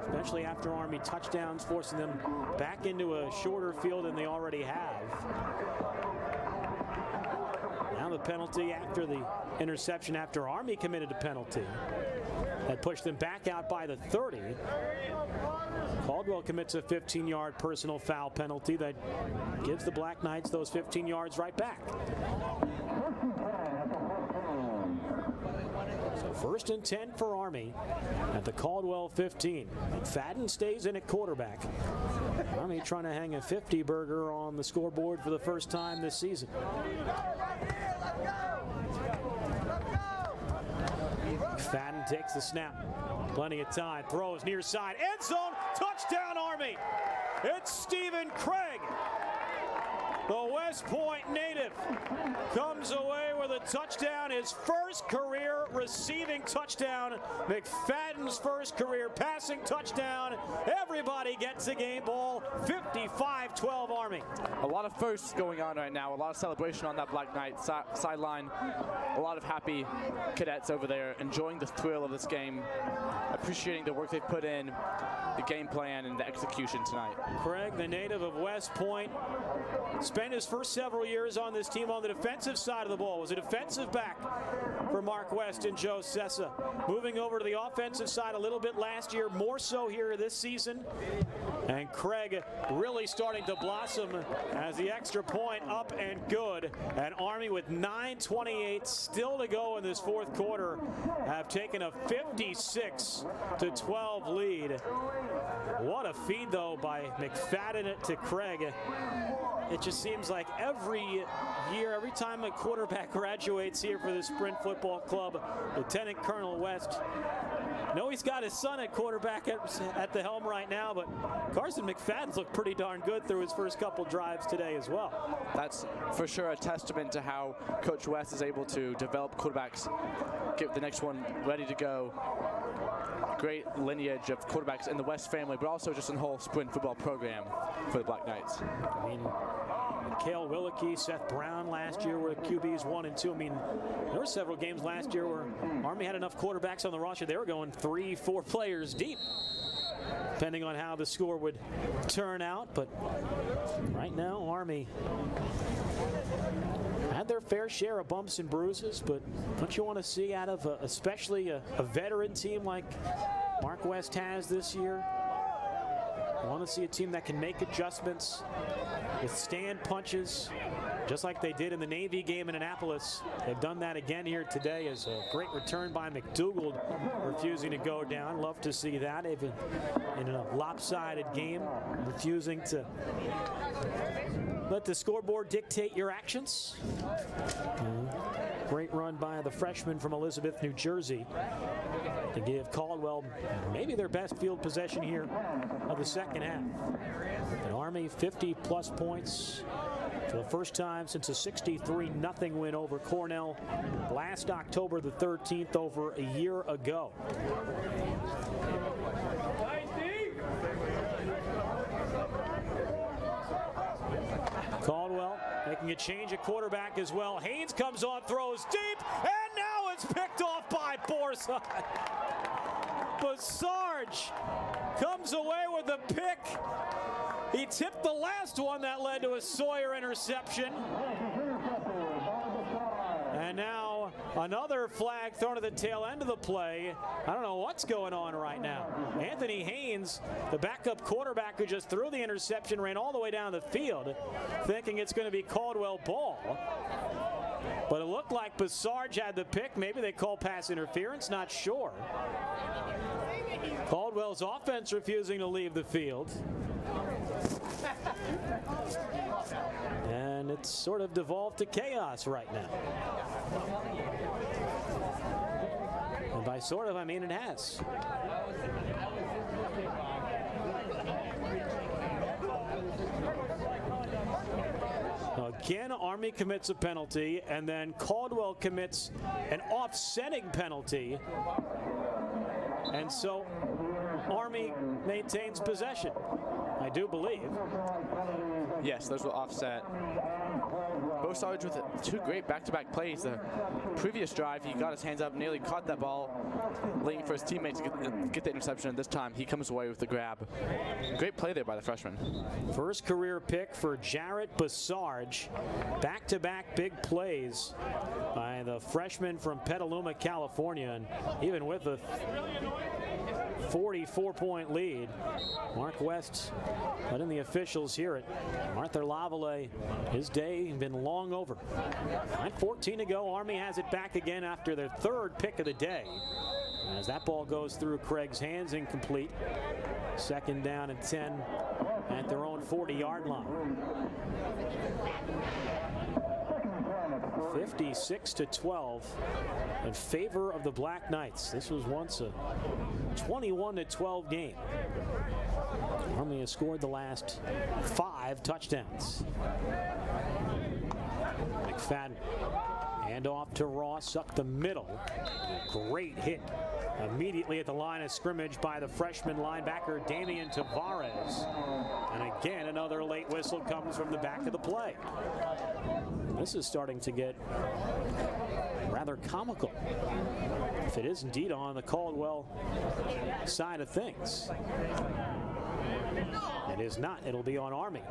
especially after Army touchdowns, forcing them back into a shorter field than they already have. Now the penalty after the interception after Army committed a penalty that pushed them back out by the 30. Caldwell commits a 15-yard personal foul penalty that gives the Black Knights those 15 yards right back. So 1st and 10 for Army at the Caldwell 15. McFadden stays in at quarterback. Army trying to hang a 50-burger on the scoreboard for the first time this season. McFadden takes the snap. Plenty of time. Throws near side. End zone. Touchdown Army. It's Stephen Craig. The West Point native comes away with a touchdown, his first career receiving touchdown, McFadden's first career passing touchdown. Everybody gets a game ball, 55-12 Army. A lot of firsts going on right now, a lot of celebration on that Black Knight sideline, a lot of happy cadets over there enjoying the thrill of this game, appreciating the work they've put in, the game plan and the execution tonight. Craig, the native of West Point, spent his first several years on this team on the defensive side of the ball. Was a defensive back for Mark West and Joe Sessa. Moving over to the offensive side a little bit last year, more so here this season. And Craig really starting to blossom as the extra point up and good. And Army with 9:28 still to go in this fourth quarter have taken a 56-12 lead. What a feed though by McFadden to Craig. It just seems like every year, every time a quarterback graduates here for the Sprint Football Club, Lieutenant Colonel West, I know he's got his son at quarterback at the helm right now, but Carson McFadden's looked pretty darn good through his first couple drives today as well. That's for sure a testament to how Coach West is able to develop quarterbacks, get the next one ready to go. Great lineage of quarterbacks in the West family, but also just in the whole Sprint football program for the Black Knights. I mean, Cale Willicke, Seth Brown last year were QBs 1 and 2. I mean, there were several games last year where Army had enough quarterbacks on the roster. They were going 3-4 players deep. depending on how the score would turn out. But right now, Army had their fair share of bumps and bruises, but what you want to see out of especially a veteran team like Mark West has this year, you want to see a team that can make adjustments, withstand punches, just like they did in the Navy game in Annapolis. They've done that again here today as a great return by McDougald, refusing to go down. Love to see that, even in a lopsided game, refusing to let the scoreboard dictate your actions. Great run by the freshman from Elizabeth, New Jersey, to give Caldwell maybe their best field possession here of the second half. An Army 50-plus points for the first time since a 63-0 win over Cornell last October the 13th, over a year ago. Caldwell making a change at quarterback as well. Haynes comes on, throws deep, and now it's picked off by Borside. Basarge comes away with a pick. He tipped the last one that led to a Sawyer interception. And now another flag thrown at the tail end of the play. I don't know what's going on right now. Anthony Haynes, the backup quarterback who just threw the interception, ran all the way down the field thinking it's going to be Caldwell ball. But it looked like Basarge had the pick. Maybe they called pass interference, not sure. Caldwell's offense refusing to leave the field. And it's sort of devolved to chaos right now. And by sort of, I mean it has. Again, Army commits a penalty, and then Caldwell commits an offsetting penalty. And so Army maintains possession, I do believe. Yes, those will offset. Basarge with two great back-to-back plays. The previous drive, he got his hands up, nearly caught that ball, waiting for his teammates to get the interception. And this time, he comes away with the grab. Great play there by the freshman. First career pick for Jarrett Basarge. Back-to-back big plays by the freshman from Petaluma, California. And even with a 44-point lead, Mark West letting the officials hear it. Arthur Lavallee, his day been long over. 9:14 to go. Army has it back again after their third pick of the day. As that ball goes through Craig's hands, incomplete. Second down and 10 at their own 40-yard line. 56-12 in favor of the Black Knights. This was once a 21-12 game. Army has scored the last 5 touchdowns. McFadden, hand off to Ross up the middle. Great hit immediately at the line of scrimmage by the freshman linebacker Damian Tavares. And again, another late whistle comes from the back of the play. This is starting to get rather comical, if it is indeed on the Caldwell side of things. It is not. It'll be on Army.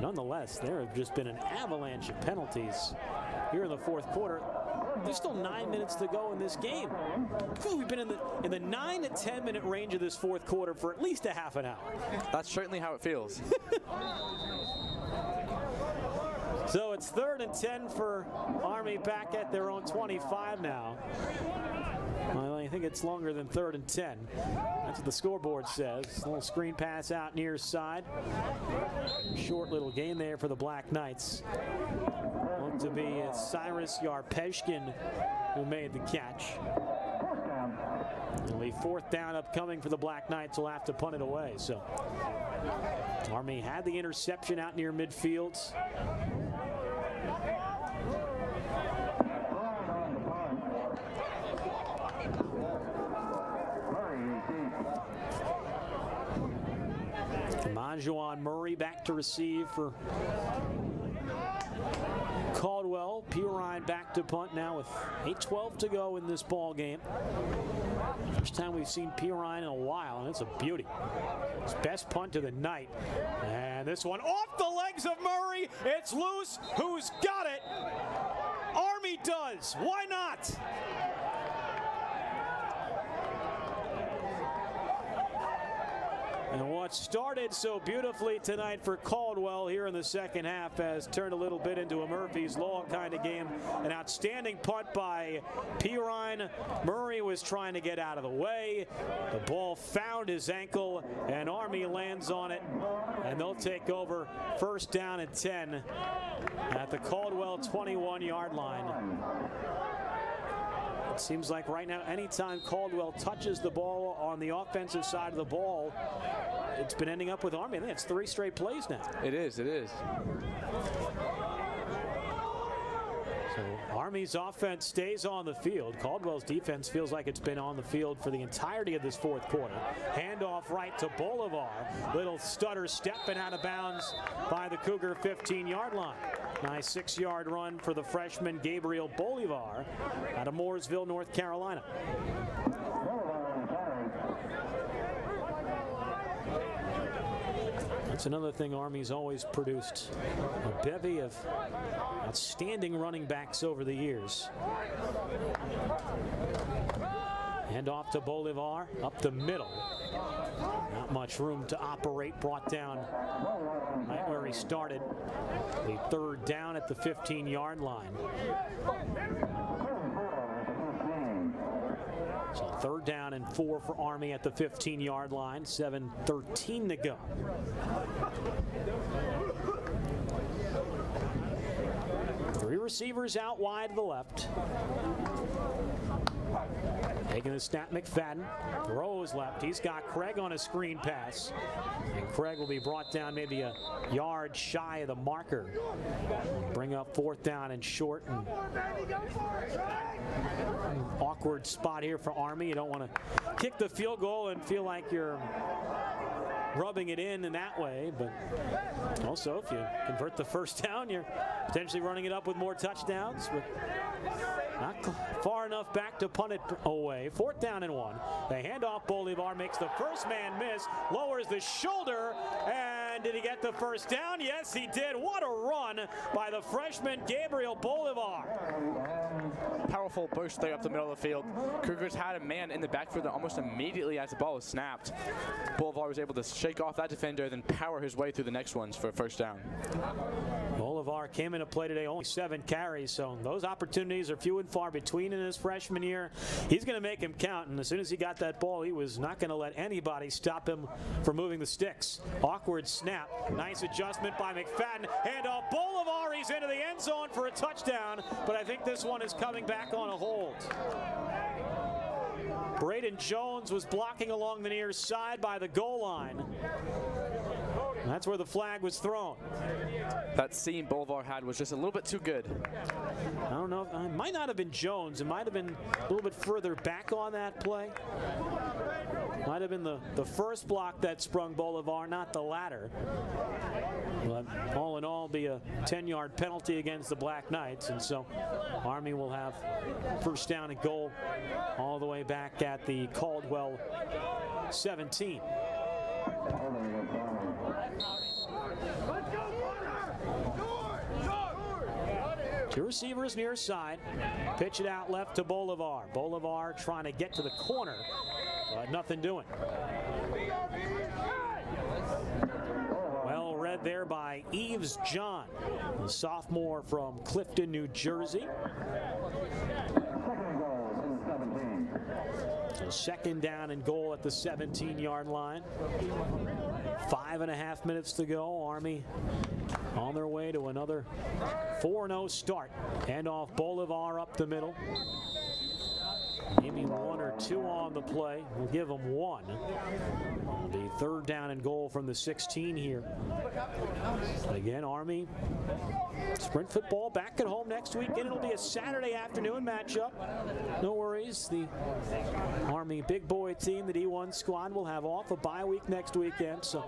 Nonetheless, there have just been an avalanche of penalties here in the fourth quarter. There's still 9 minutes to go in this game. We've been in the 9 to 10 minute range of this fourth quarter for at least a half an hour. That's certainly how it feels. So it's 3rd and 10 for Army back at their own 25 now. Well, I think it's longer than 3rd and 10. That's what the scoreboard says. A little screen pass out near side. Short little gain there for the Black Knights. Looked to be Cyrus Yarpeshkin who made the catch. It'll be 4th down upcoming for the Black Knights. Will have to punt it away. So Army had the interception out near midfield. Majuan Murray back to receive for Caldwell. Caldwell. Pirine back to punt now with 8:12 to go in this ball game. First time we've seen Pirine in a while, and it's a beauty. His best punt of the night. And this one off the legs of Murray. It's loose. Who's got it? Army does. Why not? And what started so beautifully tonight for Caldwell here in the second half has turned a little bit into a Murphy's Law kind of game. An outstanding punt by Pirine. Murray was trying to get out of the way. The ball found his ankle, and Army lands on it, and they'll take over first down and 10 at the Caldwell 21-yard line. It seems like right now, anytime Caldwell touches the ball on the offensive side of the ball, it's been ending up with Army. I think it's 3 straight plays now. It is, it is. So Army's offense stays on the field. Caldwell's defense feels like it's been on the field for the entirety of this fourth quarter. Handoff right to Bolivar. Little stutter step and out of bounds by the Cougar 15-yard line. Nice 6-yard run for the freshman Gabriel Bolivar out of Mooresville, North Carolina. That's another thing Army's always produced. A bevy of outstanding running backs over the years. Hand off to Bolivar, up the middle. Not much room to operate, brought down right where he started. The third down at the 15-yard line. So third down and 4 for Army at the 15-yard line. 7:13 to go. Three receivers out wide to the left. Taking the snap, McFadden throws left. He's got Craig on a screen pass. And Craig will be brought down maybe a yard shy of the marker. Bring up fourth down and short. And awkward spot here for Army. You don't want to kick the field goal and feel like you're rubbing it in that way, but also if you convert the first down, you're potentially running it up with more touchdowns, but not far enough back to punt it away. Fourth down and 1. They hand off. Bolivar makes the first man miss, lowers the shoulder, and did he get the first down? Yes, he did. What a run by the freshman Gabriel Bolivar. Powerful burst there up the middle of the field. Cougars had a man in the backfield almost immediately as the ball was snapped. Bolivar was able to shake off that defender, then power his way through the next ones for a first down. Bolivar came into play today, only 7 carries, so those opportunities are few and far between in his freshman year. He's going to make him count, and as soon as he got that ball, he was not going to let anybody stop him from moving the sticks. Awkward snap. Nice adjustment by McFadden. Handoff Bolivar. He's into the end zone for a touchdown, but I think this one is coming back on a hold. Braden Jones was blocking along the near side by the goal line. That's where the flag was thrown. That seam Bolivar had was just a little bit too good. I don't know. It might not have been Jones. It might have been a little bit further back on that play. Might have been the first block that sprung Bolivar, not the latter. But all in all, be a 10-yard penalty against the Black Knights. And so Army will have first down and goal all the way back at the Caldwell 17. Two receivers near side. Pitch it out left to Bolivar. Bolivar trying to get to the corner, but nothing doing. Well read there by Eves John, the sophomore from Clifton, New Jersey. So second down and goal at the 17-yard line. 5.5 minutes to go. Army on their way to another 4-0 start. Hand off Bolivar up the middle. Maybe 1 or 2 on the play. We'll give them 1. It'll be third down and goal from the 16 here. Again, Army sprint football back at home next weekend. It'll be a Saturday afternoon matchup. No worries. boys, the Army big boy team, the D1 squad, will have off a bye week next weekend, so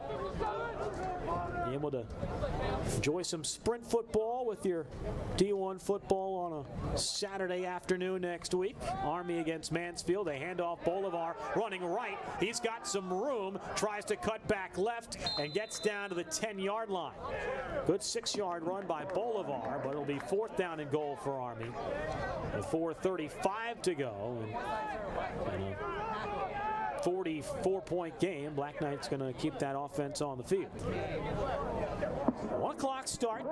be able to enjoy some sprint football with your D1 football on a Saturday afternoon next week. Army against Mansfield. A handoff. Bolivar running right. He's got some room. Tries to cut back left and gets down to the 10-yard line. Good 6-yard run by Bolivar, but it'll be 4th down and goal for Army. With 4:35 to go. And a 44-point game. Black Knight's going to keep that offense on the field. 1 o'clock start.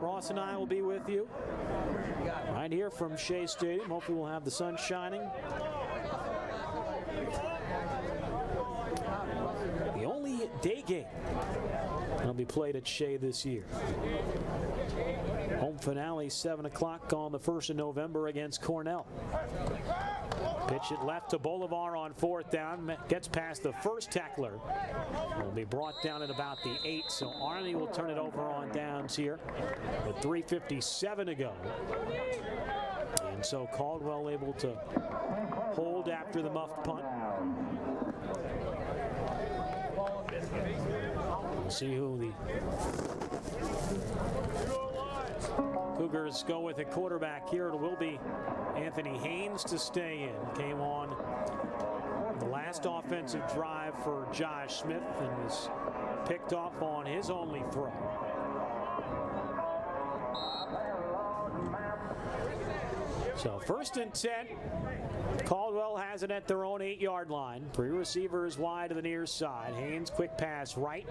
Ross and I will be with you right here from Shea Stadium. Hopefully we'll have the sun shining. The only day game that'll be played at Shea this year. Home finale 7 o'clock on the 1st of November against Cornell. Pitch it left to Bolivar on 4th down. Gets past the first tackler. Will be brought down at about the 8. So Army will turn it over on downs here with 3:57 to go. And so Caldwell able to hold after the muffed punt. We'll see who the Cougars go with a quarterback here. It will be Anthony Haynes to stay in. Came on the last offensive drive for Josh Smith and was picked off on his only throw. So 1st and 10. Caldwell has it at their own 8-yard line. 3 receivers wide to the near side. Haynes, quick pass right.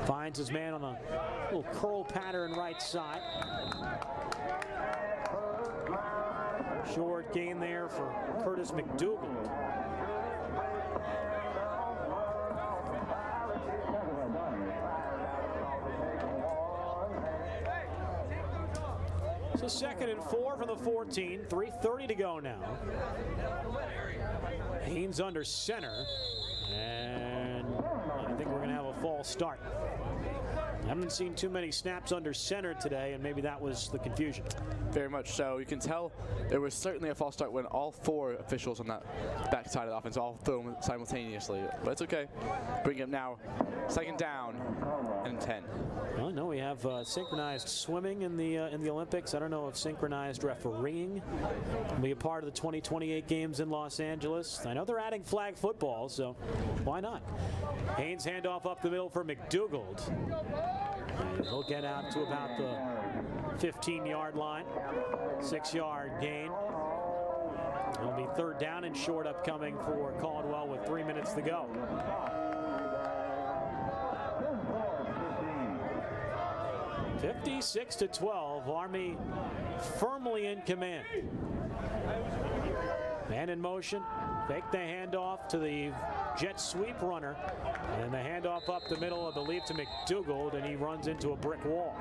Finds his man on a little curl pattern right side. Short gain there for Curtis McDougald. So 2nd and 4 from the 14. 3:30 to go now. Haynes under center. And I think we're going to have a false start. I haven't seen too many snaps under center today, and maybe that was the confusion. Very much so. You can tell there was certainly a false start when all 4 officials on that back side of the offense all threw them simultaneously. But it's okay. Bring him now. 2nd down and 10. Well, no, we have synchronized swimming in the Olympics. I don't know if synchronized refereeing will be a part of the 2028 games in Los Angeles. I know they're adding flag football, so why not? Haynes handoff up the middle for McDougald. And he'll get out to about the 15-yard line. 6-yard gain. It'll be 3rd down and short upcoming for Caldwell with 3 minutes to go. (56-12). Army firmly in command. Man in motion. Fake the handoff to the jet sweep runner. And the handoff up the middle, I believe, to McDougald, and he runs into a brick wall.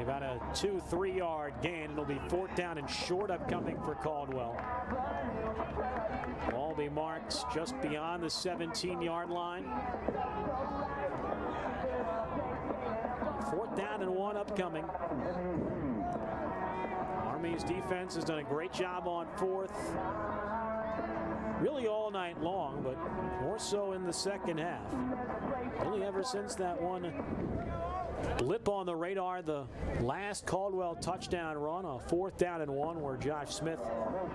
About a 2-3 yard gain. It'll be 4th down and short upcoming for Caldwell. Ball be marked just beyond the 17-yard line. 4th down and 1 upcoming. Army's defense has done a great job on 4th. Really all night long, but more so in the second half. Really ever since that one blip on the radar, the last Caldwell touchdown run, a 4th down and 1 where Josh Smith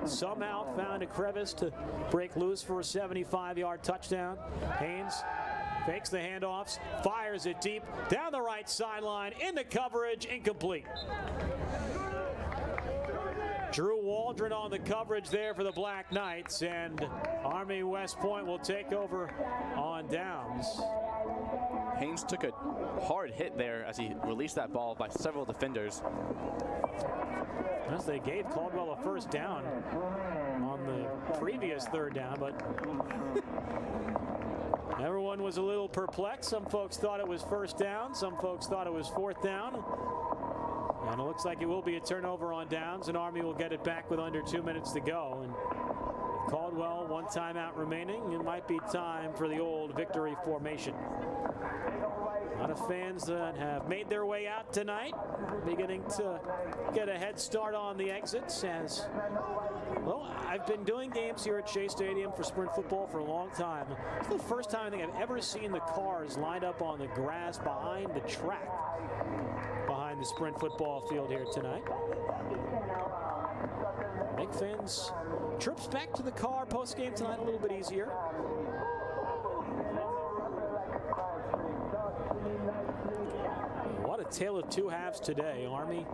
somehow found a crevice to break loose for a 75-yard touchdown. Haynes fakes the handoffs, fires it deep, down the right sideline, into coverage, incomplete. Drew Waldron on the coverage there for the Black Knights, and Army West Point will take over on downs. Haynes took a hard hit there as he released that ball by several defenders. As they gave Caldwell a 1st down on the previous 3rd down, but everyone was a little perplexed. Some folks thought it was 1st down. Some folks thought it was 4th down. And it looks like it will be a turnover on downs, and Army will get it back with under 2 minutes to go. And with Caldwell, 1 timeout remaining, it might be time for the old victory formation. A lot of fans that have made their way out tonight, beginning to get a head start on the exits as I've been doing games here at Shea Stadium for sprint football for a long time. It's the first time I think I've ever seen the cars lined up on the grass behind the track, behind the sprint football field here tonight. Make fans trips back to the car post-game tonight a little bit easier. What a tale of two halves today. Army,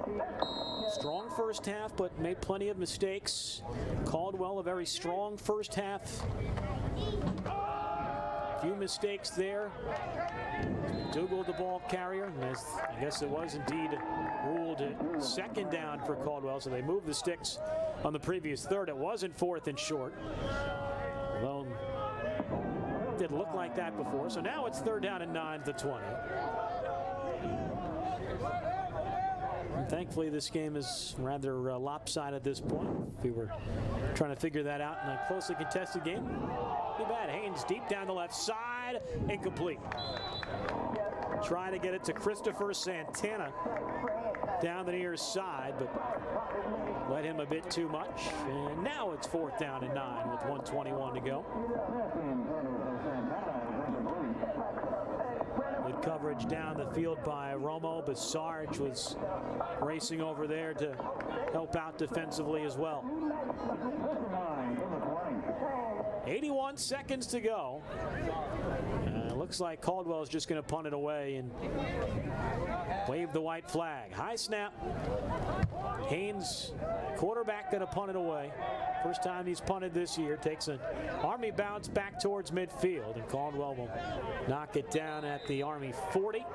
strong first half, but made plenty of mistakes. Caldwell, a very strong first half. Few mistakes there. McDougal, the ball carrier. And I guess it was indeed ruled second down for Caldwell, so they moved the sticks on the previous third. It wasn't 4th and short. Although it didn't look like that before. So now it's 3rd down and 9 to 20. And thankfully, this game is rather lopsided at this point. If we were trying to figure that out in a closely contested game, too bad. Haynes deep down the left side, incomplete. Try to get it to Christopher Santana down the near side, but led him a bit too much. And now it's 4th down and 9 with 1:21 to go. Good coverage down the field by Romo, but Sarge was racing over there to help out defensively as well. 81 seconds to go. Looks like Caldwell is just going to punt it away and wave the white flag. High snap. Haynes, quarterback, going to punt it away. First time he's punted this year. Takes an Army bounce back towards midfield, and Caldwell will knock it down at the Army 40.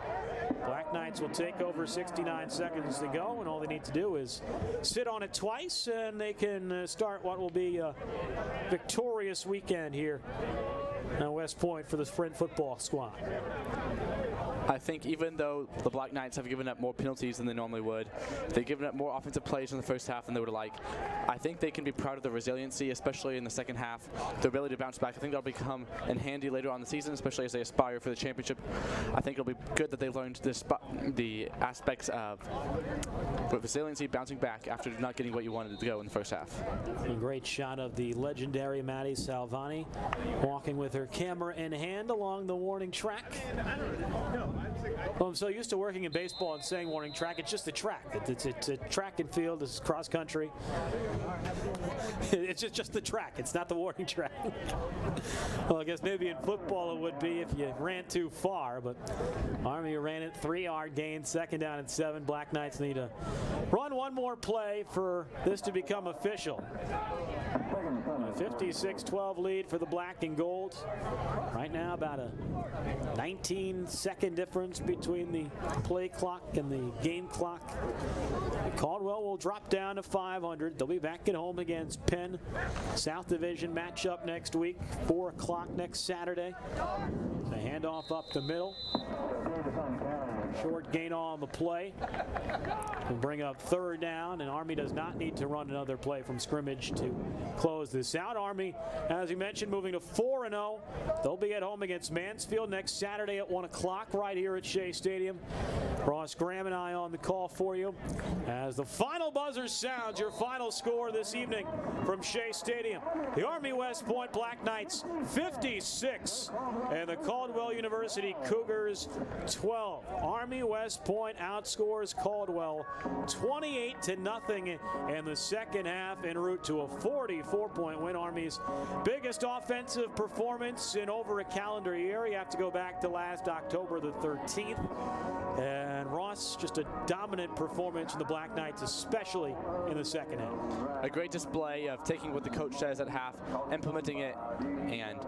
Black Knights will take over. 69 seconds to go, and all they need to do is sit on it twice, and they can start what will be a victorious weekend here at West Point for the sprint football squad. I think even though the Black Knights have given up more penalties than they normally would, they've given up more offensive plays in the first half than they would like. I think they can be proud of the resiliency, especially in the second half, their ability to bounce back. I think that'll become in handy later on in the season, especially as they aspire for the championship. I think it'll be good that they've learned the aspects of resiliency, bouncing back after not getting what you wanted to go in the first half. A great shot of the legendary Maddie Salvani walking with her camera in hand along the warning track. Well, I'm so used to working in baseball and saying warning track. It's just a track. It's a track and field. It's cross country. It's just the track. It's not the warning track. Well, I guess maybe in football it would be if you ran too far, but Army ran it, 3-yard gain, 2nd down and 7. Black Knights need to run one more play for this to become official. A 56-12 lead for the black and gold. Right now about a 19-second difference between the play clock and the game clock. Caldwell will drop down to 500. They'll be back at home against Penn. South Division matchup next week, 4 o'clock next Saturday. The handoff up the middle. Short gain on the play. We'll bring up 3rd down, and Army does not need to run another play from scrimmage to close this out. Army, as you mentioned, moving to 4-0. They'll be at home against Mansfield next Saturday at 1 o'clock right here at Shea Stadium. Ross Graham and I on the call for you as the final buzzer sounds. Your final score this evening from Shea Stadium. The Army West Point Black Knights 56 and the Caldwell University Cougars 12. Army West Point outscores Caldwell 28-0 in the second half en route to a 44-point win. Army's biggest offensive performance in over a calendar year. You have to go back to last October the 13th. And Ross, just a dominant performance from the Black Knights, especially in the second half. A great display of taking what the coach says at half, implementing it, and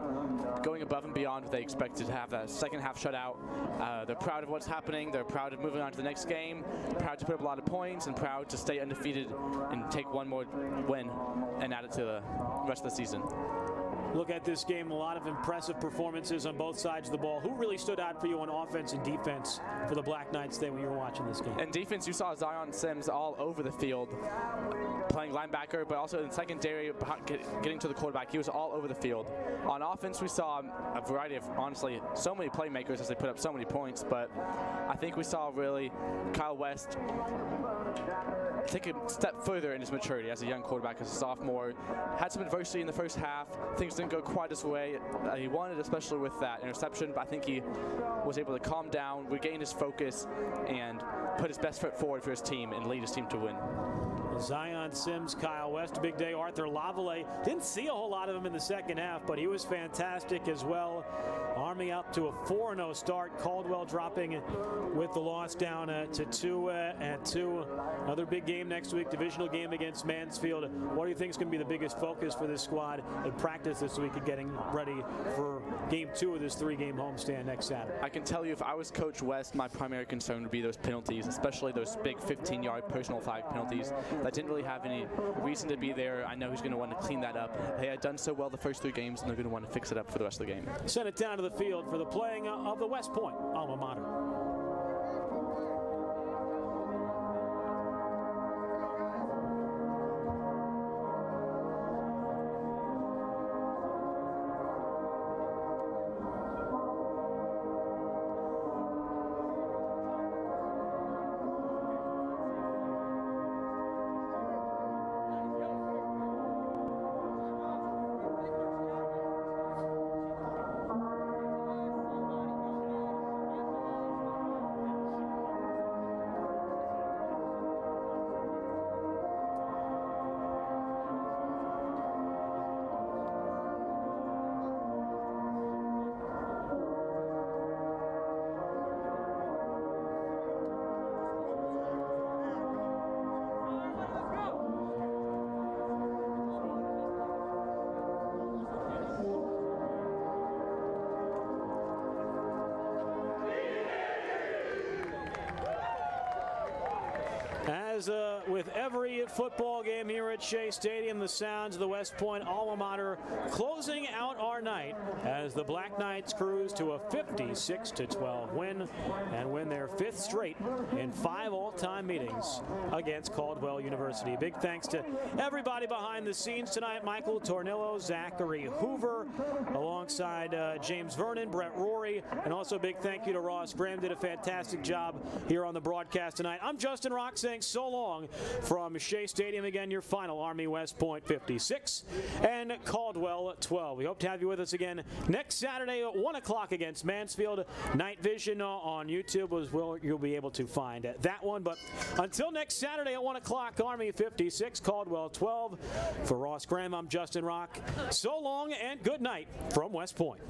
going above and beyond what they expected to have that second half shutout. They're proud of what's happening. They're proud of moving on to the next game, proud to put up a lot of points, and proud to stay undefeated and take one more win and add it to the rest of the season. Look at this game, a lot of impressive performances on both sides of the ball. Who really stood out for you on offense and defense for the Black Black Knights today when you were watching this game? In defense, you saw Zion Sims all over the field, playing linebacker, but also in secondary, getting to the quarterback. He was all over the field. On offense, we saw a variety of, honestly, so many playmakers as they put up so many points, but I think we saw really Kyle West take a step further in his maturity as a young quarterback, as a sophomore. Had some adversity in the first half. Things didn't go quite his way he wanted, especially with that interception, but I think he was able to calm down, regain his focus, and put his best foot forward for his team and lead his team to win. Zion Sims, Kyle West, a big day. Arthur Lavallee, didn't see a whole lot of him in the second half, but he was fantastic as well. Army up to a 4-0 start. Caldwell dropping with the loss down to 2-2. Another big game next week, divisional game against Mansfield. What do you think is going to be the biggest focus for this squad in practice this week and getting ready for game 2 of this 3-game homestand next Saturday? I can tell you, if I was Coach West, my primary concern would be those penalties, especially those big 15-yard personal flag penalties that didn't really have any reason to be there. I know he's going to want to clean that up. They had done so well the first 3 games, and they're going to want to fix it up for the rest of the game. Send it down to the field for the playing of the West Point alma mater. As with every football game here at Shea Stadium, the sounds of the West Point alma mater closing out our night as the Black Knights cruise to a 56-12 win and win their 5th straight in 5 all-time meetings against Caldwell University. Big thanks to everybody behind the scenes tonight. Michael Tornillo, Zachary Hoover, alongside James Vernon, Brett Rory, and also a big thank you to Ross Graham. Did a fantastic job here on the broadcast tonight. I'm Justin Rock saying so long from Shea Stadium. Again, your final Army West Point 56 and Caldwell 12. We hope to have you with us again next Saturday at 1 o'clock against Mansfield. KnightVision on YouTube was where you'll be able to find that one. But until next Saturday at 1 o'clock, Army 56, Caldwell 12. For Ross Graham, I'm Justin Rock. So long and good night from West Point.